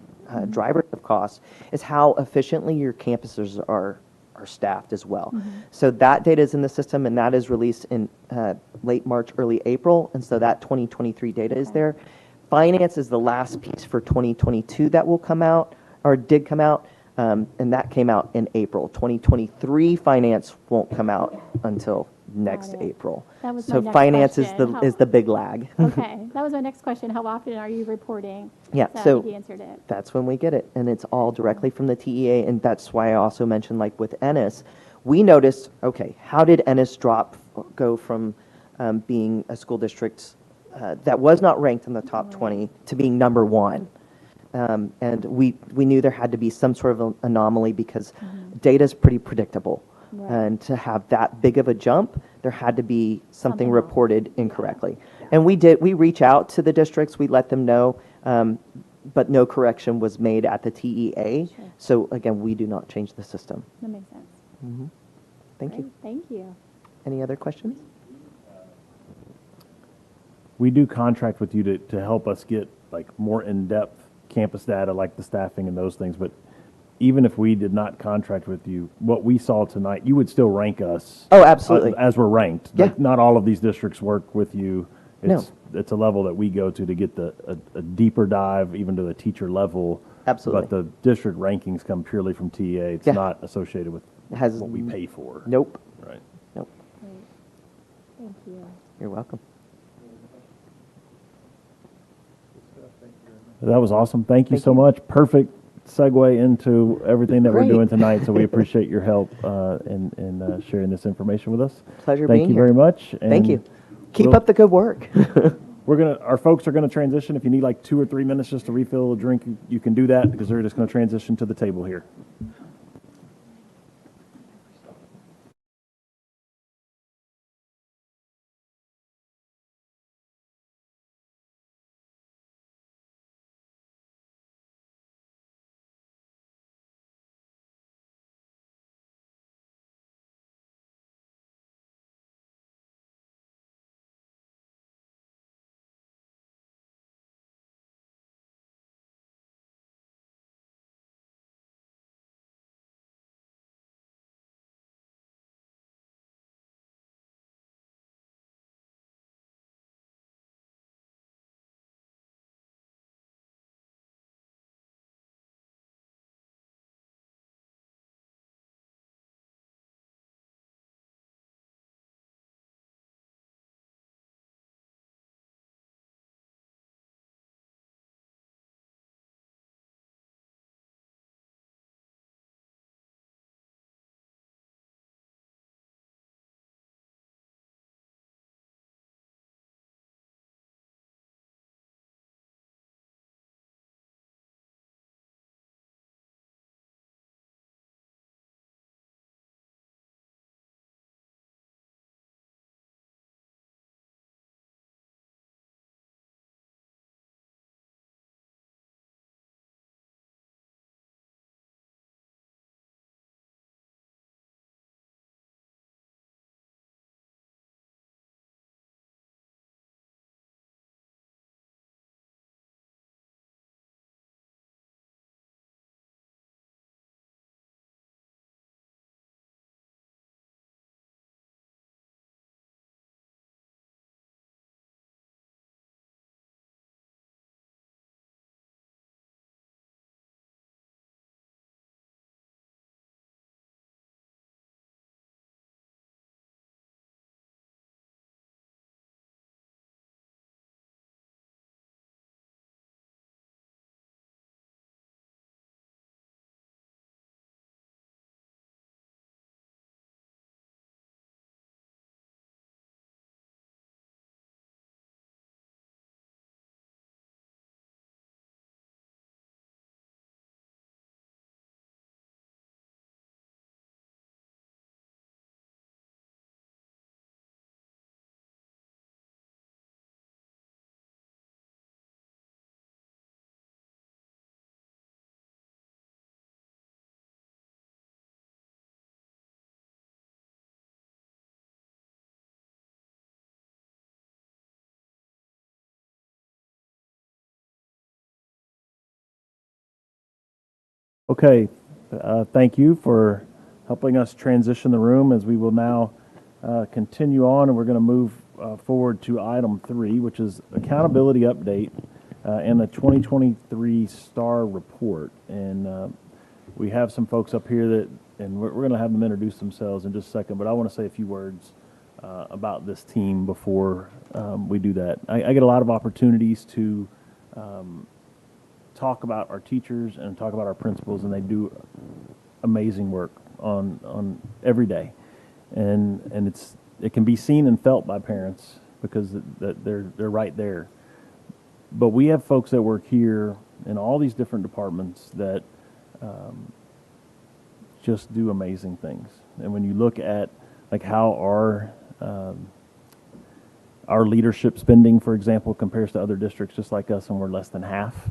drivers of cost, is how efficiently your campuses are staffed as well. So that data is in the system, and that is released in late March, early April. And so that 2023 data is there. Finance is the last piece for 2022 that will come out, or did come out, and that came out in April. 2023 finance won't come out until next it. April. That was my So next finance question. is the big lag. Okay. That was my next question. How often are you reporting? Yeah, So so you answered it. that's when we get it, and it's all directly from the TEA, and that's why I also mentioned, like with Ennis, we noticed, okay, how did Ennis go from being a school district that was not ranked in the top 20 to being number 1? And we knew there had to be some sort of an anomaly because data is pretty predictable. Right. And to have that big of a jump, there had to be something wrong. reported incorrectly. And we reach out to the districts, we let them know, but no correction was made at the TEA. Sure. So again, we do not change the system. That makes sense. Thank you. Great. Thank you. Any other questions? We do contract with you to help us get like more in-depth campus data, like the staffing and those things. But even if we did not contract with you, what we saw tonight, you would still rank us. Oh, absolutely. As we're ranked. Yeah. Like, not all of these districts work with you. No. It's a level that we go to get a deeper dive, even to the teacher level. Absolutely. But the district rankings come purely from TEA. It's Yeah. not associated with It has what we pay for. Nope. Right. Nope. Great. Thank you. You're welcome. That was awesome. Thank you Thank so you. much. Perfect segue into everything that Great. we're doing tonight. So we appreciate your help in sharing this information with us. Pleasure Thank being you here. very much. Thank you. Keep we'll- up the good work. Our folks are gonna transition. If you need like 2 or 3 minutes just to refill a drink, you can do that because they're just gonna transition to the table here. Okay, thank you for helping us transition the room as we will now continue on, and we're going to move forward to item 3, which is accountability update and the 2023 STAR report. And we have some folks up here that, and we're going to have them introduce themselves in just a second, but I want to say a few words about this team before we do that. I get a lot of opportunities to talk about our teachers and talk about our principals, and they do amazing work on every day, and it can be seen and felt by parents because they're right there. But we have folks that work here in all these different departments that just do amazing things. And when you look at like how our leadership spending, for example, compares to other districts just like us, and we're less than half.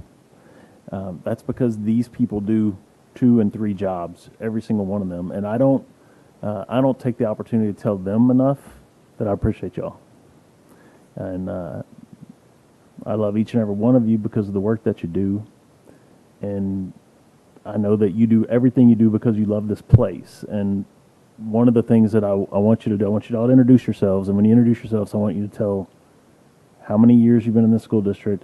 That's because these people do 2 and 3 jobs, every single one of them, and I don't take the opportunity to tell them enough that I appreciate y'all, and I love each and every one of you because of the work that you do, and I know that you do everything you do because you love this place. And one of the things that I want you to do, I want you to all to introduce yourselves, and when you introduce yourselves, I want you to tell how many years you've been in this school district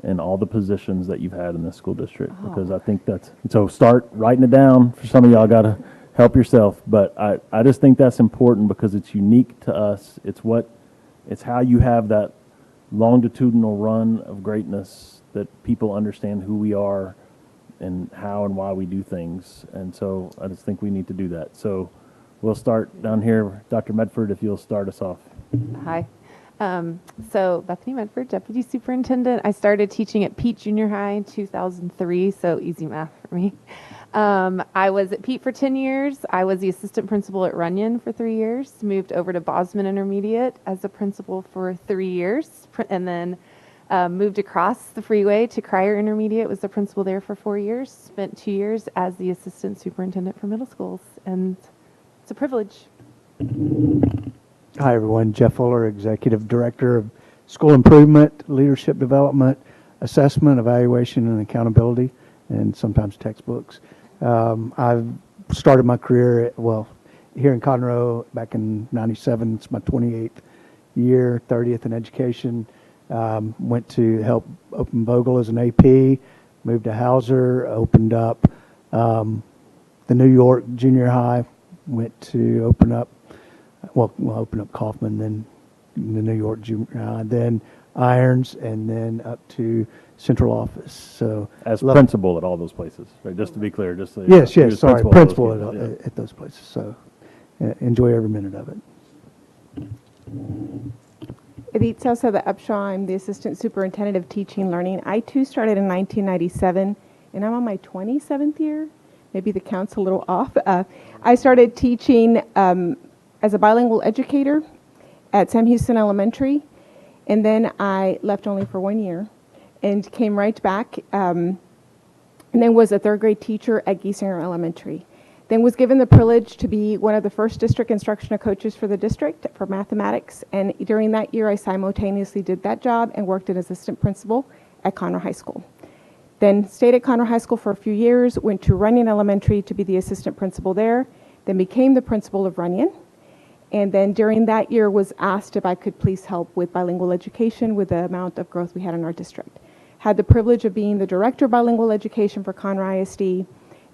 and all the positions that you've had in this school district, because I think that's, so start writing it down. For some of y'all, got to help yourself, but I just think that's important because it's unique to us. It's how you have that longitudinal run of greatness that people understand who we are and how and why we do things. And so I just think we need to do that. So we'll start down here. Dr. Medford, if you'll start us off. Hi. So Bethany Medford, Deputy Superintendent. I started teaching at Pete Junior High in 2003, so easy math for me. I was at Pete for 10 years. I was the assistant principal at Runyon for 3 years, moved over to Bosman Intermediate as a principal for 3 years, and then moved across the freeway to Crier Intermediate, was the principal there for 4 years, spent 2 years as the assistant superintendent for middle schools, and it's a privilege. Hi, everyone. Jeff Fuller, Executive Director of School Improvement, Leadership Development, Assessment, Evaluation, and Accountability, and sometimes textbooks. I've started my career, here in Conroe back in '97. It's my 28th year, 30th in education. Went to help open Vogel as an AP, moved to Hauser, opened up the New York Junior High, went to open up Kaufman, then the New York Junior High, then Irons, and then up to Central Office. So as principal at all those places, right? Just to be clear, yes, sorry, principal at at those places. So enjoy every minute of it. Edith Sosa, the Upshaw. I'm the Assistant Superintendent of Teaching and Learning. I too started in 1997, and I'm on my 27th year. Maybe the count's a little off. I started teaching as a bilingual educator at Sam Houston Elementary, and then I left only for 1 year and came right back, and then was a 3rd grade teacher at Giesinger Elementary. Then was given the privilege to be one of the first district instructional coaches for the district for mathematics, and during that year I simultaneously did that job and worked as assistant principal at Conroe High School. Then stayed at Conroe High School for a few years, went to Runyon Elementary to be the assistant principal there, then became the principal of Runyon. And then during that year was asked if I could please help with bilingual education with the amount of growth we had in our district. Had the privilege of being the director of bilingual education for Conroe ISD. And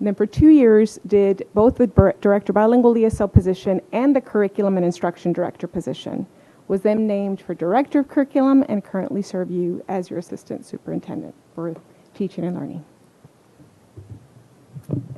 then for 2 years did both the director bilingual ESL position and the curriculum and instruction director position. Was then named for director of curriculum and currently serve you as your assistant superintendent for teaching and learning.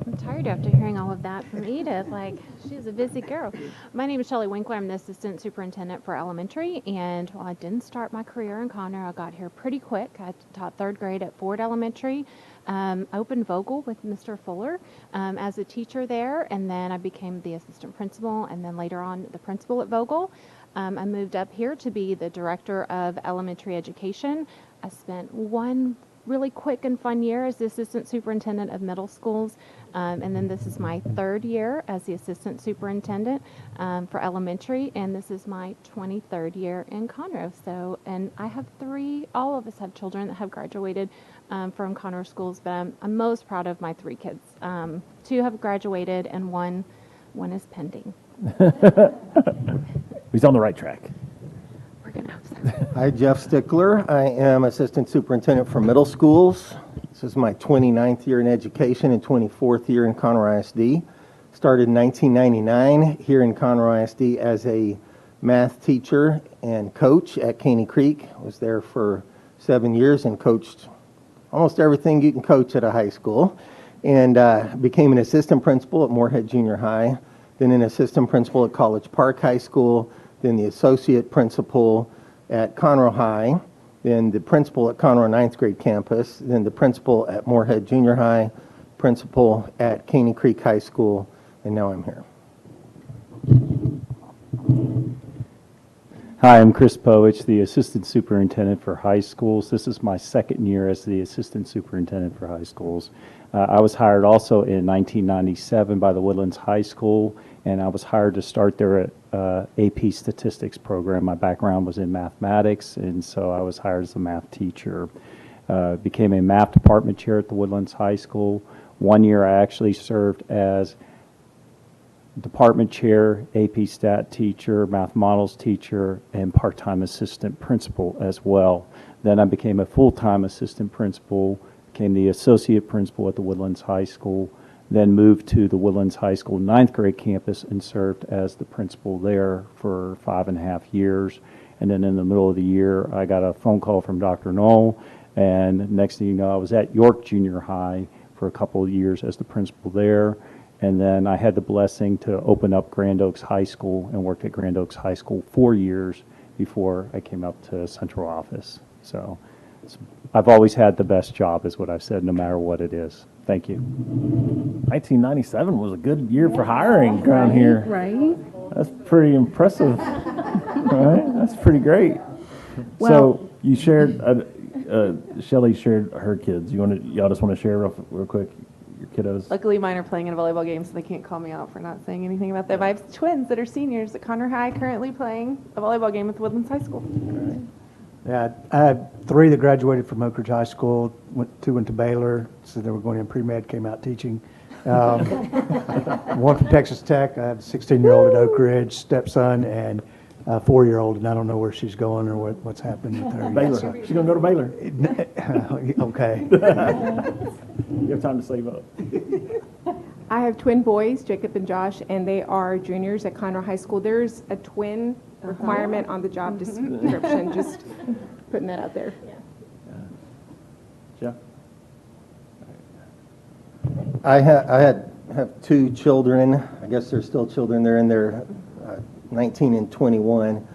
I'm tired after hearing all of that from Edith. Like, she's a busy girl. My name is Shelley Winkler. I'm the assistant superintendent for elementary. And while I didn't start my career in Conroe, I got here pretty quick. I taught 3rd grade at Ford Elementary, opened Vogel with Mr. Fuller as a teacher there. And then I became the assistant principal and then later on the principal at Vogel. I moved up here to be the director of elementary education. I spent one really quick and fun year as the assistant superintendent of middle schools. And then this is my 3rd year as the assistant superintendent for elementary, and this is my 23rd year in Conroe. So, and I have 3, all of us have children that have graduated from Conroe schools, but I'm most proud of my 3 kids. 2 have graduated and one is pending. He's on the right track. We're going to hope so. Hi, Jeff Stickler. I am Assistant Superintendent for Middle Schools. This is my 29th year in education and 24th year in Conroe ISD. Started in 1999 here in Conroe ISD as a math teacher and coach at Caney Creek. Was there for 7 years and coached almost everything you can coach at a high school. And became an assistant principal at Moorhead Junior High, then an assistant principal at College Park High School, then the associate principal at Conroe High, then the principal at Conroe 9th grade campus, then the principal at Moorhead Junior High, principal at Caney Creek High School, and now I'm here. Hi, I'm Chris Povich, the Assistant Superintendent for High Schools. This is my 2nd year as the Assistant Superintendent for High Schools. I was hired also in 1997 by the Woodlands High School, and I was hired to start their AP Statistics program. My background was in mathematics, and so I was hired as a math teacher. Became a math department chair at the Woodlands High School. 1 year I actually served as department chair, AP stat teacher, math models teacher, and part-time assistant principal as well. Then I became a full-time assistant principal, became the associate principal at the Woodlands High School, then moved to the Woodlands High School 9th grade campus and served as the principal there for 5.5 years. And then in the middle of the year, I got a phone call from Dr. Knoll, and next thing you know, I was at York Junior High for a couple of years as the principal there. And then I had the blessing to open up Grand Oaks High School and worked at Grand Oaks High School 4 years before I came up to central office. So I've always had the best job, is what I've said, no matter what it is. Thank you. 1997 was a good year for hiring around here. Right? That's pretty impressive. Right? That's pretty great. Well, so you shared, Shelly shared her kids. Y'all just want to share real quick your kiddos? Luckily, mine are playing in a volleyball game, so they can't call me out for not saying anything about them. I have twins that are seniors at Conroe High, currently playing a volleyball game with Woodlands High School. Yeah, I had 3 that graduated from Oak Ridge High School, 2 went to Baylor, so they were going in pre-med, came out teaching. 1 from Texas Tech. I have a 16-year-old at Oak Ridge, stepson, and a 4-year-old, and I don't know where she's going or what's happening with her. Baylor. So. She's going to go to Baylor. Okay. You have time to save up. I have twin boys, Jacob and Josh, and they are juniors at Conroe High School. There's a twin requirement on the job description, just putting that out there. Jeff? I have 2 children. I guess they're still children. They're in their 19 and 21.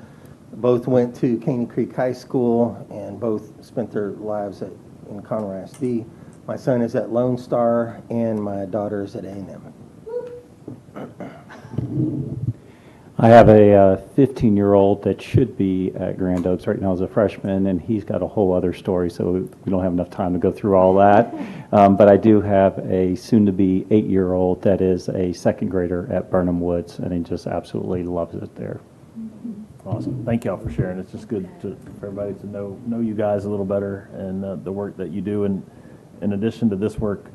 Both went to Caney Creek High School and both spent their lives in Conroe ISD. My son is at Lone Star and my daughter is at A&M. I have a 15-year-old that should be at Grand Oaks right now as a freshman, and he's got a whole other story, so we don't have enough time to go through all that. But I do have a soon-to-be 8-year-old that is a 2nd grader at Burnham Woods, and he just absolutely loves it there. Awesome. Thank y'all for sharing. It's just good for everybody to know you guys a little better and the work that you do. And in addition to this work,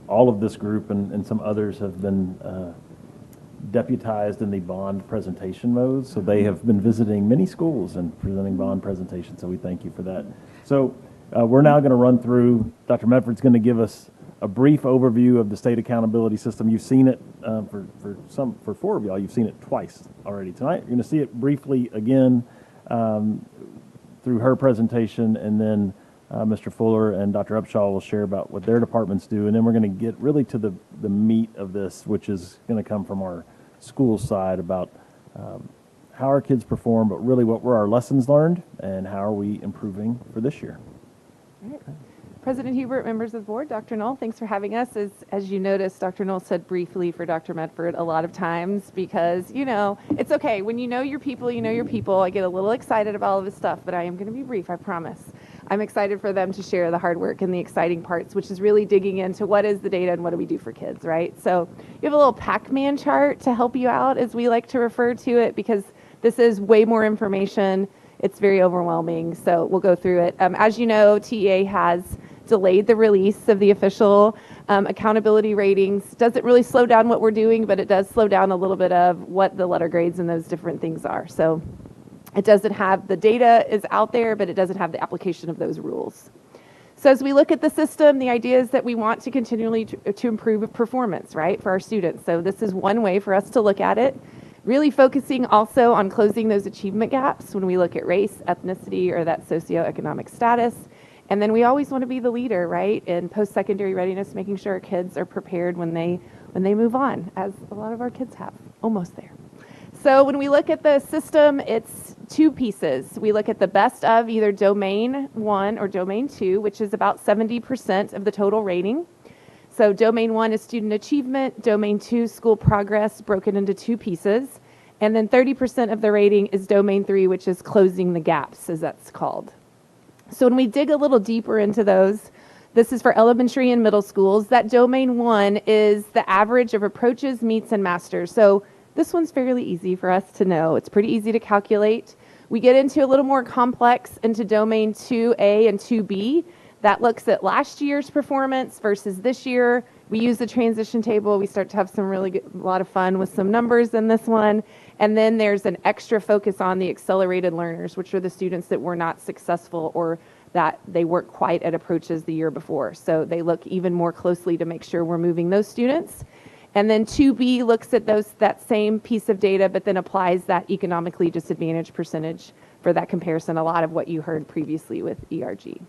all of this group and some others have been deputized in the bond presentation mode. So they have been visiting many schools and presenting bond presentations. So we thank you for that. So we're now going to run through, Dr. Medford's going to give us a brief overview of the state accountability system. You've seen it for 4 of y'all. You've seen it twice already tonight. You're going to see it briefly again through her presentation, and then Mr. Fuller and Dr. Upshaw will share about what their departments do, and then we're going to get really to the meat of this, which is going to come from our school side about how our kids perform, but really what were our lessons learned and how are we improving for this year. All right. President Hubert, members of the board, Dr. Knoll, thanks for having us. As you noticed, Dr. Knoll said briefly for Dr. Medford a lot of times because, it's okay. When you know your people, you know your people. I get a little excited about all of this stuff, but I am going to be brief, I promise. I'm excited for them to share the hard work and the exciting parts, which is really digging into what is the data and what do we do for kids, right? So you have a little Pac-Man chart to help you out, as we like to refer to it, because this is way more information. It's very overwhelming, so we'll go through it. As you know, TEA has delayed the release of the official accountability ratings. Doesn't really slow down what we're doing, but it does slow down a little bit of what the letter grades and those different things are. So it doesn't have, the data is out there, but it doesn't have the application of those rules. So as we look at the system, the idea is that we want to continually to improve performance, right, for our students. So this is one way for us to look at it. Really focusing also on closing those achievement gaps when we look at race, ethnicity, or that socioeconomic status. And then we always want to be the leader, right, in post-secondary readiness, making sure our kids are prepared when they move on, as a lot of our kids have, almost there. So when we look at the system, it's two pieces. We look at the best of either domain 1 or domain 2, which is about 70% of the total rating. So domain 1 is student achievement, domain 2 school progress, broken into two pieces. And then 30% of the rating is domain 3, which is closing the gaps, as that's called. So when we dig a little deeper into those, this is for elementary and middle schools. That domain 1 is the average of approaches, meets, and masters. So this one's fairly easy for us to know. It's pretty easy to calculate. We get into a little more complex into domain 2A and 2B. That looks at last year's performance versus this year. We use the transition table. We start to have some really good, a lot of fun with some numbers in this one. And then there's an extra focus on the accelerated learners, which are the students that were not successful or that they weren't quite at approaches the year before. So they look even more closely to make sure we're moving those students. And then 2B looks at that same piece of data, but then applies that economically disadvantaged percentage for that comparison, a lot of what you heard previously with ERG.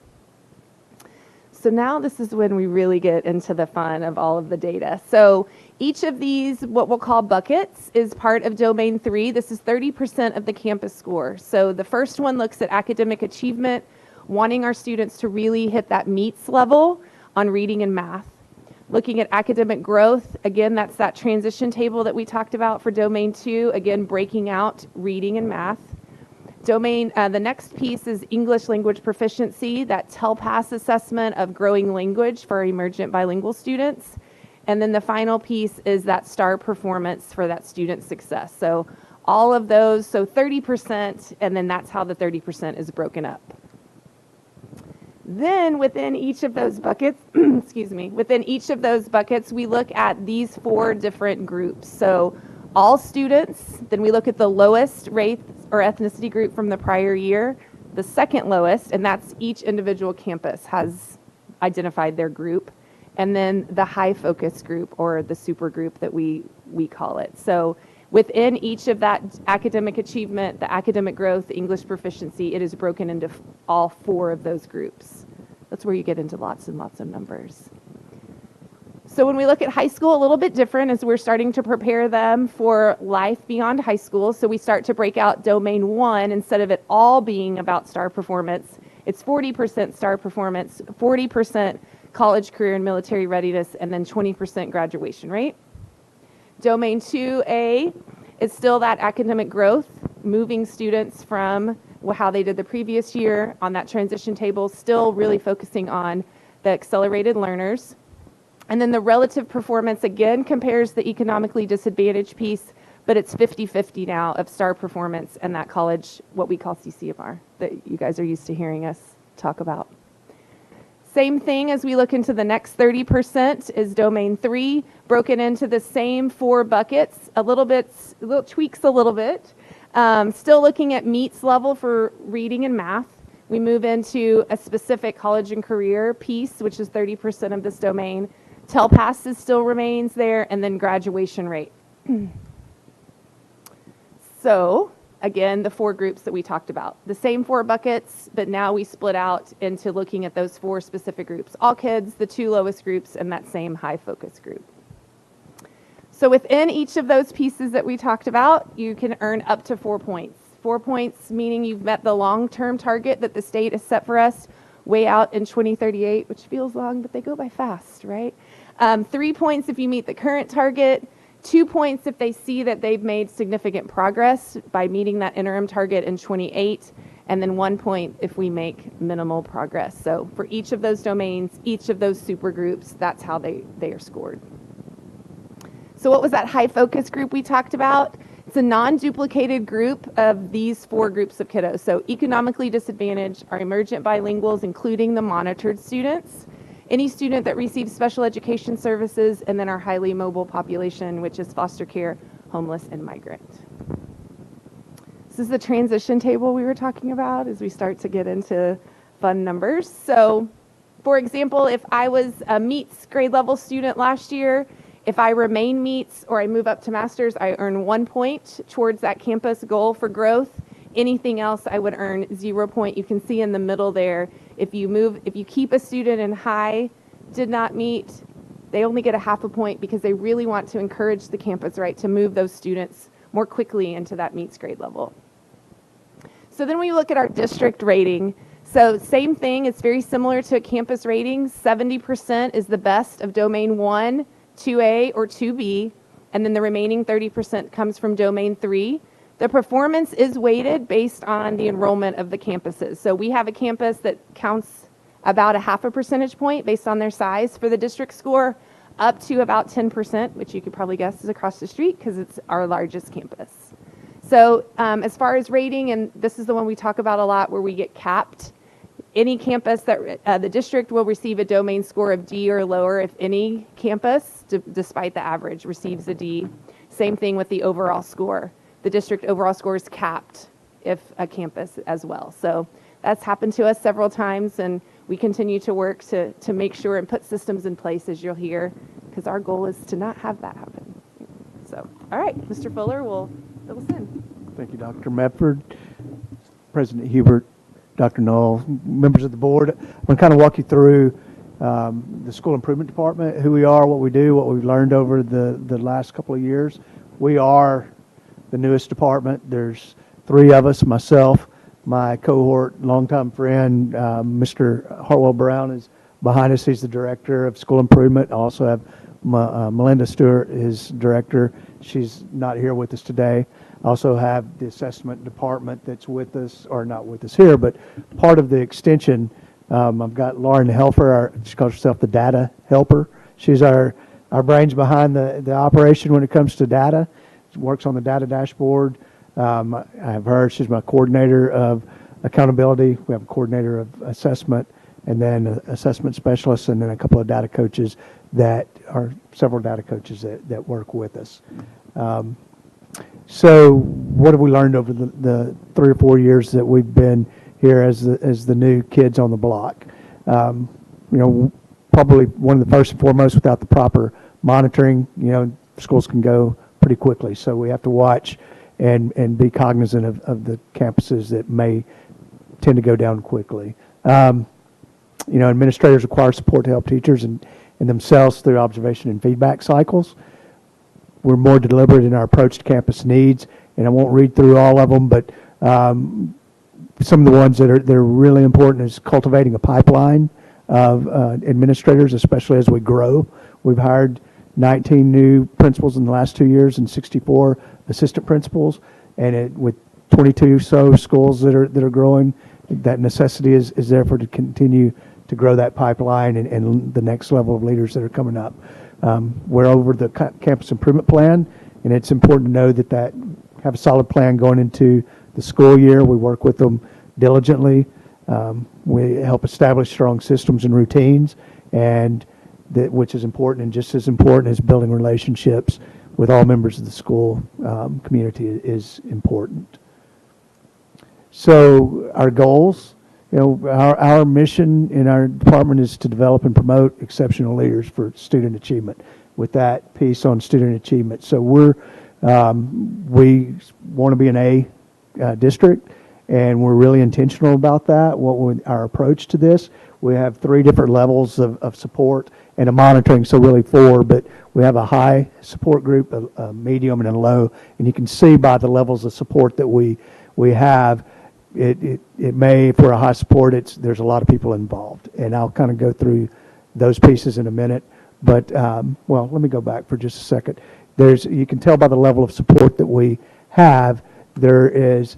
So now this is when we really get into the fun of all of the data. So each of these, what we'll call buckets, is part of domain 3. This is 30% of the campus score. So the first one looks at academic achievement, wanting our students to really hit that meets level on reading and math. Looking at academic growth, again, that's that transition table that we talked about for domain 2, again, breaking out reading and math. The next piece is English language proficiency, that TELPAS assessment of growing language for emergent bilingual students. And then the final piece is that STAR performance for that student success. So all of those, so 30%, and then that's how the 30% is broken up. Then within each of those buckets, within each of those buckets, we look at these 4 different groups. So all students, then we look at the lowest race or ethnicity group from the prior year, the second lowest, and that's each individual campus has identified their group, and then the high focus group or the super group that we call it. So within each of that academic achievement, the academic growth, the English proficiency, it is broken into all 4 of those groups. That's where you get into lots and lots of numbers. So when we look at high school, a little bit different as we're starting to prepare them for life beyond high school. So we start to break out domain 1 instead of it all being about STAR performance. It's 40% STAR performance, 40% college, career, and military readiness, and then 20% graduation rate. Domain 2A is still that academic growth, moving students from how they did the previous year on that transition table, still really focusing on the accelerated learners. And then the relative performance, again, compares the economically disadvantaged piece, but it's 50-50 now of STAR performance and that college, what we call CCMR, that you guys are used to hearing us talk about. Same thing as we look into the next 30% is domain 3, broken into the same 4 buckets, tweaks a little bit. Still looking at meets level for reading and math. We move into a specific college and career piece, which is 30% of this domain. TELPAS still remains there, and then graduation rate. So, again, the 4 groups that we talked about. The same 4 buckets, but now we split out into looking at those 4 specific groups. All kids, the 2 lowest groups, and that same high focus group. So within each of those pieces that we talked about, you can earn up to 4 points. 4 points meaning you've met the long-term target that the state has set for us way out in 2038, which feels long, but they go by fast, right? 3 points if you meet the current target, 2 points if they see that they've made significant progress by meeting that interim target in 28, and then 1 point if we make minimal progress. So for each of those domains, each of those supergroups, that's how they are scored. So what was that high focus group we talked about? It's a non-duplicated group of these 4 groups of kiddos. So economically disadvantaged, our emergent bilinguals, including the monitored students, any student that receives special education services, and then our highly mobile population, which is foster care, homeless, and migrant. This is the transition table we were talking about as we start to get into fun numbers. So, for example, if I was a meets grade level student last year, if I remain meets or I move up to master's, I earn 1 point towards that campus goal for growth. Anything else, I would earn 0 point. You can see in the middle there, if you keep a student in high, did not meet, they only get a half a point because they really want to encourage the campus, right, to move those students more quickly into that meets grade level. So then we look at our district rating. So same thing, it's very similar to a campus rating. 70% is the best of domain 1, 2A, or 2B, and then the remaining 30% comes from domain 3. The performance is weighted based on the enrollment of the campuses. So we have a campus that counts about a half a percentage point based on their size for the district score, up to about 10%, which you could probably guess is across the street because it's our largest campus. So as far as rating, and this is the one we talk about a lot where we get capped, any campus that the district will receive a domain score of D or lower if any campus, despite the average, receives a D. Same thing with the overall score. The district overall score is capped if a campus as well. So that's happened to us several times, and we continue to work to make sure and put systems in place, as you'll hear, because our goal is to not have that happen. So, all right, Mr. Fuller will fill us in. Thank you, Dr. Medford, President Hubert, Dr. Knoll, members of the board. I'm going to kind of walk you through the School Improvement Department, who we are, what we do, what we've learned over the last couple of years. We are the newest department. There's 3 of us, myself, my cohort, longtime friend, Mr. Hartwell Brown is behind us. He's the director of school improvement. I also have Melinda Stewart, his director. She's not here with us today. I also have the assessment department that's with us, or not with us here, but part of the extension. I've got Lauren Helfer, she calls herself the data helper. She's our brains behind the operation when it comes to data. She works on the data dashboard. I have her, she's my coordinator of accountability. We have a coordinator of assessment, and then an assessment specialist, and then a couple of data coaches that are several data coaches that work with us. So what have we learned over the 3 or 4 years that we've been here as the new kids on the block? You know, probably one of the first and foremost, without the proper monitoring, you know, schools can go pretty quickly. So we have to watch and be cognizant of the campuses that may tend to go down quickly. You know, administrators require support to help teachers and themselves through observation and feedback cycles. We're more deliberate in our approach to campus needs, and I won't read through all of them, but some of the ones that are really important is cultivating a pipeline of administrators, especially as we grow. We've hired 19 new principals in the last 2 years and 64 assistant principals, and with 22 so schools that are growing, that necessity is there for to continue to grow that pipeline and the next level of leaders that are coming up. We're over the campus improvement plan, and it's important to know that have a solid plan going into the school year. We work with them diligently. We help establish strong systems and routines, and which is important, and just as important as building relationships with all members of the school community is important. So our goals, you know, our mission in our department is to develop and promote exceptional leaders for student achievement, with that piece on student achievement. So we want to be an A district, and we're really intentional about that. Our approach to this, we have 3 different levels of support and a monitoring, so really 4, but we have a high support group, a medium, and a low, and you can see by the levels of support that we have, it may, if we're a high support, there's a lot of people involved, and I'll kind of go through those pieces in a minute, but, well, let me go back for just a second. You can tell by the level of support that we have, there is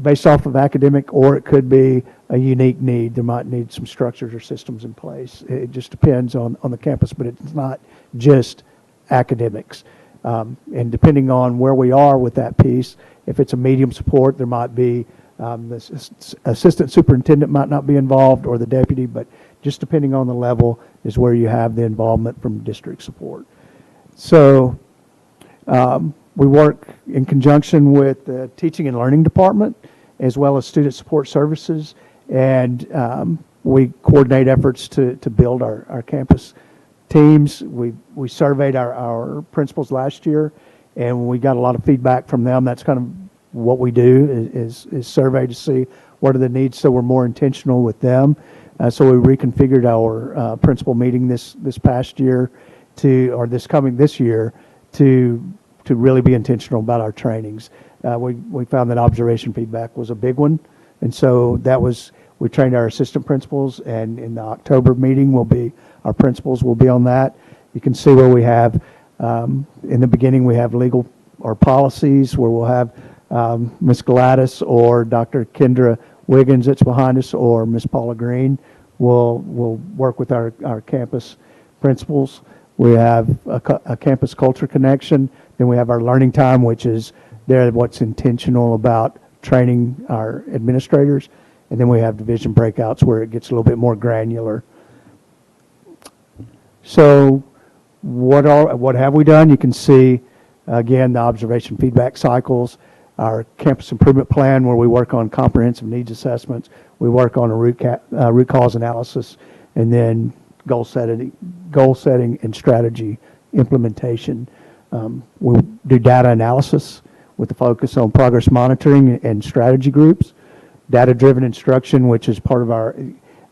based off of academic, or it could be a unique need. There might need some structures or systems in place. It just depends on the campus, but it's not just academics. And depending on where we are with that piece, if it's a medium support, there might be the assistant superintendent might not be involved, or the deputy, but just depending on the level is where you have the involvement from district support. So we work in conjunction with the teaching and learning department as well as student support services, and we coordinate efforts to build our campus teams. We surveyed our principals last year, and we got a lot of feedback from them. That's kind of what we do is survey to see what are the needs, so we're more intentional with them. So we reconfigured our principal meeting this past year this year to really be intentional about our trainings. We found that observation feedback was a big one, and so we trained our assistant principals, and in the October meeting our principals will be on that. You can see where we have in the beginning we have legal or policies where we'll have Ms. Gladys or Dr. Kendra Wiggins that's behind us, or Ms. Paula Green will work with our campus principals. We have a campus culture connection. Then we have our learning time, which is what's intentional about training our administrators. And then we have division breakouts where it gets a little bit more granular. So what have we done? You can see, again, the observation feedback cycles, our campus improvement plan where we work on comprehensive needs assessments, we work on a root cause analysis, and then goal setting and strategy implementation. We do data analysis with the focus on progress monitoring and strategy groups. Data-driven instruction, which is part of our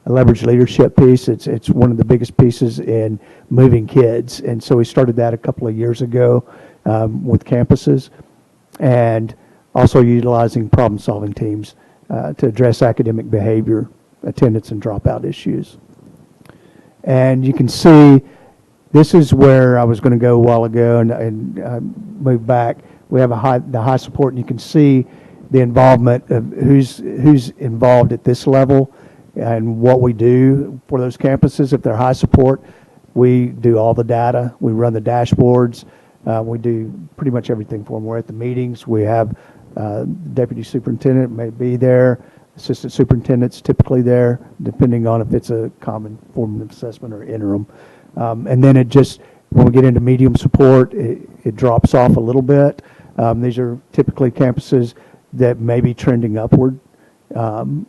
leverage leadership piece. It's one of the biggest pieces in moving kids. And so we started that a couple of years ago with campuses, and also utilizing problem-solving teams to address academic behavior, attendance, and dropout issues. And you can see, this is where I was going to go a while ago and move back. We have the high support, and you can see the involvement of who's involved at this level and what we do for those campuses. If they're high support, we do all the data. We run the dashboards. We do pretty much everything for them. We're at the meetings. We have deputy superintendent may be there. Assistant superintendent's typically there, depending on if it's a common formative assessment or interim. And then when we get into medium support, it drops off a little bit. These are typically campuses that may be trending upward and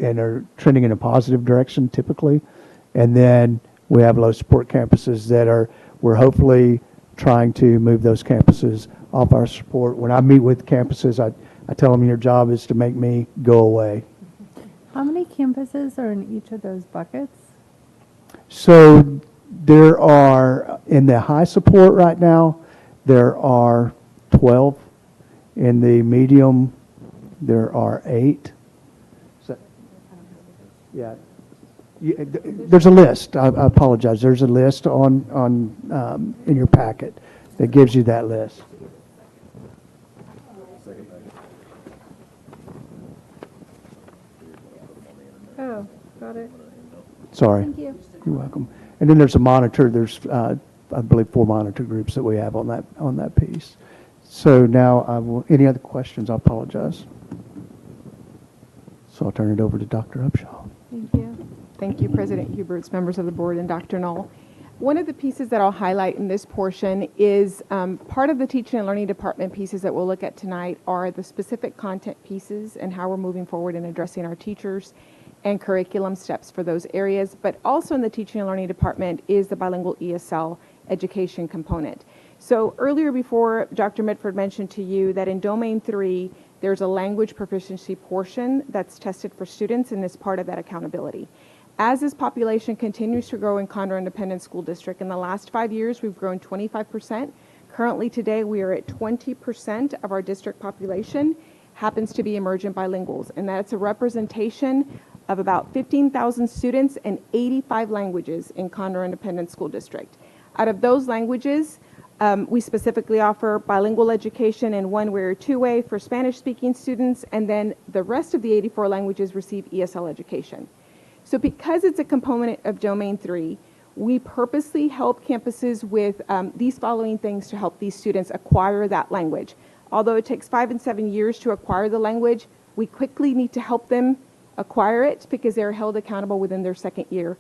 are trending in a positive direction typically. And then we have low support campuses that we're hopefully trying to move those campuses off our support. When I meet with campuses, I tell them your job is to make me go away. How many campuses are in each of those buckets? So there are, in the high support right now, there are 12. In the medium, there are 8. Yeah. There's a list. I apologize. There's a list in your packet that gives you that list. Oh, got it. Sorry. Thank you. You're welcome. And then there's a monitor. There's, I believe, 4 monitor groups that we have on that piece. So now, any other questions? I apologize. So I'll turn it over to Dr. Upshaw. Thank you. Thank you, President Huberts, members of the board, and Dr. Knoll. One of the pieces that I'll highlight in this portion is part of the teaching and learning department pieces that we'll look at tonight are the specific content pieces and how we're moving forward in addressing our teachers and curriculum steps for those areas. But also in the teaching and learning department is the bilingual ESL education component. So earlier before, Dr. Mitford mentioned to you that in Domain 3, there's a language proficiency portion that's tested for students and is part of that accountability. As this population continues to grow in Conroe Independent School District, in the last 5 years, we've grown 25%. Currently today, we are at 20% of our district population happens to be emergent bilinguals, and that's a representation of about 15,000 students and 85 languages in Conroe Independent School District. Out of those languages, We specifically offer bilingual education in one-way or two-way for Spanish-speaking students, and then the rest of the 84 languages receive ESL education. So because it's a component of Domain 3, we purposely help campuses with these following things to help these students acquire that language. Although it takes 5 and 7 years to acquire the language, we quickly need to help them acquire it because they're held accountable within their second year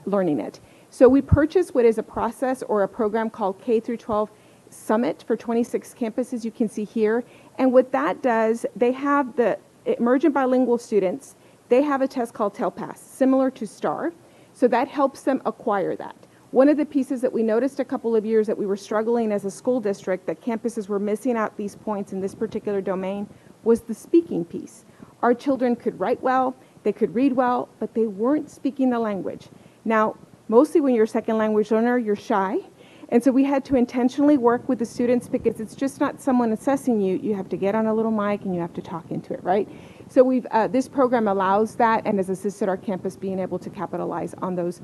learning it. So we purchased what is a process or a program called K through 12 Summit for 26 campuses, you can see here. And what that does, they have the emergent bilingual students, they have a test called TELPAS, similar to STAR. So that helps them acquire that. One of the pieces that we noticed a couple of years that we were struggling as a school district, that campuses were missing out these points in this particular domain, was the speaking piece. Our children could write well, they could read well, but they weren't speaking the language. Now, mostly when you're a second language learner, you're shy. And so we had to intentionally work with the students because it's just not someone assessing you. You have to get on a little mic and you have to talk into it, right? So this program allows that and has assisted our campus being able to capitalize on those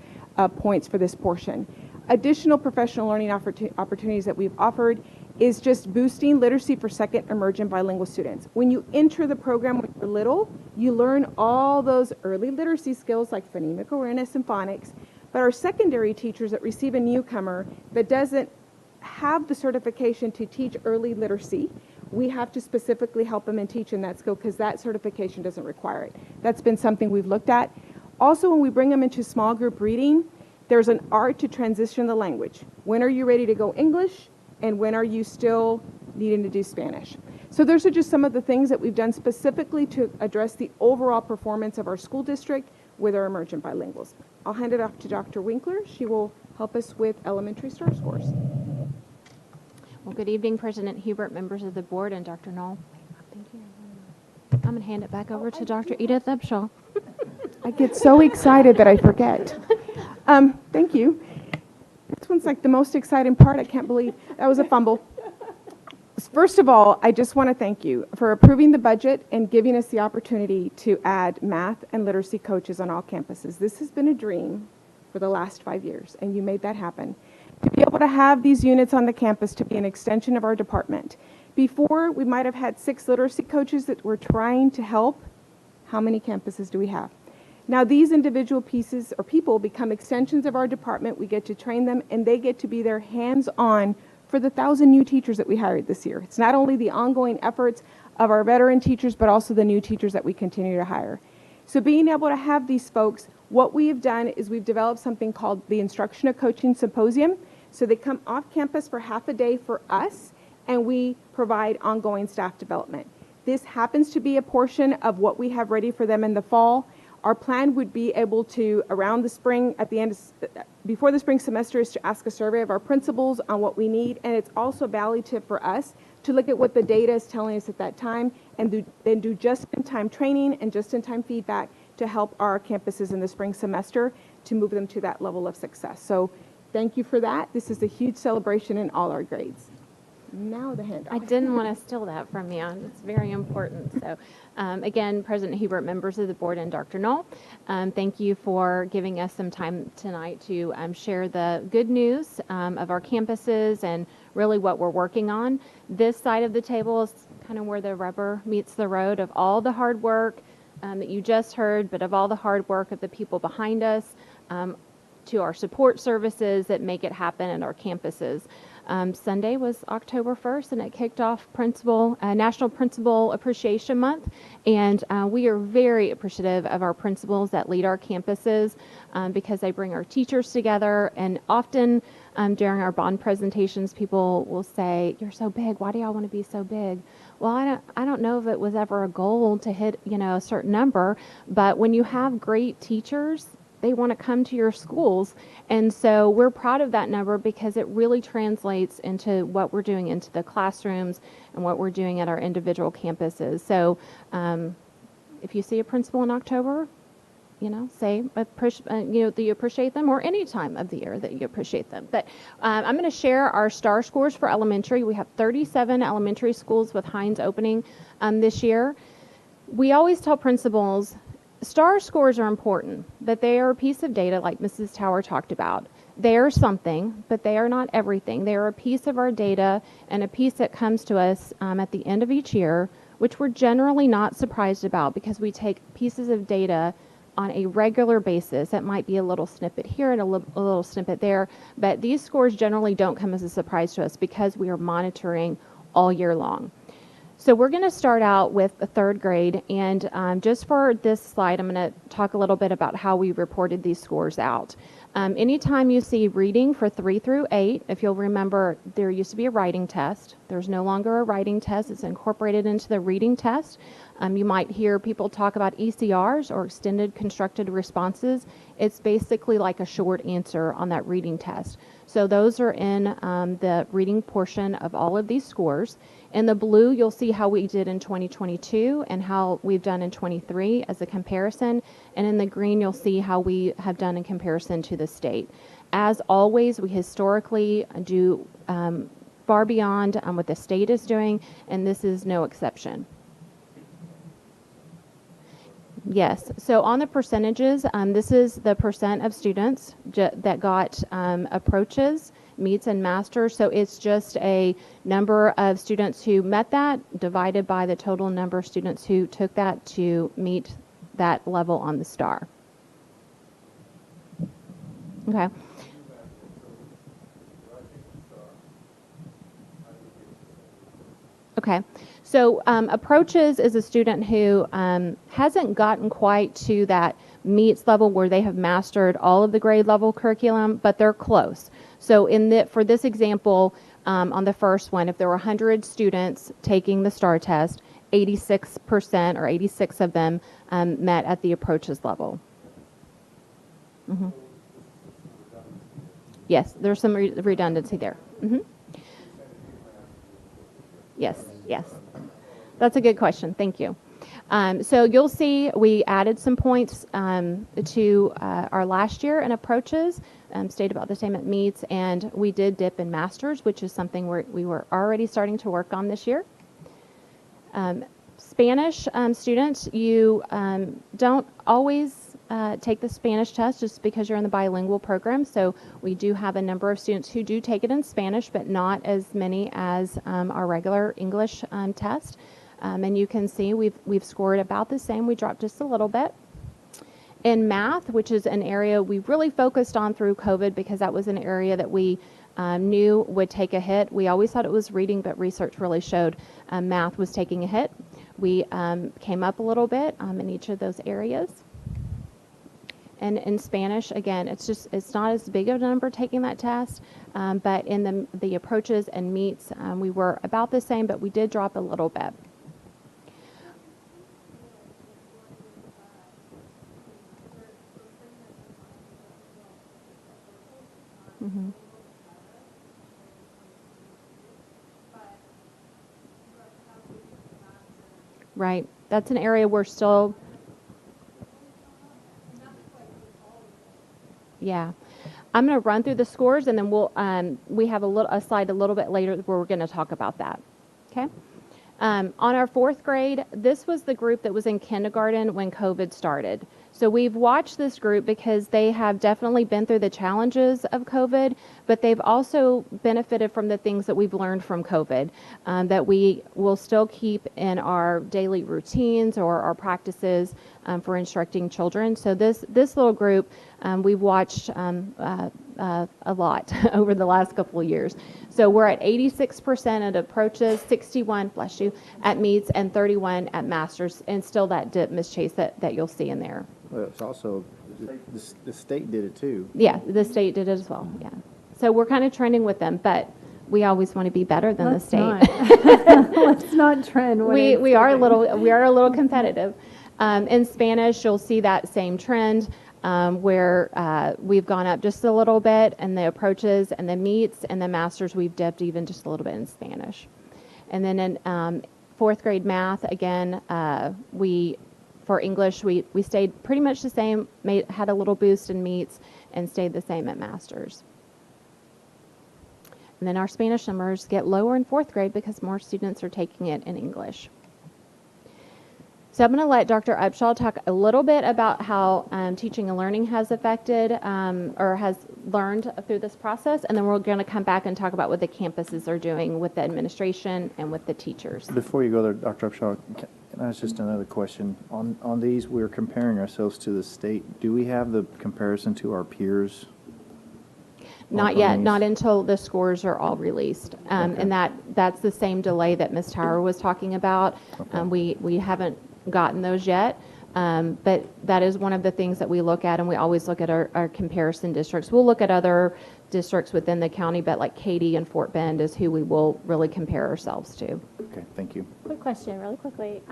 points for this portion. Additional professional learning opportunities that we've offered is just boosting literacy for second emergent bilingual students. When you enter the program when you're little, you learn all those early literacy skills like phonemic awareness and phonics. But our secondary teachers that receive a newcomer that doesn't have the certification to teach early literacy, we have to specifically help them and teach in that skill because that certification doesn't require it. That's been something we've looked at. Also, when we bring them into small group reading, there's an art to transition the language. When are you ready to go English? And when are you still needing to do Spanish? So those are just some of the things that we've done specifically to address the overall performance of our school district with our emergent bilinguals. I'll hand it off to Dr. Winkler. She will help us with elementary STAR scores. Well, good evening, President Hubert, members of the board, and Dr. Knoll. Thank you. I'm going to hand it back over to Dr. Edith Upshaw. I get so excited that I forget. Thank you. This one's like the most exciting part. I can't believe that was a fumble. First of all, I just want to thank you for approving the budget and giving us the opportunity to add math and literacy coaches on all campuses. This has been a dream for the last 5 years, and you made that happen. To be able to have these units on the campus to be an extension of our department. Before, we might have had 6 literacy coaches that were trying to help. How many campuses do we have? Now, these individual pieces or people become extensions of our department. We get to train them, and they get to be their hands-on for the 1,000 new teachers that we hired this year. It's not only the ongoing efforts of our veteran teachers, but also the new teachers that we continue to hire. So being able to have these folks, what we have done is we've developed something called the Instructional Coaching Symposium. So they come off campus for half a day for us, and we provide ongoing staff development. This happens to be a portion of what we have ready for them in the fall. Our plan would be able to, around the spring, at the end of, before the spring semester, is to ask a survey of our principals on what we need, and it's also valuable for us to look at what the data is telling us at that time, and then do just-in-time training and just-in-time feedback to help our campuses in the spring semester to move them to that level of success. So thank you for that. This is a huge celebration in all our grades. Now the handoff. I didn't want to steal that from you. It's very important. So, again, President Hubert, members of the board, and Dr. Knoll, thank you for giving us some time tonight to share the good news of our campuses and really what we're working on. This side of the table is kind of where the rubber meets the road of all the hard work that you just heard, but of all the hard work of the people behind us, to our support services that make it happen at our campuses. Sunday was October 1st, and it kicked off National Principal Appreciation Month, and we are very appreciative of our principals that lead our campuses because they bring our teachers together, and often during our bond presentations, people will say, "You're so big, why do y'all want to be so big?" Well, I don't know if it was ever a goal to hit, a certain number, but when you have great teachers, they want to come to your schools. And so we're proud of that number because it really translates into what we're doing into the classrooms and what we're doing at our individual campuses. So if you see a principal in October, say, that you appreciate them, or any time of the year that you appreciate them. But I'm going to share our STAR scores for elementary. We have 37 elementary schools with Hines opening this year. We always tell principals, STAR scores are important, but they are a piece of data like Mrs. Tower talked about. They are something, but they are not everything. They are a piece of our data and a piece that comes to us at the end of each year, which we're generally not surprised about because we take pieces of data on a regular basis. It might be a little snippet here and a little snippet there, but these scores generally don't come as a surprise to us because we are monitoring all year long. So we're going to start out with the third grade, and just for this slide, I'm going to talk a little bit about how we reported these scores out. Anytime you see reading for 3 through 8, if you'll remember, there used to be a writing test. There's no longer a writing test. It's incorporated into the reading test. You might hear people talk about ECRs, or extended constructed responses. It's basically like a short answer on that reading test. So those are in the reading portion of all of these scores. In the blue, you'll see how we did in 2022 and how we've done in 23 as a comparison. And in the green, you'll see how we have done in comparison to the state. As always, we historically do far beyond what the state is doing, and this is no exception. Yes, so on the percentages, this is the percent of students that got approaches, meets, and masters. So it's just a number of students who met that divided by the total number of students who took that to meet that level on the STAR. Okay. Okay. So approaches is a student who hasn't gotten quite to that meets level where they have mastered all of the grade level curriculum, but they're close. So for this example, on the first one, if there were 100 students taking the STAR test, 86% or 86 of them met at the approaches level. Mm-hmm. Yes, there's some redundancy there. Mm-hmm. Yes, yes. That's a good question. Thank you. So you'll see we added some points to our last year in approaches, stayed about the same at meets, and we did dip in masters, which is something we were already starting to work on this year. Spanish students, you don't always take the Spanish test just because you're in the bilingual program. So we do have a number of students who do take it in Spanish, but not as many as our regular English test. And you can see we've scored about the same. We dropped just a little bit. In math, which is an area we really focused on through COVID because that was an area that we knew would take a hit. We always thought it was reading, but research really showed math was taking a hit. We came up a little bit in each of those areas. And in Spanish, again, it's not as big of a number taking that test, but in the approaches and meets, we were about the same, but we did drop a little bit. Mm-hmm. Right. That's an area we're still. Yeah. I'm going to run through the scores and then we have a slide a little bit later where we're going to talk about that. Okay. On our fourth grade, this was the group that was in kindergarten when COVID started. So we've watched this group because they have definitely been through the challenges of COVID, but they've also benefited from the things that we've learned from COVID that we will still keep in our daily routines or our practices for instructing children. So this little group we've watched a lot over the last couple of years. So we're at 86% at approaches, 61, bless you, at meets, and 31 at masters, and still that dip, Ms. Chase, that you'll see in there. Well, it's also, the state did it too. Yeah, the state did it as well, yeah. So we're kind of trending with them, but we always want to be better than the state. Let's not trend. We are a little competitive. In Spanish, you'll see that same trend. Where we've gone up just a little bit in the approaches and the meets, and the masters we've dipped even just a little bit in Spanish. And then in fourth grade math, again, for English, we stayed pretty much the same, had a little boost in meets, and stayed the same at masters. And then our Spanish numbers get lower in fourth grade because more students are taking it in English. So I'm going to let Dr. Upshaw talk a little bit about how teaching and learning has affected or has learned through this process, and then we're going to come back and talk about what the campuses are doing with the administration and with the teachers. Before you go there, Dr. Upshaw, can I ask just another question? On these, we're comparing ourselves to the state. Do we have the comparison to our peers? Not yet, not until the scores are all released. And that's the same delay that Ms. Tower was talking about. We haven't gotten those yet, but that is one of the things that we look at, and we always look at our comparison districts. We'll look at other districts within the county, but like Katy and Fort Bend is who we will really compare ourselves to. Okay, thank you. Quick question, really quickly.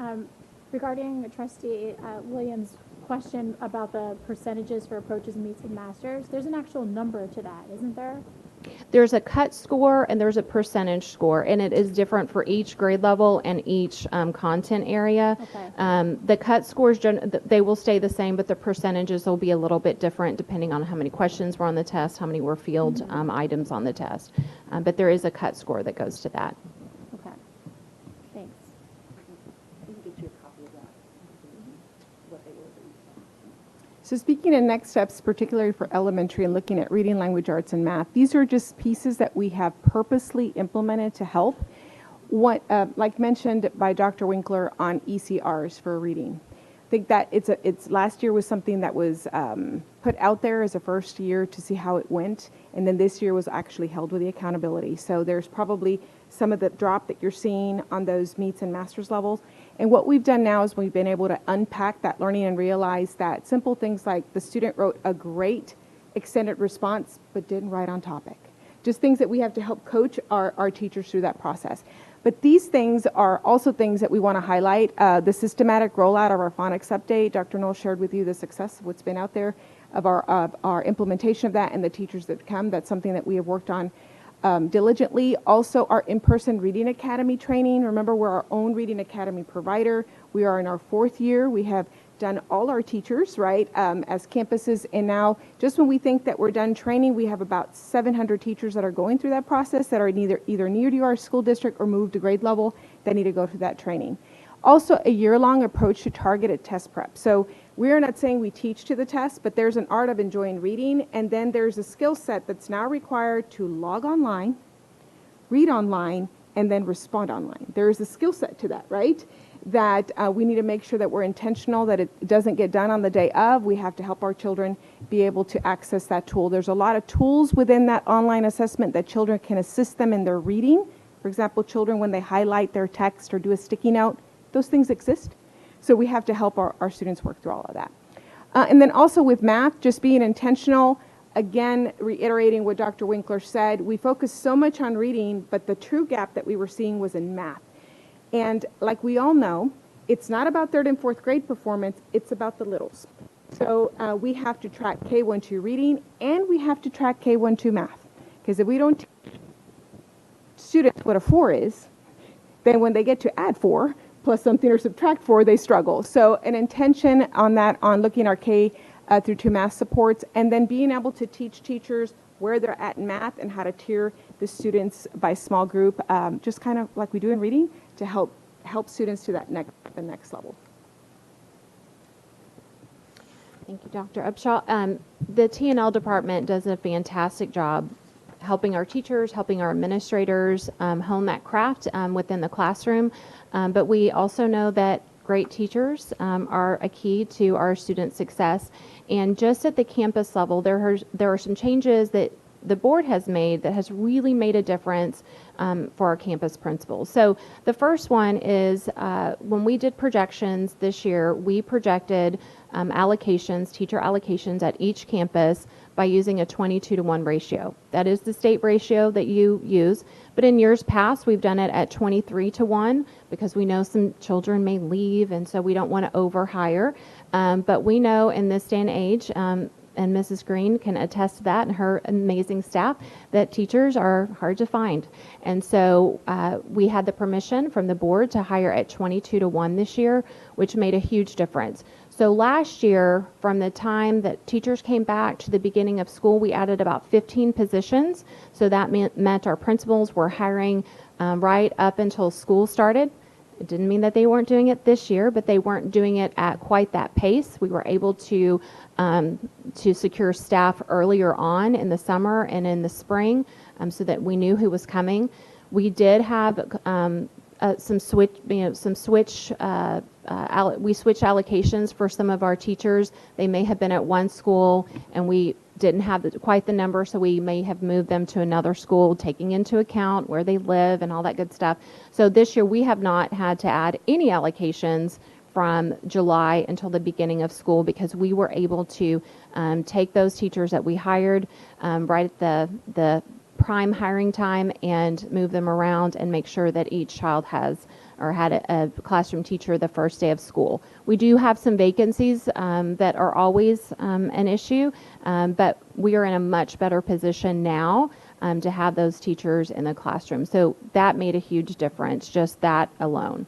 Regarding Trustee Williams' question about the percentages for approaches, meets, and masters, there's an actual number to that, isn't there? There's a cut score and there's a percentage score, and it is different for each grade level and each content area. Okay. The cut scores, they will stay the same, but the percentages will be a little bit different depending on how many questions were on the test, how many were field items on the test. But there is a cut score that goes to that. Okay. Thanks. So speaking of next steps, particularly for elementary and looking at reading, language arts, and math, these are just pieces that we have purposely implemented to help. What, like mentioned by Dr. Winkler on ECRs for reading. I think that it's last year was something that was put out there as a first year to see how it went, and then this year was actually held with the accountability. So there's probably some of the drop that you're seeing on those meets and masters levels. And what we've done now is we've been able to unpack that learning and realize that simple things like the student wrote a great extended response but didn't write on topic. Just things that we have to help coach our teachers through that process. But these things are also things that we want to highlight. The systematic rollout of our phonics update, Dr. Knoll shared with you the success of what's been out there of our implementation of that and the teachers that come. That's something that we have worked on diligently. Also, our in-person Reading Academy training. Remember, we're our own Reading Academy provider. We are in our 4th year. We have done all our teachers, right, as campuses. And now, just when we think that we're done training, we have about 700 teachers that are going through that process that are either near to our school district or moved to grade level that need to go through that training. Also, a year-long approach to targeted test prep. So we're not saying we teach to the test, but there's an art of enjoying reading, and then there's a skill set that's now required to log online, read online, and then respond online. There is a skill set to that, right? That we need to make sure that we're intentional, that it doesn't get done on the day of. We have to help our children be able to access that tool. There's a lot of tools within that online assessment that children can assist them in their reading. For example, children, when they highlight their text or do a sticky note, those things exist. So we have to help our students work through all of that. And then also with math, just being intentional. Again, reiterating what Dr. Winkler said, we focused so much on reading, but the true gap that we were seeing was in math. And like we all know, it's not about 3rd and 4th grade performance, it's about the littles. So we have to track K-1-2 reading, and we have to track K-1-2 math. Because if we don't teach students what a 4 is, then when they get to add 4 plus something or subtract 4, they struggle. So an intention on that, on looking at our K through 2 math supports, and then being able to teach teachers where they're at in math and how to tier the students by small group, just kind of like we do in reading, to help students to the next level. Thank you, Dr. Upshaw. The T&L department does a fantastic job helping our teachers, helping our administrators hone that craft within the classroom. But we also know that great teachers are a key to our student success. And just at the campus level, there are some changes that the board has made that has really made a difference for our campus principals. So the first one is when we did projections this year, we projected allocations, teacher allocations at each campus by using a 22-to-1 ratio. That is the state ratio that you use. But in years past, we've done it at 23-to-1 because we know some children may leave, and so we don't want to overhire. But we know in this day and age, and Mrs. Green can attest to that and her amazing staff, that teachers are hard to find. And so we had the permission from the board to hire at 22-to-1 this year, which made a huge difference. So last year, from the time that teachers came back to the beginning of school, we added about 15 positions. So that meant our principals were hiring right up until school started. It didn't mean that they weren't doing it this year, but they weren't doing it at quite that pace. We were able to secure staff earlier on in the summer and in the spring, so that we knew who was coming. We did have we switched allocations for some of our teachers. They may have been at one school and we didn't have quite the number, so we may have moved them to another school, taking into account where they live and all that good stuff. So this year we have not had to add any allocations from July until the beginning of school, because we were able to take those teachers that we hired right at the prime hiring time and move them around and make sure that each child has or had a classroom teacher the first day of school. We do have some vacancies that are always an issue, but we are in a much better position now to have those teachers in the classroom. So that made a huge difference, just that alone.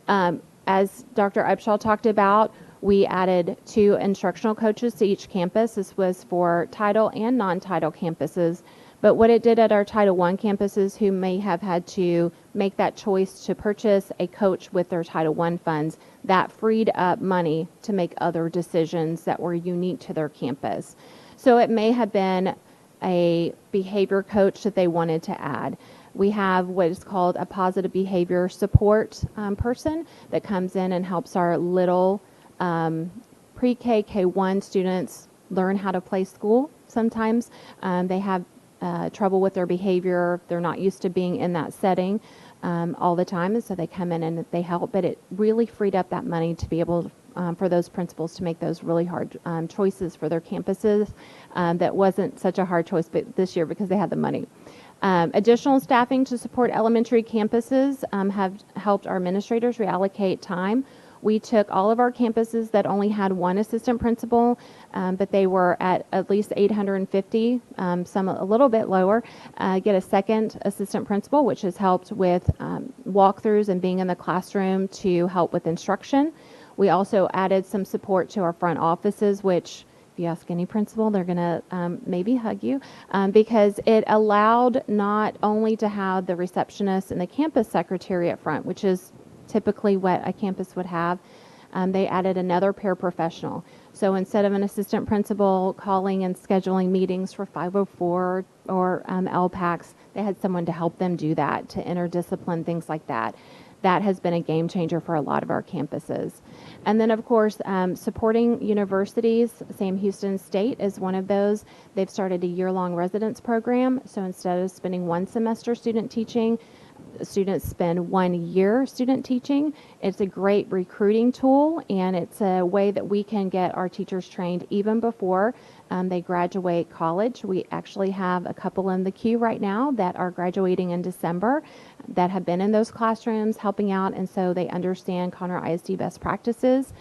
As Dr. Upshaw talked about, we added 2 instructional coaches to each campus. This was for title and non-title campuses. But what it did at our Title I campuses, who may have had to make that choice to purchase a coach with their Title I funds, that freed up money to make other decisions that were unique to their campus. So it may have been a behavior coach that they wanted to add. We have what is called a positive behavior support person that comes in and helps our little pre-K, K1 students learn how to play school. Sometimes they have trouble with their behavior. They're not used to being in that setting all the time, and so they come in and they help. But it really freed up that money to be able to, for those principals to make those really hard choices for their campuses. That wasn't such a hard choice this year because they had the money. Additional staffing to support elementary campuses have helped our administrators reallocate time. We took all of our campuses that only had one assistant principal, but they were at least 850, some a little bit lower, get a second assistant principal, which has helped with walkthroughs and being in the classroom to help with instruction. We also added some support to our front offices, which if you ask any principal, they're going to maybe hug you, because it allowed not only to have the receptionist and the campus secretary up front, which is typically what a campus would have. They added another paraprofessional. So instead of an assistant principal calling and scheduling meetings for 504 or LPACs, they had someone to help them do that, to interdiscipline, things like that. That has been a game changer for a lot of our campuses. And then, of course, supporting universities. Sam Houston State is one of those. They've started a year-long residence program. So instead of spending one semester student teaching, students spend 1 year student teaching. It's a great recruiting tool, and it's a way that we can get our teachers trained even before they graduate college. We actually have a couple in the queue right now that are graduating in December that have been in those classrooms helping out, and so they understand Conroe ISD best practices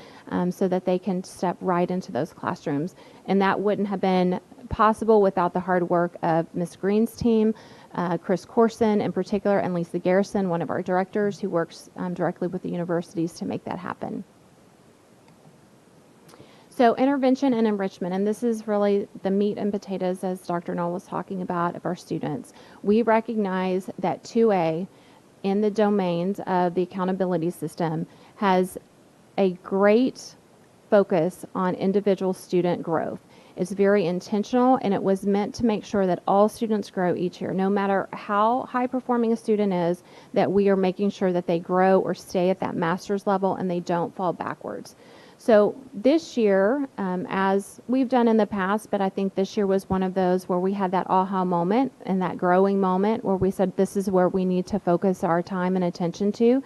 so that they can step right into those classrooms. And that wouldn't have been possible without the hard work of Ms. Green's team, Chris Corson in particular, and Lisa Garrison, one of our directors who works directly with the universities to make that happen. So intervention and enrichment, and this is really the meat and potatoes, as Dr. Knoll was talking about, of our students. We recognize that 2A in the domains of the accountability system has a great focus on individual student growth. It's very intentional, and it was meant to make sure that all students grow each year. No matter how high performing a student is, that we are making sure that they grow or stay at that master's level and they don't fall backwards. So this year, as we've done in the past, but I think this year was one of those where we had that aha moment and that growing moment where we said this is where we need to focus our time and attention to,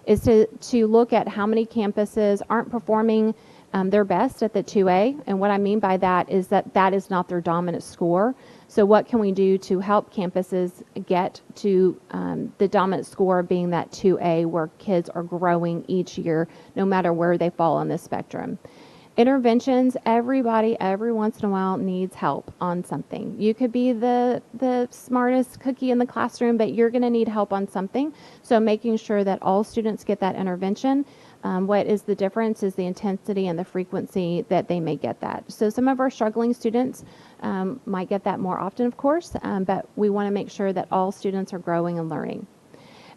is to look at how many campuses aren't performing their best at the 2A. And what I mean by that is that that is not their dominant score. So what can we do to help campuses get to the dominant score being that 2A, where kids are growing each year, no matter where they fall on this spectrum? Interventions, everybody, every once in a while needs help on something. You could be the smartest cookie in the classroom, but you're going to need help on something. So making sure that all students get that intervention. What is the difference is the intensity and the frequency that they may get that. So some of our struggling students might get that more often, of course, but we want to make sure that all students are growing and learning.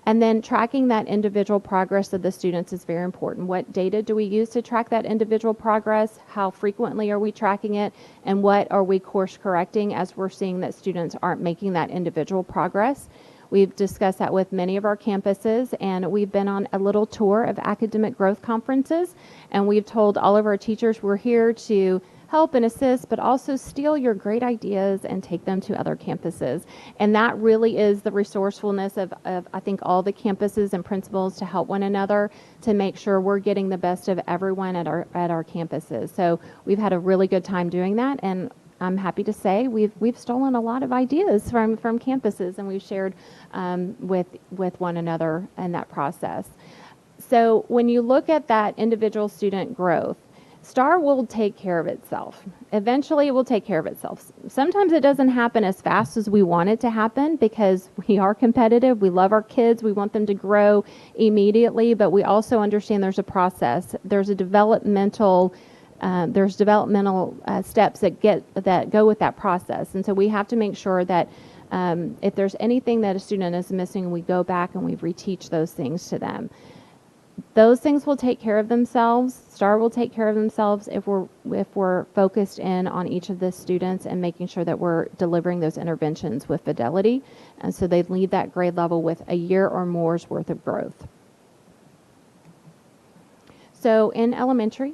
And then tracking that individual progress of the students is very important. What data do we use to track that individual progress? How frequently are we tracking it? And what are we course correcting as we're seeing that students aren't making that individual progress? We've discussed that with many of our campuses, and we've been on a little tour of academic growth conferences, and we've told all of our teachers we're here to help and assist, but also steal your great ideas and take them to other campuses. And that really is the resourcefulness of I think, all the campuses and principals to help one another to make sure we're getting the best of everyone at our campuses. So we've had a really good time doing that, and I'm happy to say we've stolen a lot of ideas from campuses, and we've shared with one another in that process. So when you look at that individual student growth, STAR will take care of itself. Eventually, it will take care of itself. Sometimes it doesn't happen as fast as we want it to happen because we are competitive. We love our kids. We want them to grow immediately, but we also understand there's a process. There's a developmental steps that go with that process, and so we have to make sure that if there's anything that a student is missing, we go back and we reteach those things to them. Those things will take care of themselves. STAR will take care of themselves if we're focused in on each of the students and making sure that we're delivering those interventions with fidelity, and so they leave that grade level with a year or more's worth of growth. So in elementary,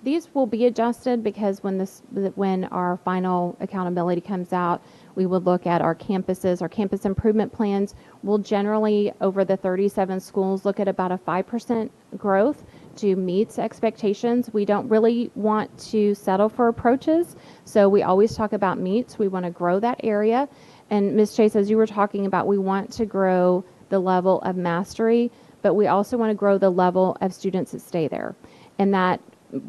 these will be adjusted because when our final accountability comes out, we would look at our campuses. Our campus improvement plans will generally, over the 37 schools, look at about a 5% growth to meet expectations. We don't really want to settle for approaches, so we always talk about meets. We want to grow that area. And Ms. Chase, as you were talking about, we want to grow the level of mastery, but we also want to grow the level of students that stay there. And that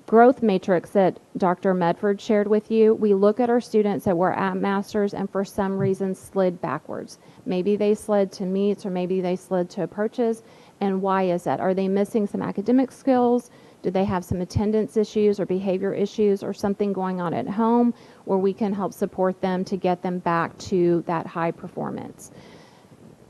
growth matrix that Dr. Medford shared with you, we look at our students that were at masters and for some reason slid backwards. Maybe they slid to meets, or maybe they slid to approaches. And why is that? Are they missing some academic skills? Do they have some attendance issues or behavior issues or something going on at home where we can help support them to get them back to that high performance?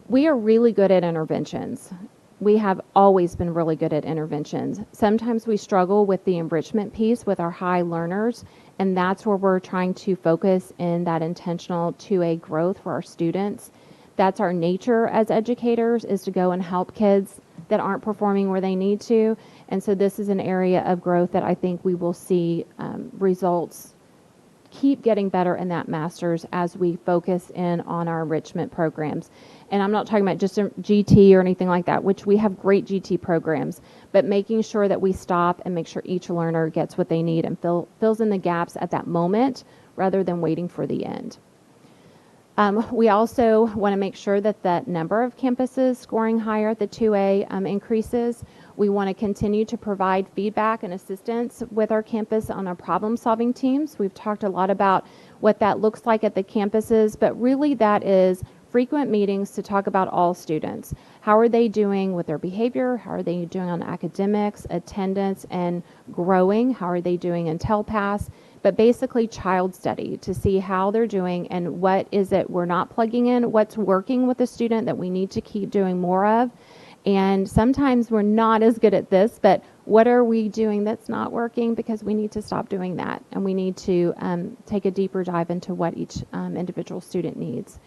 We are really good at interventions. We have always been really good at interventions. Sometimes we struggle with the enrichment piece with our high learners, and that's where we're trying to focus in that intentional 2A growth for our students. That's our nature as educators, is to go and help kids that aren't performing where they need to. And so this is an area of growth that I think we will see results keep getting better in that master's as we focus in on our enrichment programs. And I'm not talking about just a GT or anything like that, which we have great GT programs, but making sure that we stop and make sure each learner gets what they need and fills in the gaps at that moment rather than waiting for the end. We also want to make sure that that number of campuses scoring higher at the 2A increases. We want to continue to provide feedback and assistance with our campus on our problem-solving teams. We've talked a lot about what that looks like at the campuses, but really that is frequent meetings to talk about all students. How are they doing with their behavior? How are they doing on academics, attendance, and growing? How are they doing in TELPAS? But basically child study to see how they're doing and what is it we're not plugging in, what's working with the student that we need to keep doing more of. And sometimes we're not as good at this, but what are we doing that's not working, because we need to stop doing that. And we need to take a deeper dive into what each individual student needs.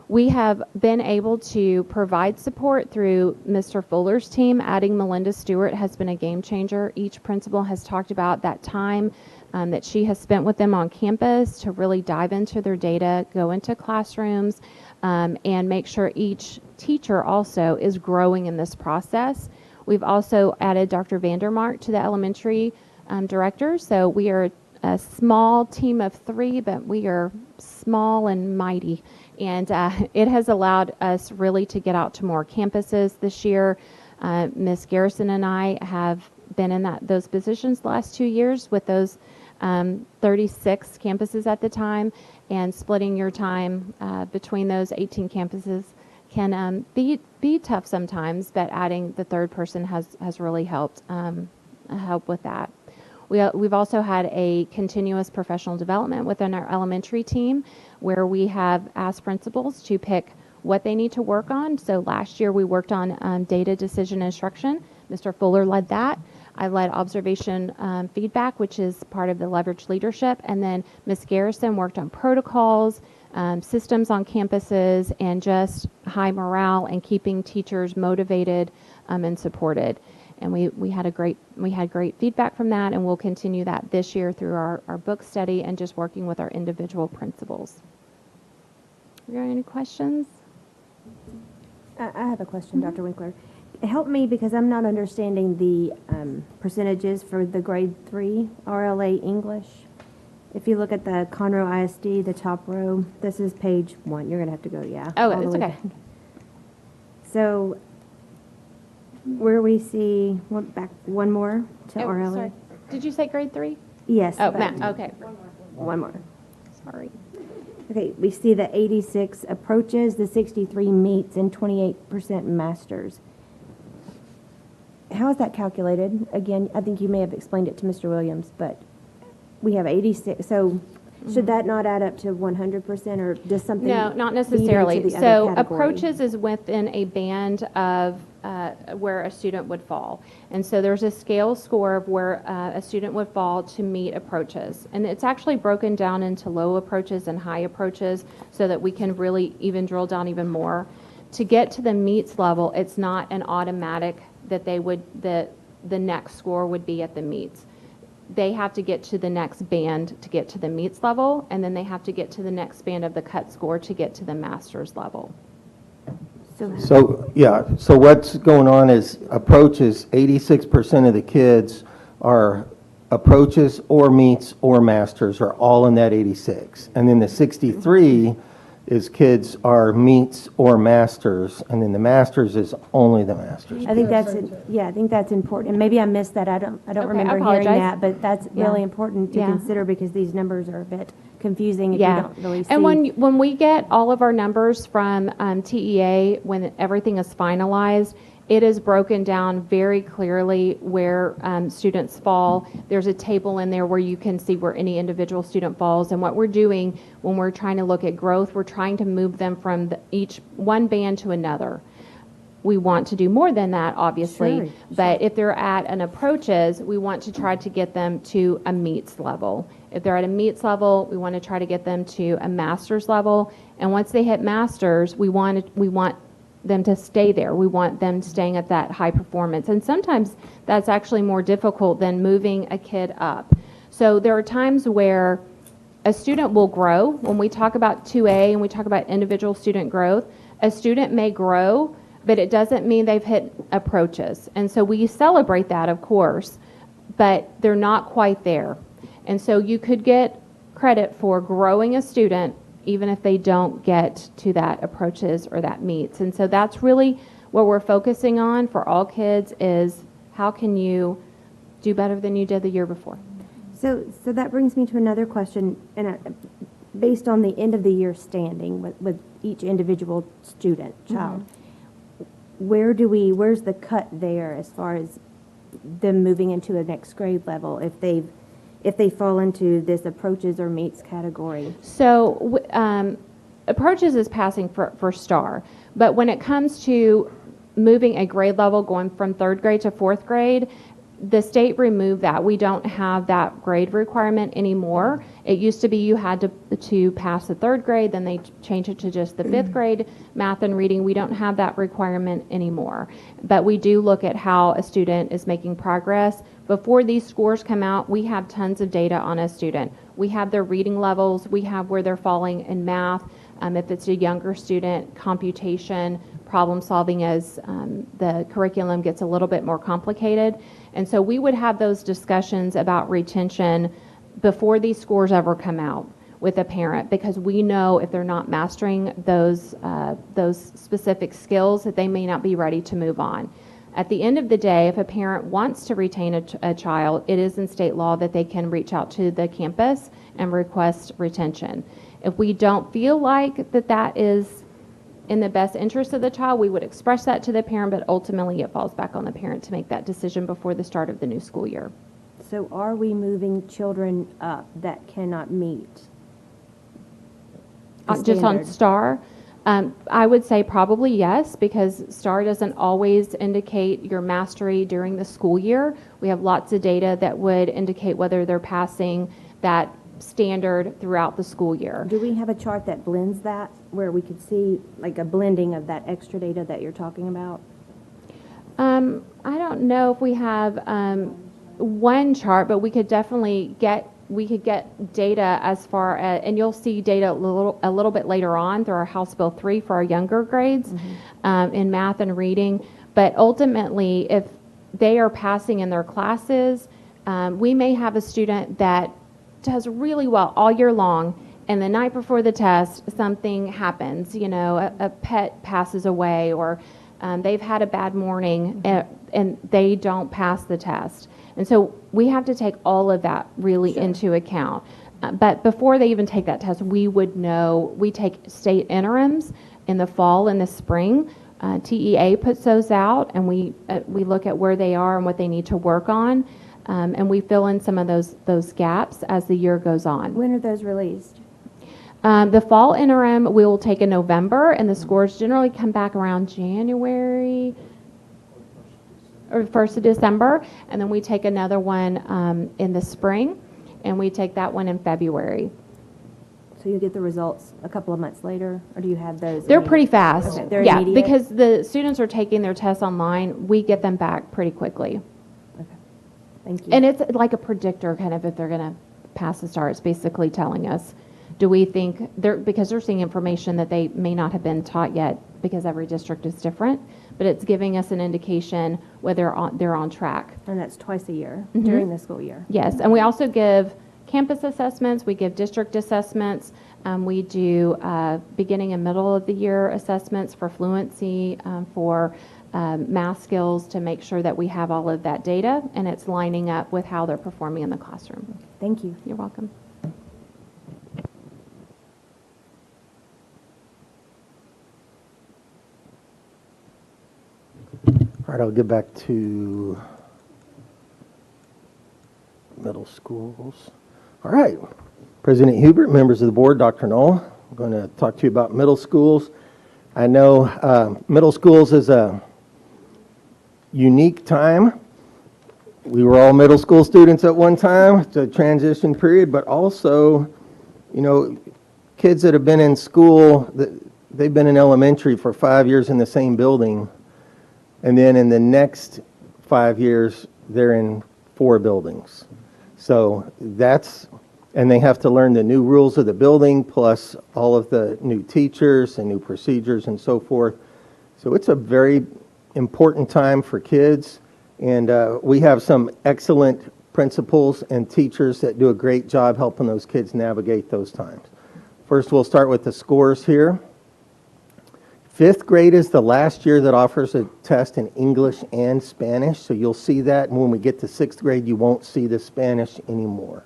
We have been able to provide support through Mr. Fuller's team. Adding Melinda Stewart has been a game changer. Each principal has talked about that time that she has spent with them on campus to really dive into their data, go into classrooms, and make sure each teacher also is growing in this process. We've also added Dr. Vandermark to the elementary director. So we are a small team of 3, but we are small and mighty. And it has allowed us really to get out to more campuses this year. Ms. Garrison and I have been in those positions the last 2 years with those 36 campuses at the time, and splitting your time between those 18 campuses can be tough sometimes, but adding the third person has really helped with that. We've also had a continuous professional development within our elementary team where we have asked principals to pick what they need to work on. So last year we worked on data decision instruction. Mr. Fuller led that. I led observation feedback, which is part of the leverage leadership. And then Ms. Garrison worked on protocols, systems on campuses, and just high morale and keeping teachers motivated and supported. And we had great feedback from that, and we'll continue that this year through our book study and just working with our individual principals. Are there any questions? I have a question, Dr. Winkler. Help me, because I'm not understanding the percentages for the grade 3 RLA English. If you look at the Conroe ISD, the top row, this is page 1. You're going to have to go, yeah. Oh, all the it's way okay. back. So where we see, back one more to RLA. Sorry. Did you say grade 3? Yes. Oh, but- okay. One more. Sorry. Okay, we see the 86 approaches, the 63 meets, and 28% masters. How is that calculated? Again, I think you may have explained it to Mr. Williams, but we have 86. So should that not add up to 100%, or does something? No, not feed into necessarily. the So other category? approaches is within a band of where a student would fall. And so there's a scale score of where a student would fall to meet approaches. And it's actually broken down into low approaches and high approaches so that we can really even drill down even more. To get to the meets level, it's not an automatic that the next score would be at the meets. They have to get to the next band to get to the meets level, and then they have to get to the next band of the cut score to get to the master's level. So what's going on is approaches, 86% of the kids are approaches or meets or masters are all in that 86. And then the 63 is kids are meets or masters, and then the masters is only the masters. I think I think that's important. And maybe I missed that. I don't remember hearing that, but that's really important to consider, because these numbers are a bit confusing if you don't really see. And when we get all of our numbers from TEA, when everything is finalized, it is broken down very clearly where students fall. There's a table in there where you can see where any individual student falls. And what we're doing when we're trying to look at growth, we're trying to move them from each one band to another. We want to do more than that, obviously, but if they're at an approaches, we want to try to get them to a meets level. If they're at a meets level, we want to try to get them to a master's level. And once they hit masters, we want them to stay there. We want them staying at that high performance. And sometimes that's actually more difficult than moving a kid up. So there are times where a student will grow. When we talk about 2A and we talk about individual student growth, a student may grow, but it doesn't mean they've hit approaches. And so we celebrate that, of course, but they're not quite there. And so you could get credit for growing a student even if they don't get to that approaches or that meets. And so that's really what we're focusing on for all kids, is how can you do better than you did the year before. So that brings me to another question, and based on the end of the year standing with each individual student, child, where's the cut there as far as them moving into the next grade level if they fall into this approaches or meets category? So approaches is passing for STAR, but when it comes to moving a grade level, going from 3rd grade to 4th grade, the state removed that. We don't have that grade requirement anymore. It used to be you had to pass the 3rd grade, then they changed it to just the 5th grade math and reading. We don't have that requirement anymore. But we do look at how a student is making progress. Before these scores come out, we have tons of data on a student. We have their reading levels, we have where they're falling in math, if it's a younger student, computation, problem solving as the curriculum gets a little bit more complicated. And so we would have those discussions about retention before these scores ever come out with a parent, because we know if they're not mastering those specific skills, that they may not be ready to move on. At the end of the day, if a parent wants to retain a child, it is in state law that they can reach out to the campus and request retention. If we don't feel like that is in the best interest of the child, we would express that to the parent, but ultimately it falls back on the parent to make that decision before the start of the new school year. So are we moving children up that cannot meet the Just on standard? STAR? I would say probably yes, because STAR doesn't always indicate your mastery during the school year. We have lots of data that would indicate whether they're passing that standard throughout the school year. Do we have a chart that blends that, where we could see like a blending of that extra data that you're talking about? I don't know if we have one chart, but we could definitely get data as far as, and you'll see data a little bit later on through our House Bill 3 for our younger grades in math and reading. But ultimately, if they are passing in their classes, we may have a student that does really well all year long, and the night before the test, something happens. You know, a pet passes away, or they've had a bad morning, and they don't pass the test. And so we have to take all of that really into account. But before they even take that test, we would know. We take state interims in the fall and the spring. TEA puts those out, and we look at where they are and what they need to work on, and we fill in some of those gaps as the year goes on. When are those released? The fall interim we will take in November, and the scores generally come back around January or 1st of December, and then we take another one in the spring, and we take that one in February. So you get the results a couple of months later, or do you have those? They're pretty fast. Okay, they're yeah, immediate? because the students are taking their tests online. We get them back pretty quickly. Okay, thank you. And it's like a predictor, kind of, if they're going to pass the STAR. It's basically telling us, do we think because they're seeing information that they may not have been taught yet, because every district is different, but it's giving us an indication whether they're on track. And that's twice a year Mhm. during the school year. Yes, and we also give campus assessments, we give district assessments, we do beginning and middle of the year assessments for fluency, for math skills, to make sure that we have all of that data and it's lining up with how they're performing in the classroom. Thank you. You're welcome. All right, I'll get back to middle schools. All right, President Hubert, members of the board, Dr. Knoll, I'm going to talk to you about middle schools. I know middle schools is a unique time. We were all middle school students at one time. It's a transition period, but also, you know, kids that have been in school, they've been in elementary for 5 years in the same building, and then in the next 5 years, they're in 4 buildings. So that's, and they have to learn the new rules of the building, plus all of the new teachers and new procedures and so forth. So it's a very important time for kids, and we have some excellent principals and teachers that do a great job helping those kids navigate those times. First, we'll start with the scores here. 5th grade is the last year that offers a test in English and Spanish, so you'll see that. And when we get to 6th grade, you won't see the Spanish anymore.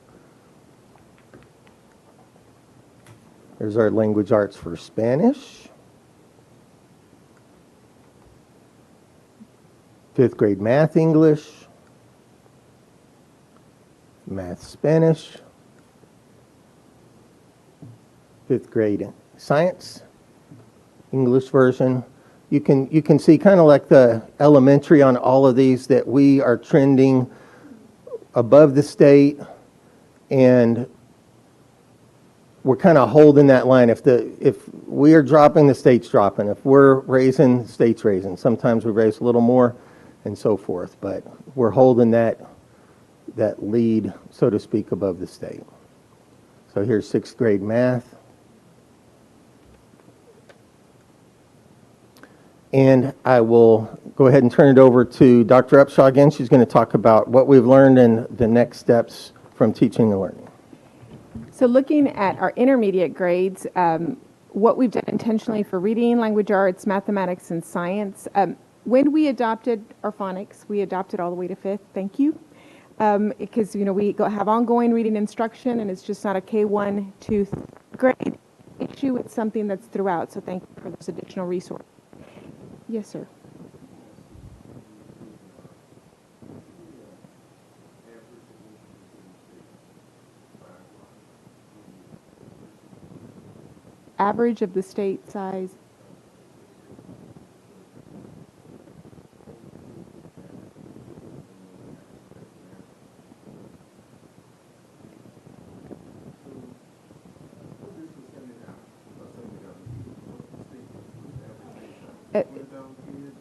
There's our language arts for Spanish. 5th grade math, English, math, Spanish. 5th grade science, English version. You can see kind of like the elementary on all of these that we are trending above the state, and we're kind of holding that line. If we are dropping, the state's dropping. If we're raising, the state's raising. Sometimes we raise a little more and so forth, but we're holding that lead, so to speak, above the state. So here's 6th grade math. And I will go ahead and turn it over to Dr. Upshaw again. She's going to talk about what we've learned and the next steps from teaching and learning. So looking at our intermediate grades, what we've done intentionally for reading, language arts, mathematics, and science, when we adopted our phonics, we adopted all the way to 5th. Thank you. Because, you know, we have ongoing reading instruction, and it's just not a K1 to grade issue. It's something that's throughout. So thank you for this additional resource. Yes, sir. Average of the state size.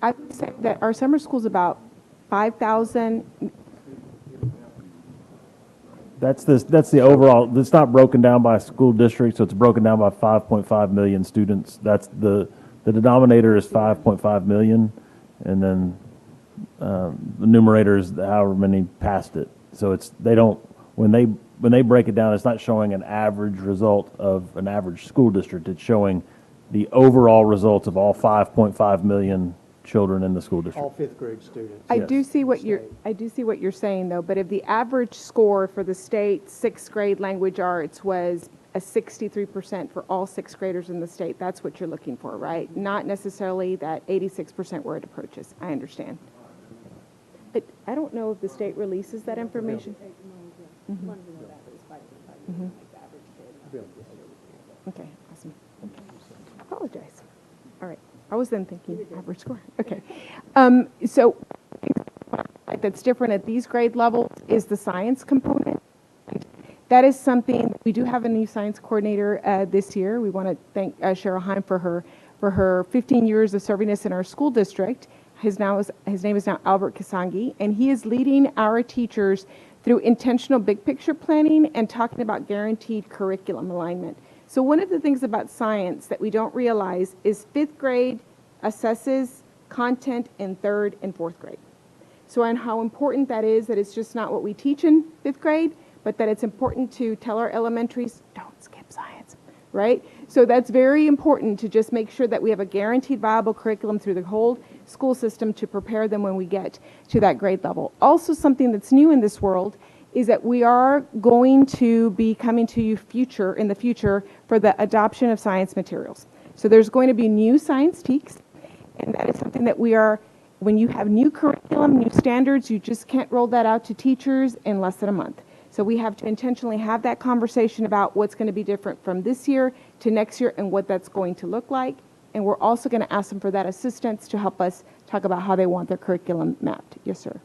I would say that our summer school's about 5,000. That's the overall, it's not broken down by school district, so it's broken down by 5.5 million students. That's the denominator is 5.5 million, and then the numerator is however many passed it. So it's, they don't, when they break it down, it's not showing an average result of an average school district. It's showing the overall results of all 5.5 million children in the school district. All fifth grade students. I do see what you're saying though, but if the average score for the state sixth grade language arts was a 63% for all sixth graders in the state, that's what you're looking for, right? Not necessarily that 86% where it approaches. I understand. I don't know if the state releases that information. Mhm. Mhm. Okay, awesome. Apologize. All right. I was then thinking average score. Okay. So that's different at these grade levels is the science component. That is something, we do have a new science coordinator this year. We want to thank Cheryl Heim for her 15 years of serving us in our school district. His name is now Albert Kasangi, and he is leading our teachers through intentional big picture planning and talking about guaranteed curriculum alignment. So one of the things about science that we don't realize is fifth grade assesses content in third and fourth grade. So and how important that is, that it's just not what we teach in fifth grade, but that it's important to tell our elementaries, don't skip science, right? So that's very important to just make sure that we have a guaranteed viable curriculum through the whole school system to prepare them when we get to that grade level. Also, something that's new in this world is that we are going to be coming to you in the future for the adoption of science materials. So there's going to be new science TEKs, and that is something that we are, when you have new curriculum, new standards, you just can't roll that out to teachers in less than a month. So we have to intentionally have that conversation about what's going to be different from this year to next year and what that's going to look like. And we're also going to ask them for that assistance to help us talk about how they want their curriculum mapped. Yes, sir.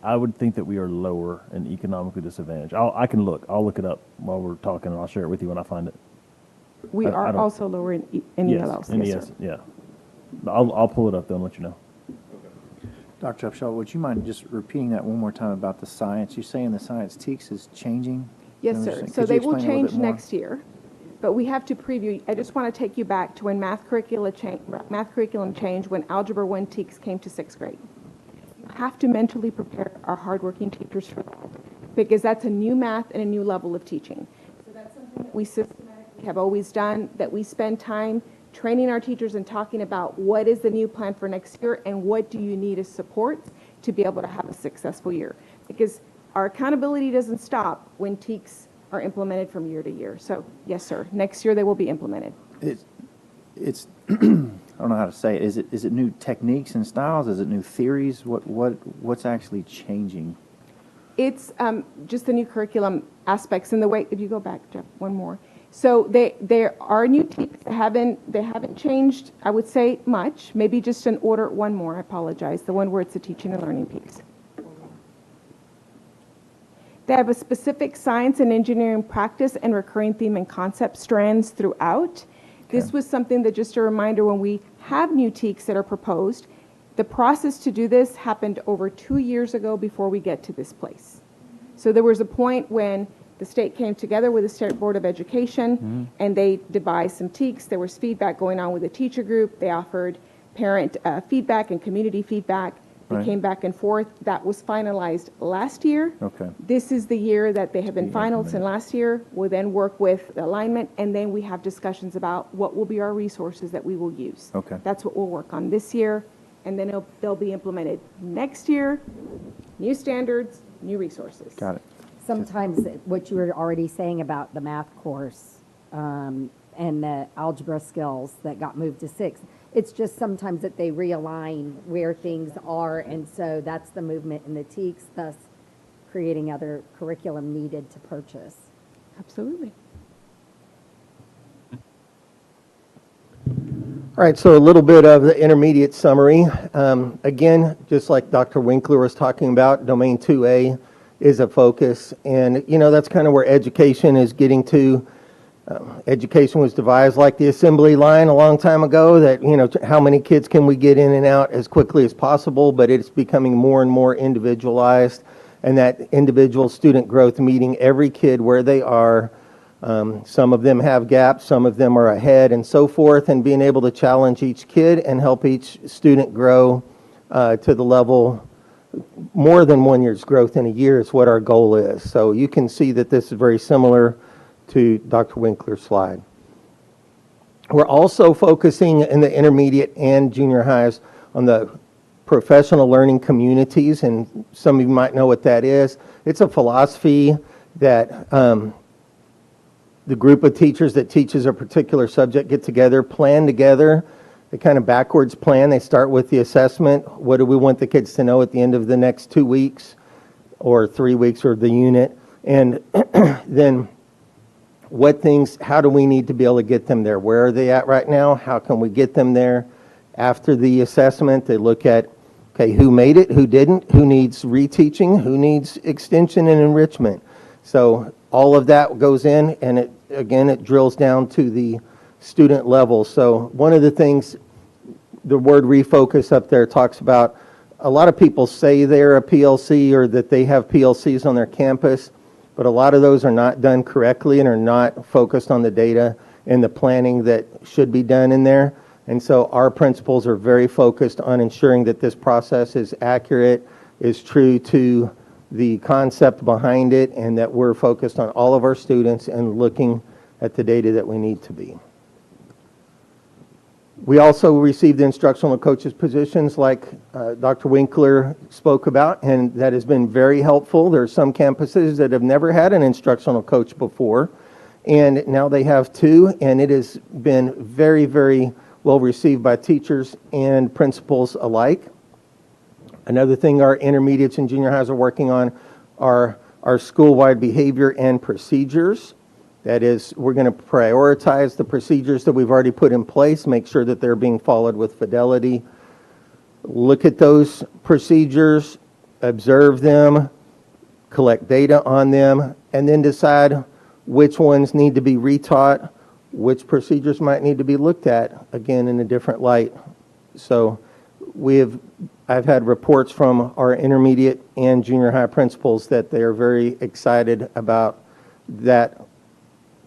I would think that we are lower in economically disadvantaged. I'll look it up while we're talking, and I'll share it with you when I find it. We are also lower in ELLs. Yes, yeah. I'll pull it up though and let you know. Dr. Upshaw, would you mind just repeating that one more time about the science? You're saying the science TEKs is changing? Yes, sir. So they will change next year, but we have to preview. I just want to take you back to when math curriculum changed when Algebra 1 TEKs came to sixth grade. Have to mentally prepare our hardworking teachers for that, because that's a new math and a new level of teaching. So that's something that we systematically have always done, that we spend time training our teachers and talking about what is the new plan for next year and what do you need as support to be able to have a successful year. Because our accountability doesn't stop when TEKs are implemented from year to year. So yes, sir, next year they will be implemented. It's I don't know how to say it. Is it new techniques and styles? Is it new theories? What's actually changing? It's just the new curriculum aspects and the way. If you go back, Jeff, one more. So there are new TEKs. They haven't changed. I would say much. Maybe just an order. One more. I apologize. The one where it's a teaching and learning piece. They have a specific science and engineering practice and recurring theme and concept strands throughout. This was something that, just a reminder, when we have new TEKs that are proposed, the process to do this happened over 2 years ago before we get to this place. So there was a point when the state came together with the State Board of Education, and they devised some TEKs. There was feedback going on with the teacher group. They offered parent feedback and community feedback. They came back and forth. That was finalized last year. Okay. This is the year that they have been finalized, and last year we'll then work with the alignment, and then we have discussions about what will be our resources that we will use. Okay. That's what we'll work on this year, and then they'll be implemented next year. New standards, new resources. Got it. Sometimes what you were already saying about the math course and the algebra skills that got moved to 6th, it's just sometimes that they realign where things are, and so that's the movement in the TEKs, thus creating other curriculum needed to purchase. Absolutely. All right, so a little bit of the intermediate summary. Again, just like Dr. Winkler was talking about, Domain 2A is a focus. And, you know, that's kind of where education is getting to. Education was devised like the assembly line a long time ago, that, you know, how many kids can we get in and out as quickly as possible, but it's becoming more and more individualized, and that individual student growth, meeting every kid where they are. Some of them have gaps, some of them are ahead, and so forth, and being able to challenge each kid and help each student grow to the level more than 1 year's growth in a year is what our goal is. So you can see that this is very similar to Dr. Winkler's slide. We're also focusing in the intermediate and junior highs on the professional learning communities, and some of you might know what that is. It's a philosophy that the group of teachers that teaches a particular subject get together, plan together. They kind of backwards plan. They start with the assessment. What do we want the kids to know at the end of the next 2 weeks or 3 weeks or the unit? And then what things, how do we need to be able to get them there? Where are they at right now? How can we get them there? After the assessment, they look at, okay, who made it, who didn't, who needs reteaching, who needs extension and enrichment. So all of that goes in, and it drills down to the student level. So one of the things, the word refocus up there talks about, a lot of people say they're a PLC or that they have PLCs on their campus, but a lot of those are not done correctly and are not focused on the data and the planning that should be done in there. And so our principals are very focused on ensuring that this process is accurate, is true to the concept behind it, and that we're focused on all of our students and looking at the data that we need to be. We also received the instructional coaches positions like Dr. Winkler spoke about, and that has been very helpful. There are some campuses that have never had an instructional coach before, and now they have two, and it has been very, very well received by teachers and principals alike. Another thing our intermediates and junior highs are working on are our school-wide behavior and procedures. That is, we're going to prioritize the procedures that we've already put in place, make sure that they're being followed with fidelity. Look at those procedures, observe them, collect data on them, and then decide which ones need to be retaught, which procedures might need to be looked at, again, in a different light. So I've had reports from our intermediate and junior high principals that they are very excited about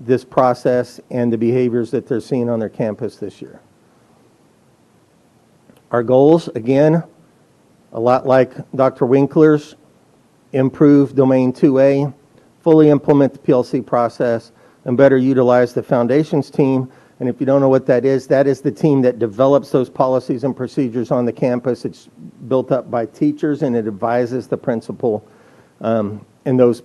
this process and the behaviors that they're seeing on their campus this year. Our goals, again, a lot like Dr. Winkler's, improve Domain 2A, fully implement the PLC process, and better utilize the foundations team. And if you don't know what that is the team that develops those policies and procedures on the campus. It's built up by teachers, and it advises the principal. And those,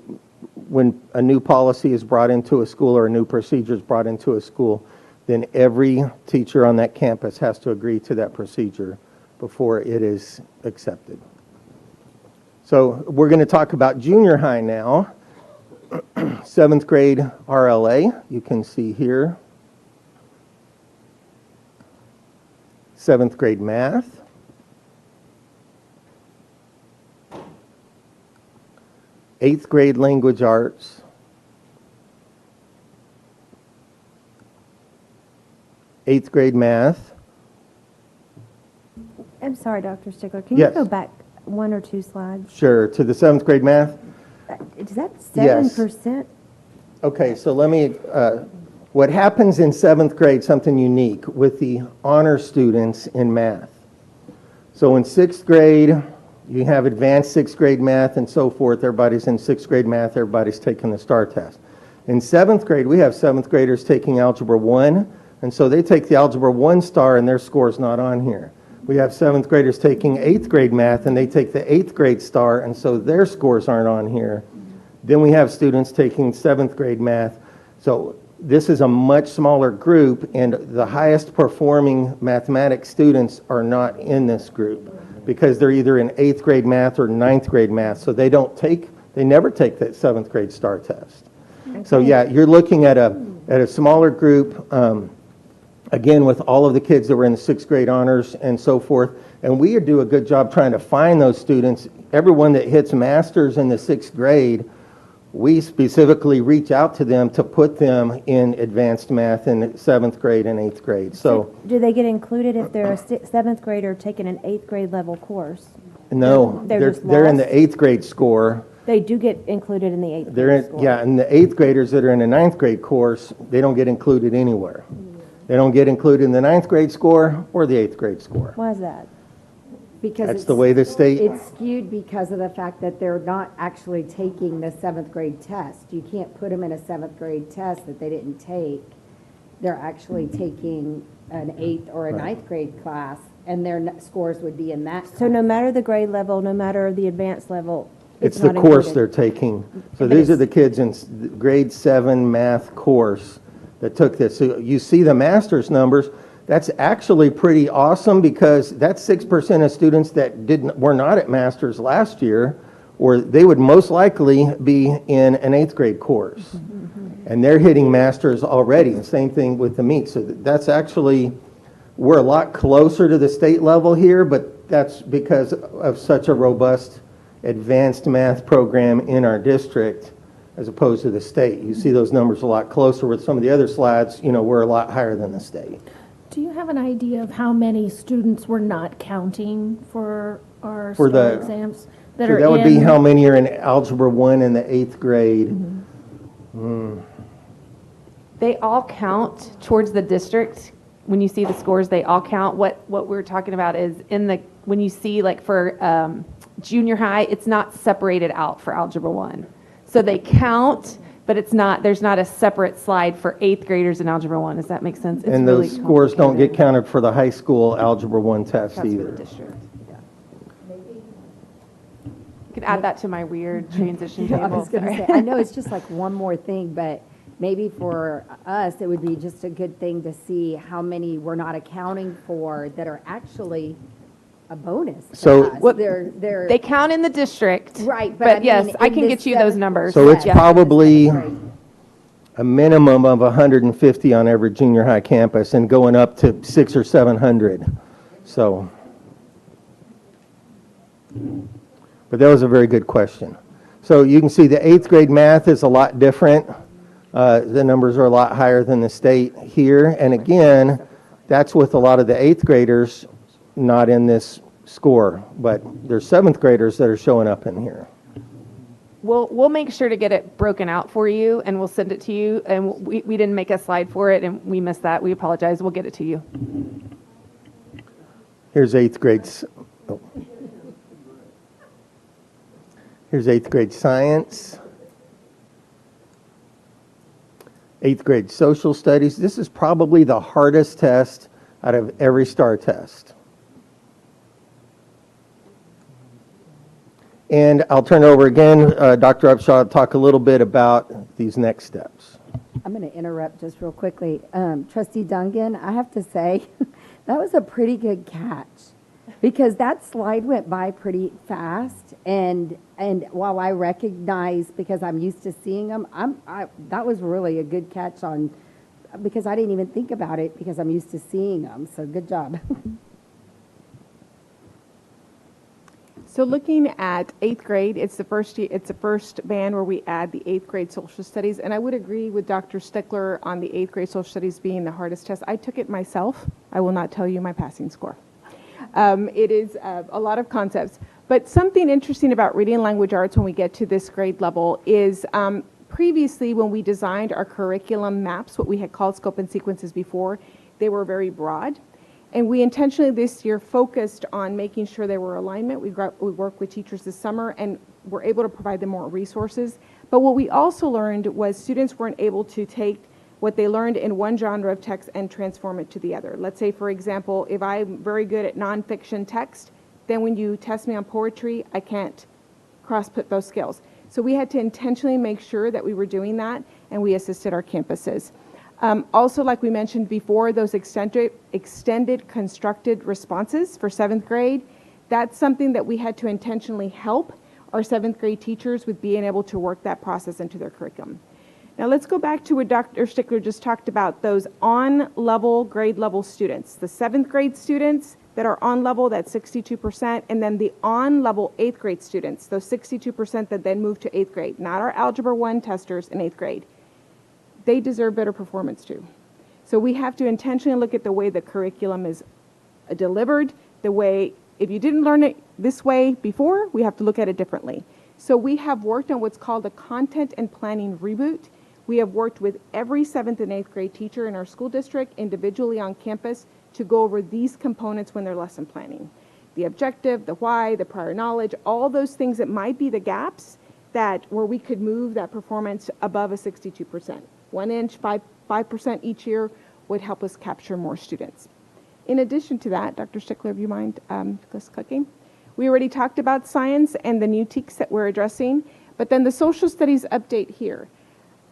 when a new policy is brought into a school or a new procedure is brought into a school, then every teacher on that campus has to agree to that procedure before it is accepted. So we're going to talk about junior high now. 7th grade RLA, you can see here. 7th grade math. 8th grade language arts. 8th grade math. I'm sorry, Dr. Stickler. Can Yes. you go back one or two slides? Sure, to the 7th grade math. Is that Yes. 7%? Okay, so let me, what happens in 7th grade, something unique with the honor students in math. So in 6th grade, you have advanced 6th grade math and so forth. Everybody's in 6th grade math. Everybody's taking the STAR test. In 7th grade, we have 7th graders taking Algebra 1, and so they take the Algebra 1 STAR and their score's not on here. We have 7th graders taking 8th grade math, and they take the 8th grade STAR, and so their scores aren't on here. Then we have students taking 7th grade math. So this is a much smaller group, and the highest performing mathematics students are not in this group because they're either in 8th grade math or 9th grade math. So they never take that 7th grade STAR test. So yeah, you're looking at a smaller group, again, with all of the kids that were in the 6th grade honors and so forth. And we do a good job trying to find those students. Everyone that hits masters in the 6th grade, we specifically reach out to them to put them in advanced math in 7th grade and 8th grade. So do they get included if they're a 7th grader taking an 8th grade level course? no, They're just they're in the lost? 8th grade score. They do get included in the 8th They're grade in, score. yeah, and the 8th graders that are in the 9th grade course, they don't get included anywhere. They don't get included in the 9th grade score or the 8th grade score. Why is that? Because That's the way the state. it's skewed because of the fact that they're not actually taking the 7th grade test. You can't put them in a 7th grade test that they didn't take. They're actually taking an 8th or a 9th grade class, and their scores would be in that. So no matter the grade level, no matter the advanced level, It's it's the not course included. they're taking. So But these are it's- the kids in grade 7 math course that took this. So you see the master's numbers. That's actually pretty awesome because that's 6% of students that were not at master's last year, or they would most likely be in an 8th grade course. And they're hitting masters already. The same thing with the meet. So that's actually, we're a lot closer to the state level here, but that's because of such a robust advanced math program in our district as opposed to the state. You see those numbers a lot closer. With some of the other slides, we're a lot higher than the state. Do you have an idea of how many students we're not counting for our For STAR the- exams? So are that would be in- how many are in Algebra 1 in the 8th grade. They all count towards the district. When you see the scores, they all count. What we're talking about is when you see like for junior high, it's not separated out for Algebra 1. So they count, but there's not a separate slide for 8th graders in Algebra 1. Does that make sense? It's And really those scores don't get complicated. counted for the high school Algebra 1 test That's for either. the district. Yeah. You could add that to my weird transition I table. was going to Sorry. say, I know it's just like one more thing, but maybe for us, it would be just a good thing to see how many we're not accounting for that are actually a bonus to So- us. What- They're They count in the district. right, But I yes, mean, I in can this get you those 7th numbers. So it's Yeah. probably Right. a minimum of 150 on every junior high campus and going up to 600 or 700. So, but that was a very good question. So you can see the 8th grade math is a lot different. The numbers are a lot higher than the state here. And again, that's with a lot of the 8th graders not in this score, but there's 7th graders that are showing up in here. We'll make sure to get it broken out for you, and we'll send it to you. And we didn't make a slide for it, and we missed that. We apologize. We'll get it to you. Here's 8th grade. Oh. Here's 8th grade science. 8th grade social studies. This is probably the hardest test out of every STAR test. And I'll turn it over again. Dr. Upshaw, talk a little bit about these next steps. I'm going to interrupt just real quickly. Trustee Dungan, I have to say, that was a pretty good catch because that slide went by pretty fast. And while I recognize, because I'm used to seeing them, that was really a good catch because I didn't even think about it because I'm used to seeing them. So good job. So looking at 8th grade, it's the first band where we add the 8th grade social studies. And I would agree with Dr. Stickler on the 8th grade social studies being the hardest test. I took it myself. I will not tell you my passing score. It is a lot of concepts. But something interesting about reading and language arts when we get to this grade level is previously when we designed our curriculum maps, what we had called scope and sequences before, they were very broad. And we intentionally this year focused on making sure there were alignment. We worked with teachers this summer and were able to provide them more resources. But what we also learned was students weren't able to take what they learned in one genre of text and transform it to the other. Let's say, for example, if I'm very good at nonfiction text, then when you test me on poetry, I can't cross-put those skills. So we had to intentionally make sure that we were doing that, and we assisted our campuses. Also, like we mentioned before, those extended constructed responses for 7th grade, that's something that we had to intentionally help our 7th grade teachers with being able to work that process into their curriculum. Now let's go back to what Dr. Stickler just talked about, those on-level, grade level students. The 7th grade students that are on level, that's 62%, and then the on-level 8th grade students, those 62% that then move to 8th grade, not our Algebra 1 testers in 8th grade. They deserve better performance too. So we have to intentionally look at the way the curriculum is delivered, the way, if you didn't learn it this way before, we have to look at it differently. So we have worked on what's called a content and planning reboot. We have worked with every 7th and 8th grade teacher in our school district individually on campus to go over these components when they're lesson planning. The objective, the why, the prior knowledge, all those things that might be the gaps that where we could move that performance above a 62%. 1 inch, 5% each year would help us capture more students. In addition to that, Dr. Stickler, if you mind just clicking? We already talked about science and the new TEKs that we're addressing, but then the social studies update here.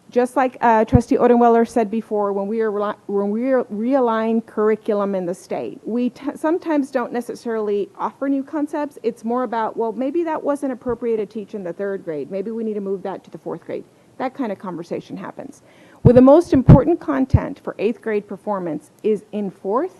Just like Trustee Odenweller said before, when we realign curriculum in the state, we sometimes don't necessarily offer new concepts. It's more about, well, maybe that wasn't appropriate to teach in the 3rd grade. Maybe we need to move that to the 4th grade. That kind of conversation happens. Well, the most important content for 8th grade performance is in 4th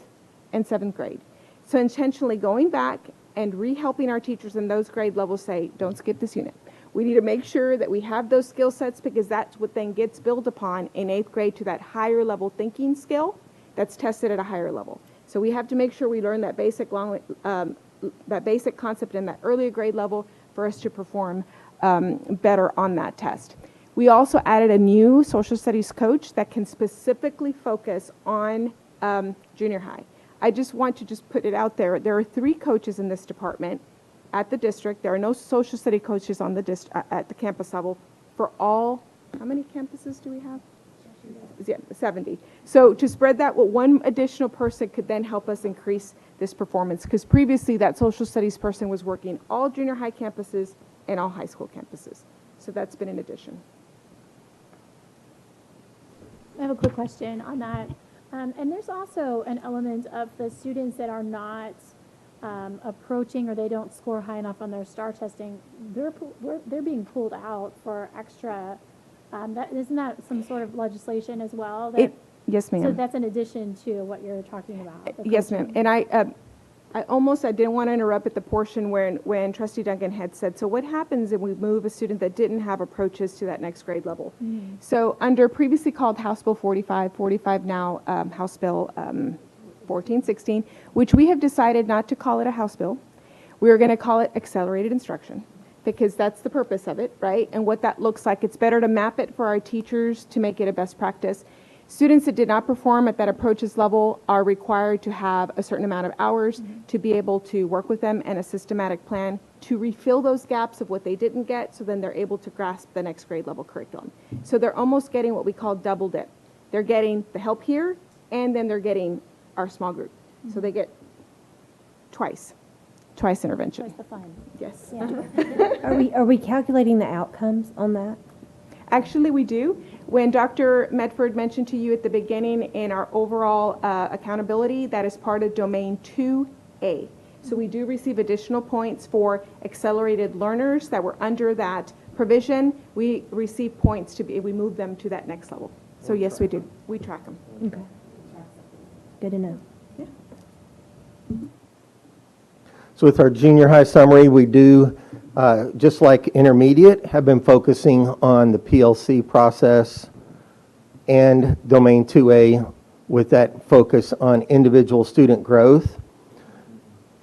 and 7th grade. So intentionally going back and re-helping our teachers in those grade levels say, don't skip this unit. We need to make sure that we have those skill sets because that's what then gets built upon in 8th grade to that higher level thinking skill that's tested at a higher level. So we have to make sure we learn that basic concept in that earlier grade level for us to perform better on that test. We also added a new social studies coach that can specifically focus on junior high. I just want to put it out there. There are 3 coaches in this department at the district. There are no social study coaches on the at the campus level for all, how many campuses do we have? Yeah, 70. So to spread that, well, 1 additional person could then help us increase this performance because previously that social studies person was working all junior high campuses and all high school campuses. So that's been an addition. I have a quick question on that. And there's also an element of the students that are not approaching or they don't score high enough on their STAR testing. They're being pulled out for extra. Isn't that some sort of legislation as well? Yes, ma'am. So that's in addition to what you're talking about. Yes, ma'am. And I didn't want to interrupt at the portion when Trustee Duncan had said, so what happens if we move a student that didn't have approaches to that next grade level? Mm-hmm. So under previously called House Bill 45 now House Bill 1416, which we have decided not to call it a House bill. We're going to call it accelerated instruction because that's the purpose of it, right? And what that looks like, it's better to map it for our teachers to make it a best practice. Students that did not perform at that approaches level are required to have a certain amount of hours to be able to work with them and a systematic plan to refill those gaps of what they didn't get so then they're able to grasp the next grade level curriculum. So they're almost getting what we call double dip. They're getting the help here and then they're getting our small group. So they get twice intervention. Twice the fun. Yes. Yeah. Are we calculating the outcomes on that? Actually, we do. When Dr. Medford mentioned to you at the beginning in our overall accountability, that is part of domain 2A. So we do receive additional points for accelerated learners that were under that provision. We receive points we move them to that next level. So yes, we do. We track them. Okay. Good to know. Yeah. So with our junior high summary, we do, just like intermediate, have been focusing on the PLC process and domain 2A with that focus on individual student growth.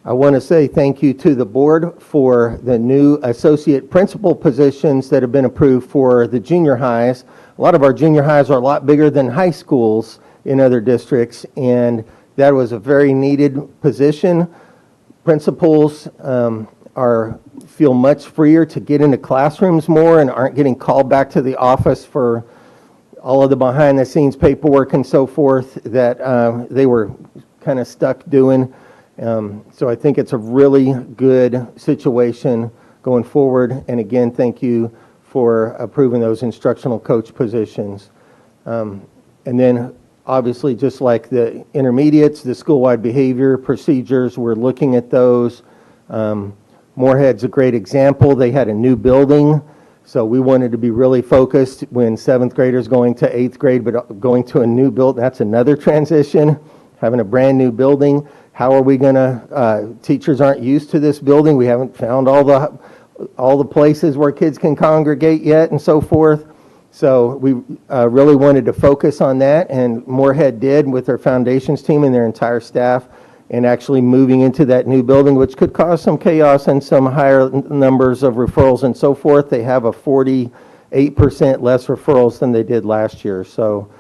I want to say thank you to the board for the new associate principal positions that have been approved for the junior highs. A lot of our junior highs are a lot bigger than high schools in other districts, and that was a very needed position. Principals feel much freer to get into classrooms more and aren't getting called back to the office for all of the behind-the-scenes paperwork and so forth that they were kind of stuck doing. So I think it's a really good situation going forward. And again, thank you for approving those instructional coach positions. And then obviously, just like the intermediates, the school-wide behavior procedures, we're looking at those. Moorhead's a great example. They had a new building, So we wanted to be really focused when 7th graders going to 8th grade, but going to a new build, that's another transition, having a brand new building. How are we going to, teachers aren't used to this building. We haven't found all the places where kids can congregate yet and so forth. So we really wanted to focus on that, and Moorhead did with their foundations team and their entire staff, and actually moving into that new building, which could cause some chaos and some higher numbers of referrals and so forth. They have a 48% less referrals than they did last year. So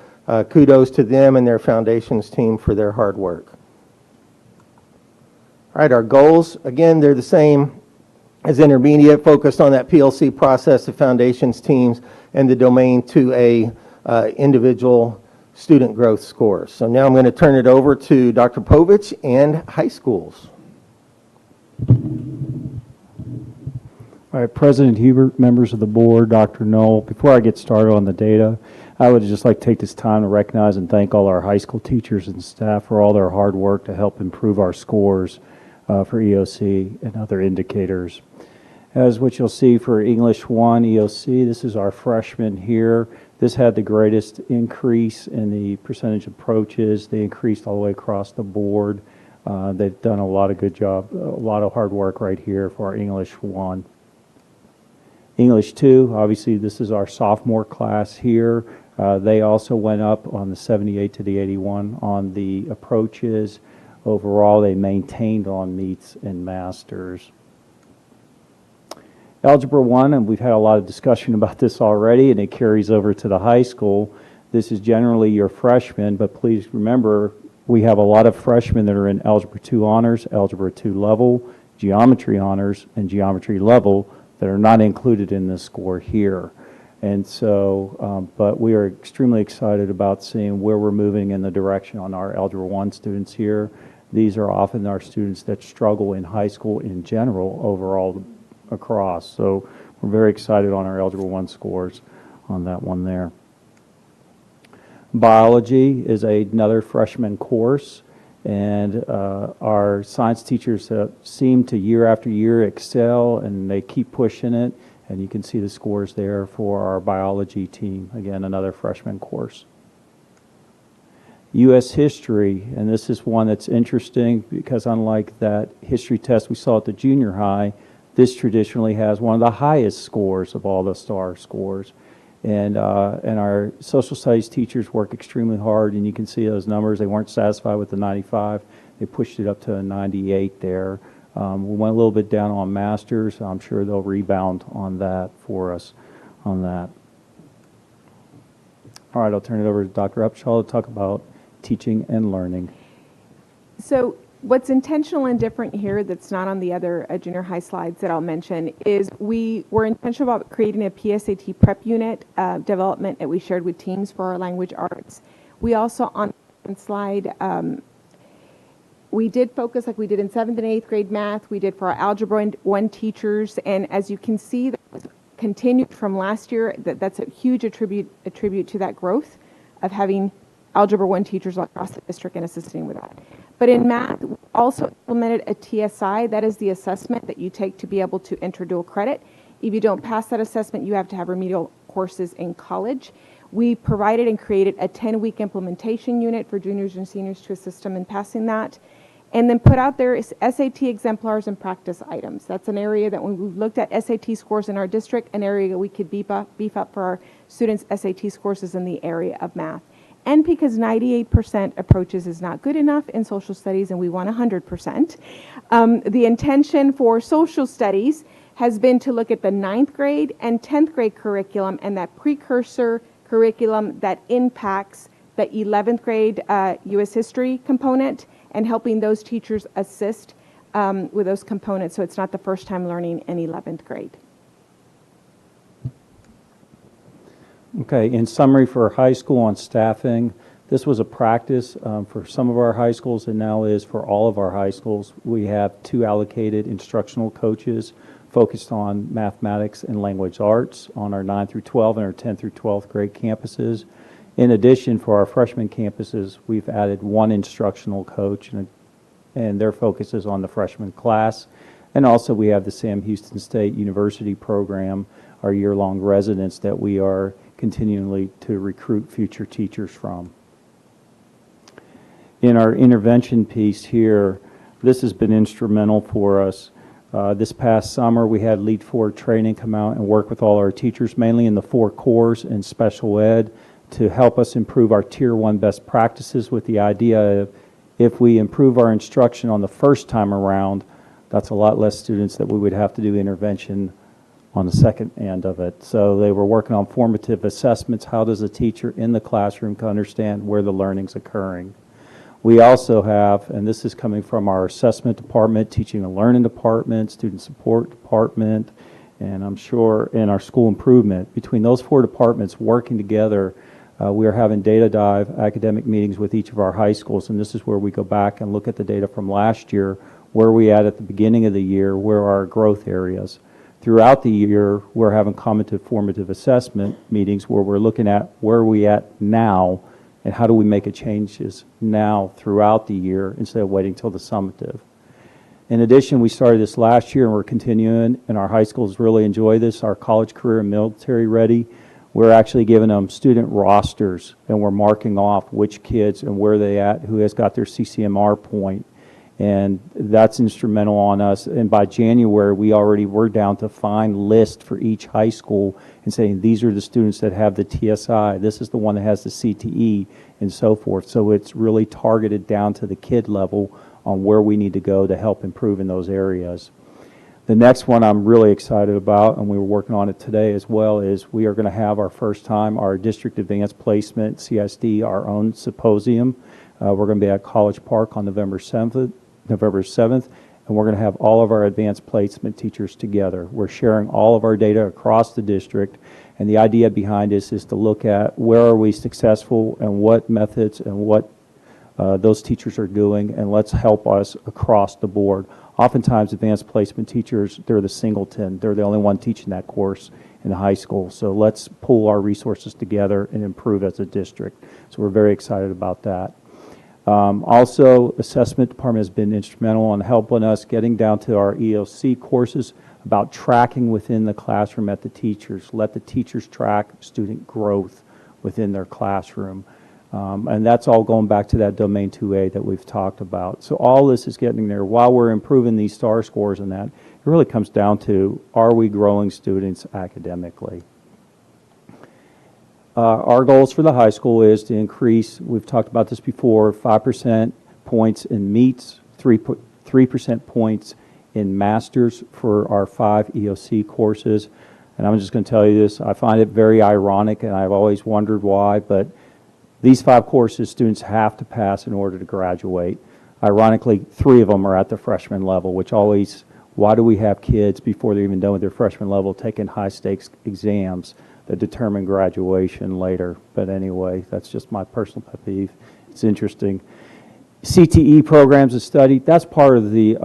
kudos to them and their foundations team for their hard work. All right, our goals, again, they're the same as intermediate, focused on that PLC process, the foundations teams, and the domain 2A individual student growth scores. So now I'm going to turn it over to Dr. Povich and high schools. All right, President Hubert, members of the board, Dr. Knoll, before I get started on the data, I would just like to take this time to recognize and thank all our high school teachers and staff for all their hard work to help improve our scores for EOC and other indicators. As what you'll see for English 1 EOC, this is our freshman here. This had the greatest increase in the percentage approaches. They increased all the way across the board. They've done a lot of good job, a lot of hard work right here for our English 1. English 2, obviously this is our sophomore class here. They also went up on the 78 to the 81 on the approaches. Overall, they maintained on meets and masters. Algebra 1, and we've had a lot of discussion about this already, and it carries over to the high school. This is generally your freshmen, but please remember we have a lot of freshmen that are in Algebra 2 honors, Algebra 2 level, Geometry honors, and Geometry level that are not included in this score here. And so, but we are extremely excited about seeing where we're moving in the direction on our Algebra 1 students here. These are often our students that struggle in high school in general overall across. So we're very excited on our Algebra 1 scores on that one there. Biology is another freshman course, and our science teachers seem to year after year excel, and they keep pushing it, and you can see the scores there for our biology team. Again, another freshman course. U.S. history, and this is one that's interesting because unlike that history test we saw at the junior high, this traditionally has one of the highest scores of all the STAR scores. And our social studies teachers work extremely hard, and you can see those numbers. They weren't satisfied with the 95. They pushed it up to a 98 there. We went a little bit down on masters. I'm sure they'll rebound on that for us on that. All right, I'll turn it over to Dr. Upshaw to talk about teaching and learning. So what's intentional and different here that's not on the other junior high slides that I'll mention is we were intentional about creating a PSAT prep unit development that we shared with teams for our language arts. We also, on slide, we did focus like we did in 7th and 8th grade math. We did for our Algebra 1 teachers. And as you can see, that was continued from last year. That's a huge attribute to that growth of having Algebra 1 teachers across the district and assisting with that. But in math, we also implemented a TSI. That is the assessment that you take to be able to enter dual credit. If you don't pass that assessment, you have to have remedial courses in college. We provided and created a 10-week implementation unit for juniors and seniors to assist them in passing that. And then put out there is SAT exemplars and practice items. That's an area that when we looked at SAT scores in our district, an area we could beef up for our students' SAT scores is in the area of math. And because 98% approaches is not good enough in social studies and we want 100%, the intention for social studies has been to look at the 9th grade and 10th grade curriculum and that precursor curriculum that impacts the 11th grade U.S. history component and helping those teachers assist with those components so it's not the first time learning in 11th grade. Okay, in summary for high school on staffing, this was a practice for some of our high schools and now is for all of our high schools. We have 2 allocated instructional coaches focused on mathematics and language arts on our 9 through 12 and our 10 through 12th grade campuses. In addition, for our freshman campuses, we've added 1 instructional coach and their focus is on the freshman class. And also we have the Sam Houston State University program our year-long residents that we are continually to recruit future teachers from. In our intervention piece here, this has been instrumental for us. This past summer, we had Lead Forward training come out and work with all our teachers, mainly in the 4 cores and special ed, to help us improve our Tier 1 best practices with the idea of if we improve our instruction on the first time around, that's a lot less students that we would have to do intervention on the second end of it. So they were working on formative assessments. How does a teacher in the classroom can understand where the learning's occurring? We also have, and this is coming from our assessment department, teaching and learning department, student support department, and I'm sure in our school improvement. Between those 4 departments working together, we are having data dive academic meetings with each of our high schools, and this is where we go back and look at the data from last year, where we at the beginning of the year, where are our growth areas. Throughout the year, we're having commentative formative assessment meetings where we're looking at where are we at now and how do we make changes now throughout the year instead of waiting till the summative. In addition, we started this last year and we're continuing, and our high schools really enjoy this, our college, career, and military ready. We're actually giving them student rosters and we're marking off which kids and where they at, who has got their CCMR point. And that's instrumental on us. And by January, we already were down to find list for each high school and saying, these are the students that have the TSI, this is the one that has the CTE, and so forth. So it's really targeted down to the kid level on where we need to go to help improve in those areas. The next one I'm really excited about, and we were working on it today as well, is we are going to have our first time, our District Advanced Placement, CISD, our own symposium. We're going to be at College Park on November 7th, and we're going to have all of our advanced placement teachers together. We're sharing all of our data across the district, and the idea behind this is to look at where are we successful and what methods and what those teachers are doing, and let's help us across the board. Oftentimes, advanced placement teachers, they're the singleton. They're the only one teaching that course in the high school. So let's pull our resources together and improve as a district. So we're very excited about that. Also, assessment department has been instrumental in helping us getting down to our EOC courses about tracking within the classroom at the teachers. Let the teachers track student growth within their classroom. And that's all going back to that domain 2A that we've talked about. So all this is getting there. While we're improving these STAR scores and that, it really comes down to, are we growing students academically? Our goals for the high school is to increase, we've talked about this before, 5% points in meets, 3% points in masters for our 5 EOC courses. And I'm just going to tell you this, I find it very ironic, and I've always wondered why, but these 5 courses students have to pass in order to graduate. Ironically, 3 of them are at the freshman level, which always, why do we have kids before they're even done with their freshman level taking high stakes exams that determine graduation later? But anyway, that's just my personal pet peeve. It's interesting. CTE programs of study, that's part of the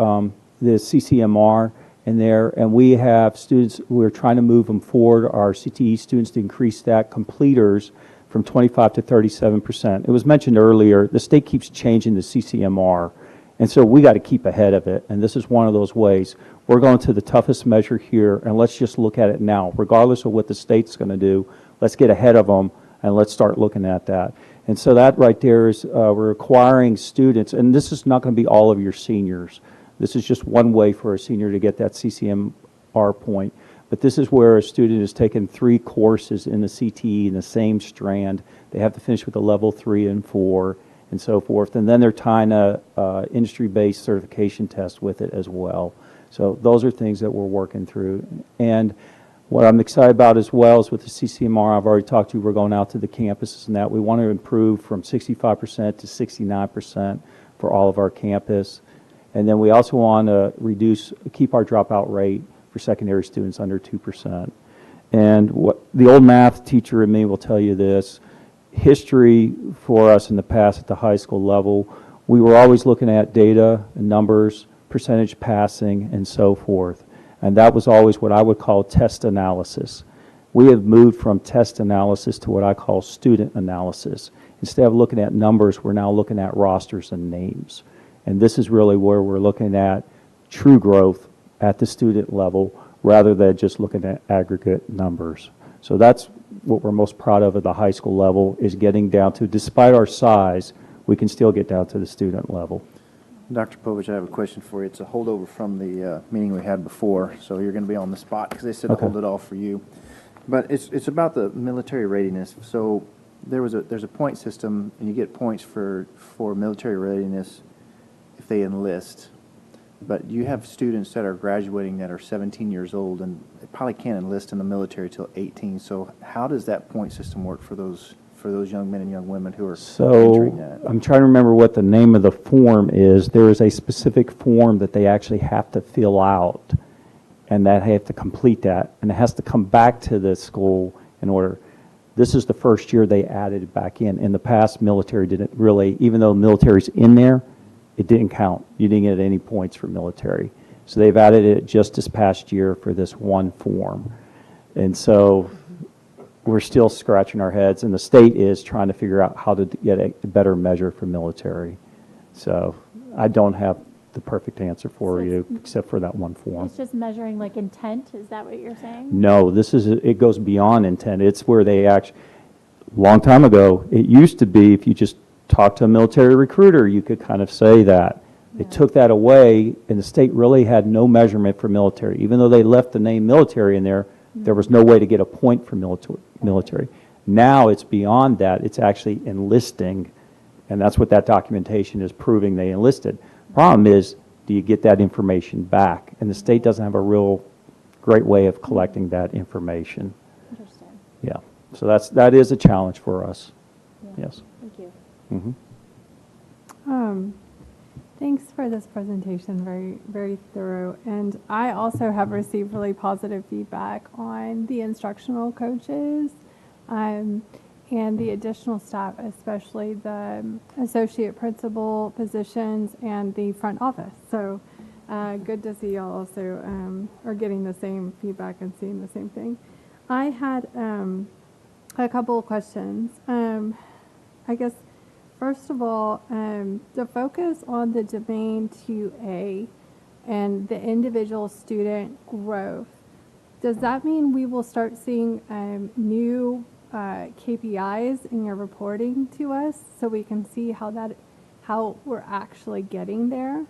CCMR in there, and we have students, we're trying to move them forward, our CTE students, to increase that completers from 25 to 37%. It was mentioned earlier, the state keeps changing the CCMR, and so we got to keep ahead of it, and this is one of those ways. We're going to the toughest measure here, and let's just look at it now. Regardless of what the state's going to do, let's get ahead of them, and let's start looking at that. And so that right there is we're requiring students, and this is not going to be all of your seniors. This is just one way for a senior to get that CCMR point. But this is where a student has taken 3 courses in the CTE in the same strand. They have to finish with a level 3 and 4 and so forth. And then they're tying a industry-based certification test with it as well. So those are things that we're working through. And what I'm excited about as well is with the CCMR, I've already talked to you, we're going out to the campuses and that. We want to improve from 65% to 69% for all of our campus. And then we also want to keep our dropout rate for secondary students under 2%. And what the old math teacher in me will tell you this, history for us in the past at the high school level, we were always looking at data and numbers, percentage passing, and so forth. And that was always what I would call test analysis. We have moved from test analysis to what I call student analysis. Instead of looking at numbers, we're now looking at rosters and names. And this is really where we're looking at true growth at the student level rather than just looking at aggregate numbers. So that's what we're most proud of at the high school level, is getting down to, despite our size, we can still get down to the student level. Dr. Povich, I have a question for you. It's a holdover from the meeting we had before, so you're going to be on the spot because they said to Okay. hold it all for you. But it's about the military readiness. So there's a point system, and you get points for military readiness if they enlist. But you have students that are graduating that are 17 years old, and they probably can't enlist in the military till 18. So how does that point system work for those young men and young women who are entering So that? I'm trying to remember what the name of the form is. There is a specific form that they actually have to fill out, and that they have to complete that, and it has to come back to the school in order. This is the first year they added it back in. In the past, military didn't really, even though military's in there, it didn't count. You didn't get any points for military. So they've added it just this past year for this one form. And so we're still scratching our heads, and the state is trying to figure out how to get a better measure for military. So I don't have the perfect answer for you, except for that one form. It's just measuring like intent, is that what you're saying? No, it goes beyond intent. It's where they actually, long time ago, it used to be if you just talked to a military recruiter, you could kind of say that. They took that away, and the state really had no measurement for military. Even though they left the name military in there, there was no way to get a point for military. Now it's beyond that. It's actually enlisting, and that's what that documentation is proving they enlisted. Problem is, do you get that information back? And the state doesn't have a real great way of collecting that information. Interesting. Yeah, so that is a challenge for us. Yeah. Yes. Thank you. Mm-hmm. Thanks for this presentation, very, very thorough. And I also have received really positive feedback on the instructional coaches and the additional staff, especially the associate principal positions and the front office. So good to see y'all also are getting the same feedback and seeing the same thing. I had a couple of questions. I guess, first of all, the focus on the domain 2A and the individual student growth, does that mean we will start seeing new KPIs in your reporting to us so we can see how we're actually getting there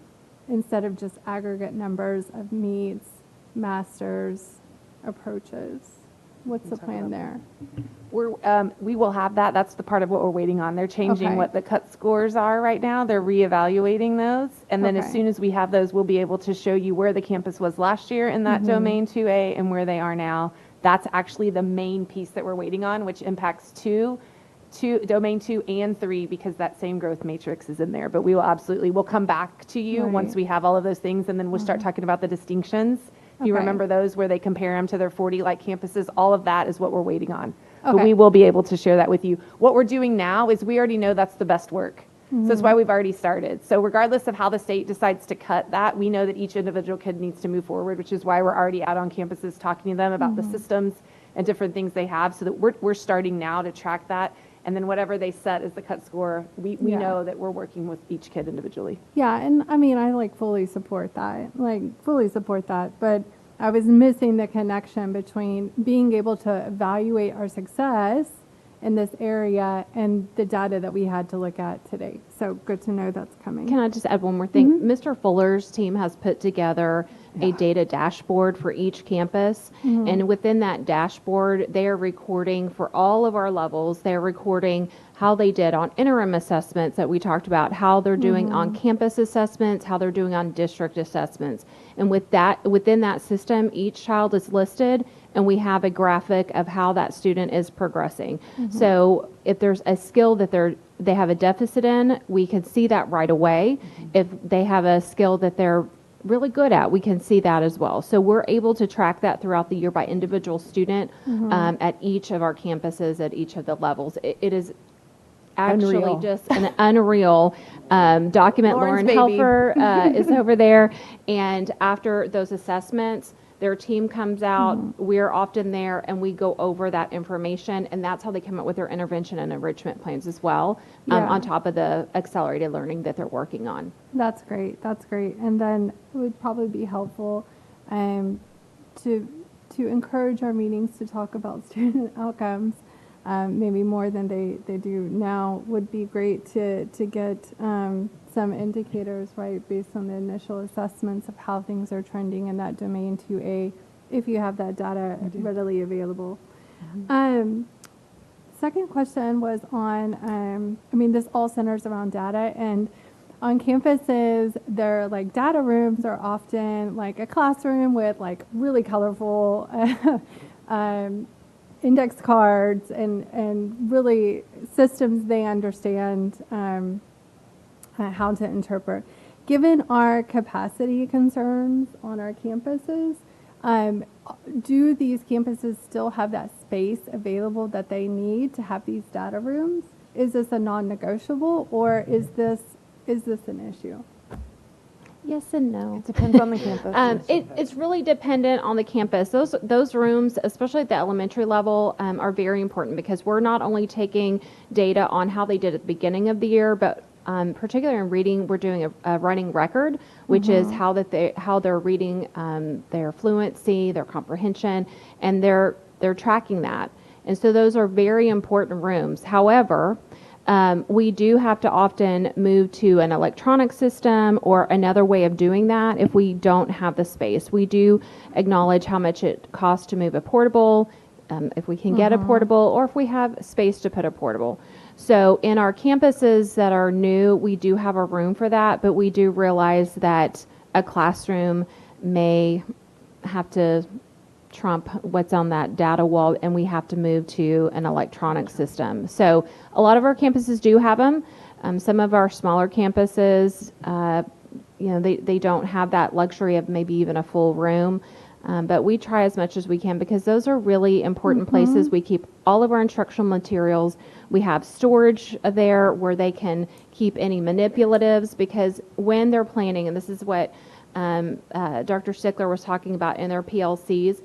instead of just aggregate numbers of needs, masters, approaches? What's the plan there? We will have that. That's the part of what we're waiting on. They're changing Okay. what the cut scores are right now. They're reevaluating those. And then as Okay. soon as we have those, we'll be able to show you where the campus was last year in that domain 2A and where they are now. That's actually the main piece that we're waiting on, which impacts domain 2 and 3, because that same growth matrix is in there. But we will absolutely, we'll come back to you once Right. we have all of those things, and then we'll start talking about the distinctions. If you Okay. remember those where they compare them to their 40-like campuses, all of that is what we're waiting on. But Okay. we will be able to share that with you. What we're doing now is we already know that's the best work. So that's why we've already started. So regardless of how the state decides to cut that, we know that each individual kid needs to move forward, which is why we're already out on campuses talking to them about the systems and different things they have, so that we're starting now to track that. And then whatever they set as the cut score, we Yeah. know that we're working with each kid individually. Yeah, and I mean, I fully support that, but I was missing the connection between being able to evaluate our success in this area and the data that we had to look at today. So good to know that's coming. Can I just add one more thing? Mr. Fuller's team has put together a data dashboard for each campus. And within that dashboard, they are recording for all of our levels. They're recording how they did on interim assessments that we talked about, how they're doing on campus assessments, how they're doing on district assessments. And within that system, each child is listed, and we have a graphic of how that student is progressing. So if there's a skill that they have a deficit in, we can see that right away. If they have a skill that they're really good at, we can see that as well. So we're able to track that throughout the year by individual student at each of our campuses, at each of the levels. It is actually Unreal. just an unreal document. Lauren's Lauren baby. Helfer is over there. And after those assessments, their team comes out, we're often there, and we go over that information, and that's how they come up with their intervention and enrichment plans as well, Yeah. on top of the accelerated learning that they're working on. That's great. That's great. And then it would probably be helpful to encourage our meetings to talk about student outcomes, maybe more than they do now, would be great to get some indicators, right, based on the initial assessments of how things are trending in that domain 2A, if you have that data readily available. Second question was on, this all centers around data, and on campuses, their like data rooms are often like a classroom with like really colorful index cards and really systems they understand how to interpret. Given our capacity concerns on our campuses, do these campuses still have that space available that they need to have these data rooms? Is this a non-negotiable, or is this an issue? Yes and no. It depends on the campus. It's really dependent on the campus. Those rooms, especially at the elementary level, are very important because we're not only taking data on how they did at the beginning of the year, but particularly in reading, we're doing a running record, which is how they're reading, their fluency, their comprehension, and they're tracking that. And so those are very important rooms. However, we do have to often move to an electronic system or another way of doing that if we don't have the space. We do acknowledge how much it costs to move a portable, if we can get a portable, or if we have space to put a portable. So in our campuses that are new, we do have a room for that, but we do realize that a classroom may have to trump what's on that data wall, and we have to move to an electronic system. So a lot of our campuses do have them. Some of our smaller campuses, they don't have that luxury of maybe even a full room. But we try as much as we can because those are really important places. We keep all of our instructional materials. We have storage there where they can keep any manipulatives, because when they're planning, and this is what Dr. Stickler was talking about in their PLCs,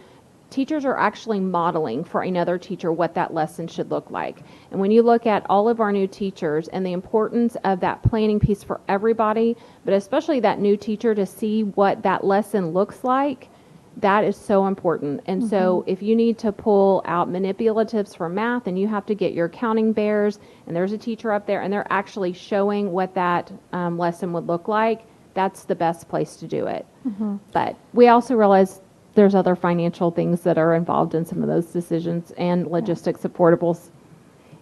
teachers are actually modeling for another teacher what that lesson should look like. And when you look at all of our new teachers and the importance of that planning piece for everybody, but especially that new teacher to see what that lesson looks like, that is so important. And so if you need to pull out manipulatives for math and you have to get your counting bears, and there's a teacher up there and they're actually showing what that lesson would look like, that's the best place to do it. But we also realize there's other financial things that are involved in some of those decisions and logistics of portables.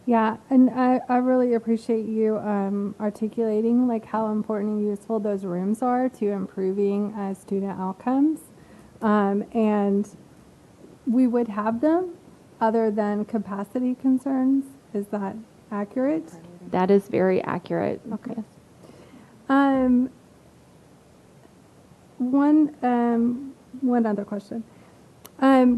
Yeah, and I really appreciate you articulating like how important and useful those rooms are to improving student outcomes. And we would have them other than capacity concerns. Is that accurate? That is very accurate. Okay. Yes. One other question.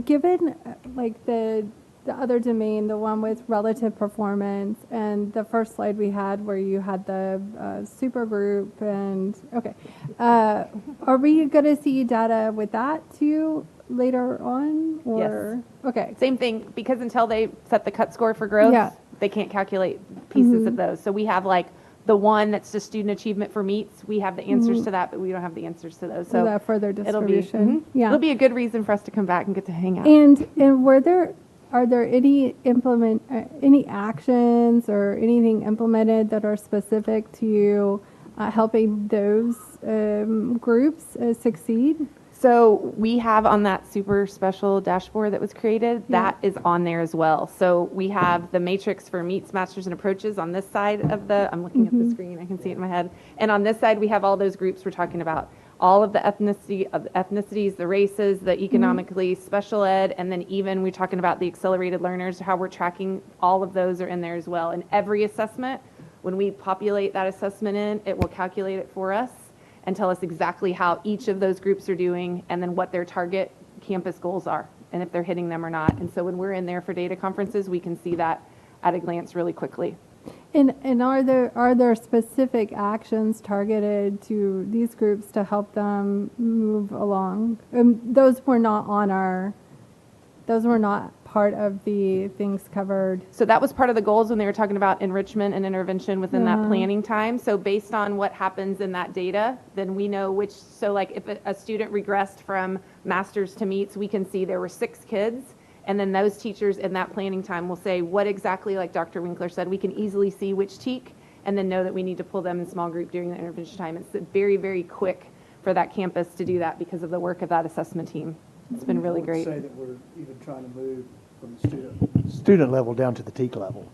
Given like the other domain, the one with relative performance, and the first slide we had where you had the super group, and okay, are we going to see data with that too later on? Or Yes. Okay. Same thing, because until they set the cut score for growth, they can't calculate pieces of those. So we have like the one that's just student achievement for meets. We have the answers to that, but we don't have the answers to those. So that further it'll be, distribution. it'll be a good reason for us to come back and get to hang out. And are there any any actions or anything implemented that are specific to helping those groups succeed? So we have on that super special dashboard that was created, that is on there as well. So we have the matrix for meets, masters, and approaches on this side of the, I'm looking at the screen, I can see it in my head. And on this side, we have all those groups we're talking about. All of the ethnicities, the races, the economically special ed, and then even we're talking about the accelerated learners, how we're tracking, all of those are in there as well. And every assessment, when we populate that assessment in, it will calculate it for us and tell us exactly how each of those groups are doing and then what their target campus goals are and if they're hitting them or not. And so when we're in there for data conferences, we can see that at a glance really quickly. And are there specific actions targeted to these groups to help them move along? Those were not part of the things covered? So that was part of the goals when they were talking about enrichment and intervention within that planning time. So based on what happens in that data, then we know which, so like if a student regressed from masters to meets, we can see there were 6 kids. And then those teachers in that planning time will say what exactly, like Dr. Winkler said, we can easily see which TEK and then know that we need to pull them in small group during the intervention time. It's very, very quick for that campus to do that because of the work of that assessment team. It's been really great. I would say that we're even trying to move from the student level down to the TEK level.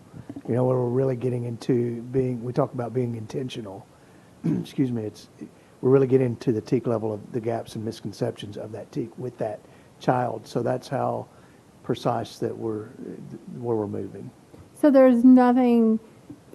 You know, where we're really getting into we talk about being intentional. Excuse me, we're really getting into the TEK level of the gaps and misconceptions of that TEK with that child. So that's how precise that where we're moving. So there's nothing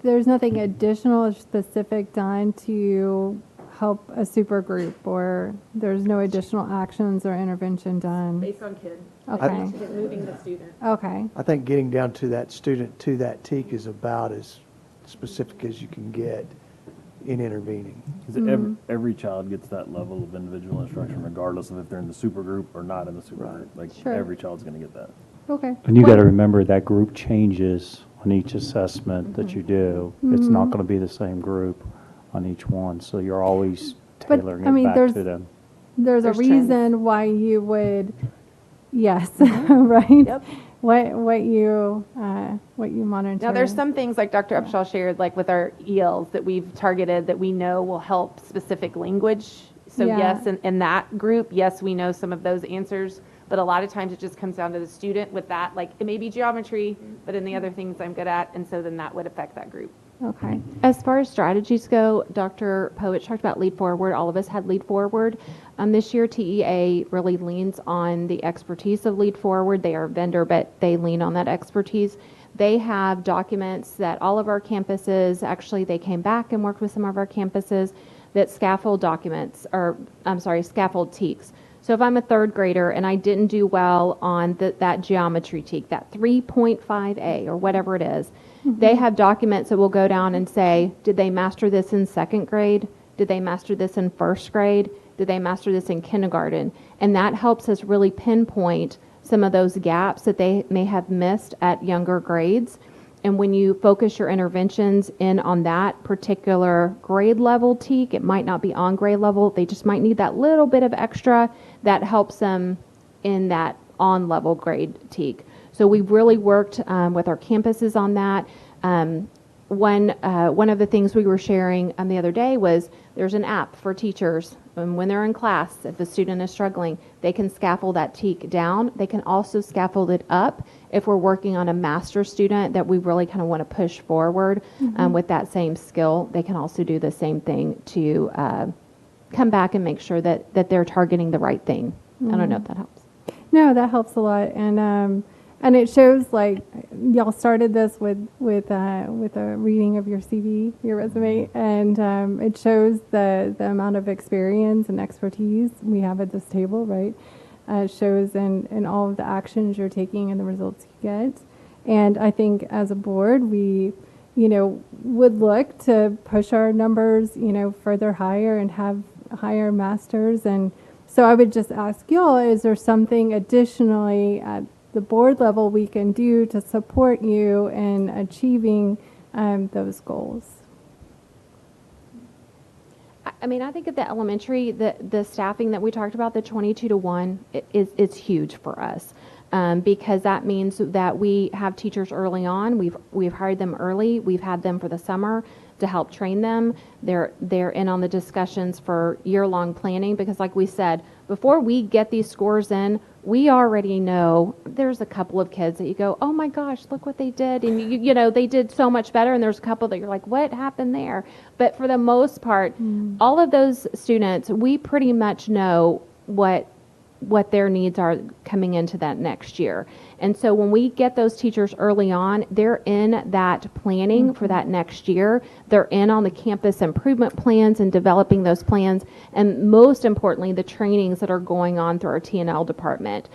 additional or specific done to help a super group, or there's no additional actions or intervention done? Based on kid. Okay. Moving the student. Okay. I think getting down to that student, to that TEK is about as specific as you can get in intervening. Because every child gets that level of individual instruction regardless of if they're in the super group or not in the super group. Like Sure. every child's going to get that. Okay. And you got to remember that group changes on each assessment that you do. It's not going to be the same group on each one, so you're always tailoring it back to them. There's a There's reason trends. why you would, yes, right? Yep. What you monitor. Now, there's some things like Dr. Upshaw shared, like with our ELs that we've targeted that we know will help specific language. So Yeah. yes, in that group, yes, we know some of those answers, but a lot of times it just comes down to the student with that. Like it may be geometry, but in the other things I'm good at, and so then that would affect that group. Okay. As far as strategies go, Dr. Povich talked about lead forward. All of us had lead forward. This year, TEA really leans on the expertise of lead forward. They are a vendor, but they lean on that expertise. They have documents that all of our campuses, actually, they came back and worked with some of our campuses that scaffold documents, or I'm sorry, scaffold TEKs. So if I'm a third grader and I didn't do well on that geometry TEK, that 3.5A or whatever it is, they have documents that will go down and say, did they master this in second grade? Did they master this in first grade? Did they master this in kindergarten? And that helps us really pinpoint some of those gaps that they may have missed at younger grades. And when you focus your interventions in on that particular grade level TEK, it might not be on grade level. They just might need that little bit of extra that helps them in that on level grade TEK. So we've really worked with our campuses on that. One of the things we were sharing the other day was there's an app for teachers. And when they're in class, if a student is struggling, they can scaffold that TEK down. They can also scaffold it up if we're working on a master student that we really kind of want to push forward with that same skill. They can also do the same thing to come back and make sure that they're targeting the right thing. I don't know if that helps. No, that helps a lot, and it shows like y'all started this with a reading of your CV, your resume, and it shows the amount of experience and expertise we have at this table, right? It shows in all of the actions you're taking and the results you get, and I think as a board we, would look to push our numbers, further higher and have higher masters. And so I would just ask y'all, is there something additionally at the board level we can do to support you in achieving those goals? I mean, I think at the elementary, the staffing that we talked about, the 22-to-1, it's huge for us. Because that means that we have teachers early on. We've hired them early. We've had them for the summer to help train them. They're in on the discussions for year-long planning because, like we said, before we get these scores in, we already know there's a couple of kids that you go, oh my gosh, look what they did, and they did so much better. And there's a couple that you're like, what happened there? But for the most part, all of those students, we pretty much know what their needs are coming into that next year. And so when we get those teachers early on, they're in that planning for that next year. They're in on the campus improvement plans and developing those plans. And most importantly, the trainings that are going on through our T&L department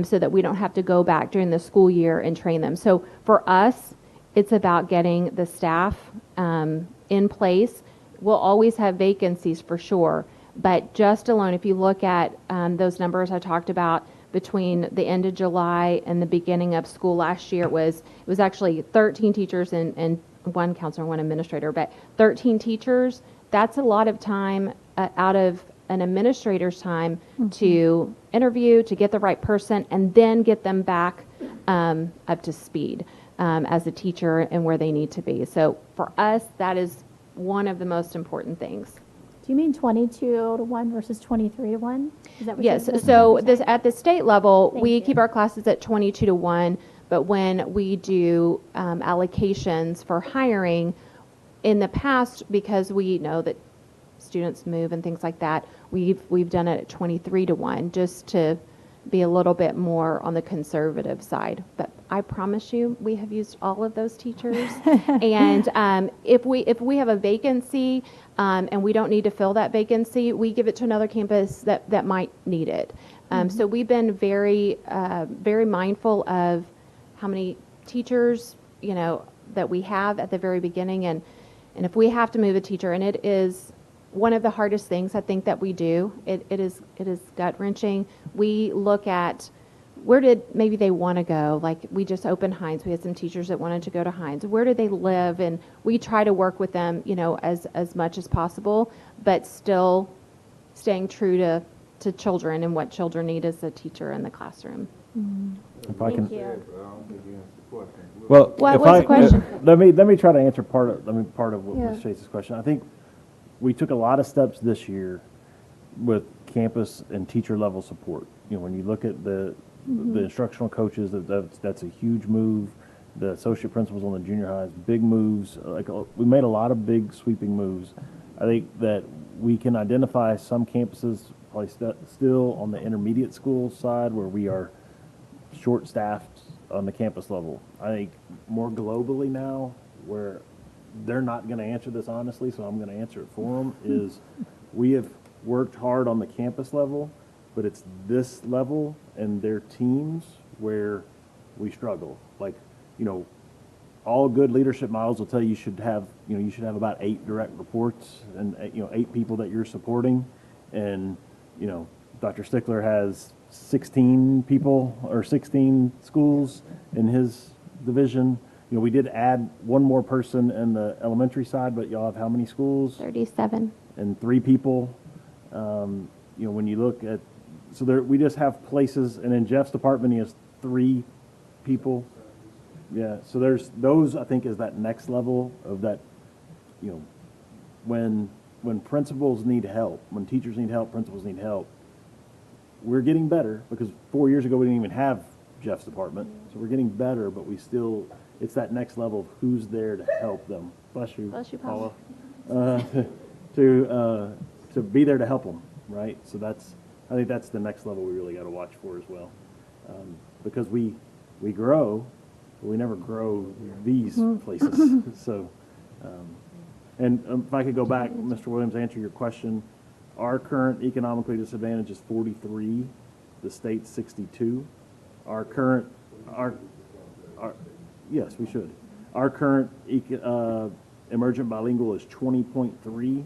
so that we don't have to go back during the school year and train them. So for us, it's about getting the staff in place. We'll always have vacancies for sure. But just alone, if you look at those numbers I talked about, between the end of July and the beginning of school last year. It was actually 13 teachers and one counselor and one administrator, but 13 teachers. That's a lot of time out of an administrator's time to interview, to get the right person, and then get them back up to speed as a teacher and where they need to be. So for us, that is one of the most important things. Do you mean 22-1 versus 23-1? Is that what Yes. you're So saying? at the state level, Thank we you. keep our classes at 22-1, but when we do allocations for hiring, in the past, because we know that students move and things like that, we've done it at 23-1, just to be a little bit more on the conservative side. But I promise you, we have used all of those teachers. And if we have a vacancy and we don't need to fill that vacancy, we give it to another campus that might need it. So we've been very mindful of how many teachers, that we have at the very beginning. And if we have to move a teacher, and it is one of the hardest things I think that we do, it is gut-wrenching. We look at where did maybe they want to go. Like, we just opened Hines. We had some teachers that wanted to go to Hines. Where do they live? And we try to work with them, as much as possible, but still staying true to children and what children need as a teacher in the classroom. If I can. Well, If what's I, the question? Let me try to answer part of what Yeah. Ms. Chase's question. I think we took a lot of steps this year with campus and teacher level support. When you look at the instructional coaches, that's a huge move. The associate principals on the junior highs, big moves. We made a lot of big sweeping moves. I think that we can identify some campuses probably still on the intermediate school side where we are short-staffed on the campus level. I think more globally now, where they're not going to answer this honestly, so I'm going to answer it for them, is we have worked hard on the campus level, but it's this level and their teams where we struggle. All good leadership models will tell you should have about 8 direct reports and 8 people that you're supporting, and Dr. Stickler has 16 people or 16 schools in his division. We did add one more person in the elementary side, but y'all have how many schools? 37. And 3 people. When you look at, we just have places, and in Jeff's department, he has 3 people. Yeah, so there's those, I think, is that next level of that, when principals need help, when teachers need help, principals need help, we're getting better, because 4 years ago we didn't even have Jeff's department. So we're getting better, but it's that next level of who's there to help them. Bless you, Bless you, Paula. Paula. To be there to help them, right? So I think that's the next level we really got to watch for as well. Because we grow, but we never grow these places. So, and if I could go back, Mr. Williams, answer your question. Our current economically disadvantaged is 43, the state's 62. Yes, we should. Our current emergent bilingual is 20.3.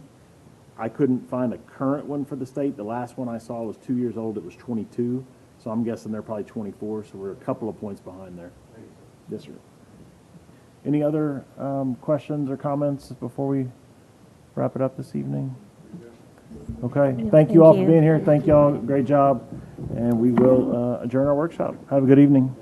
I couldn't find a current one for the state. The last one I saw was 2 years old. It was 22. So I'm guessing they're probably 24. So we're a couple of points behind there. Yes, sir. Any other questions or comments before we wrap it up this evening? Okay. Thank you all for being here. Thank you all. Great job. And we will adjourn our workshop. Have a good evening.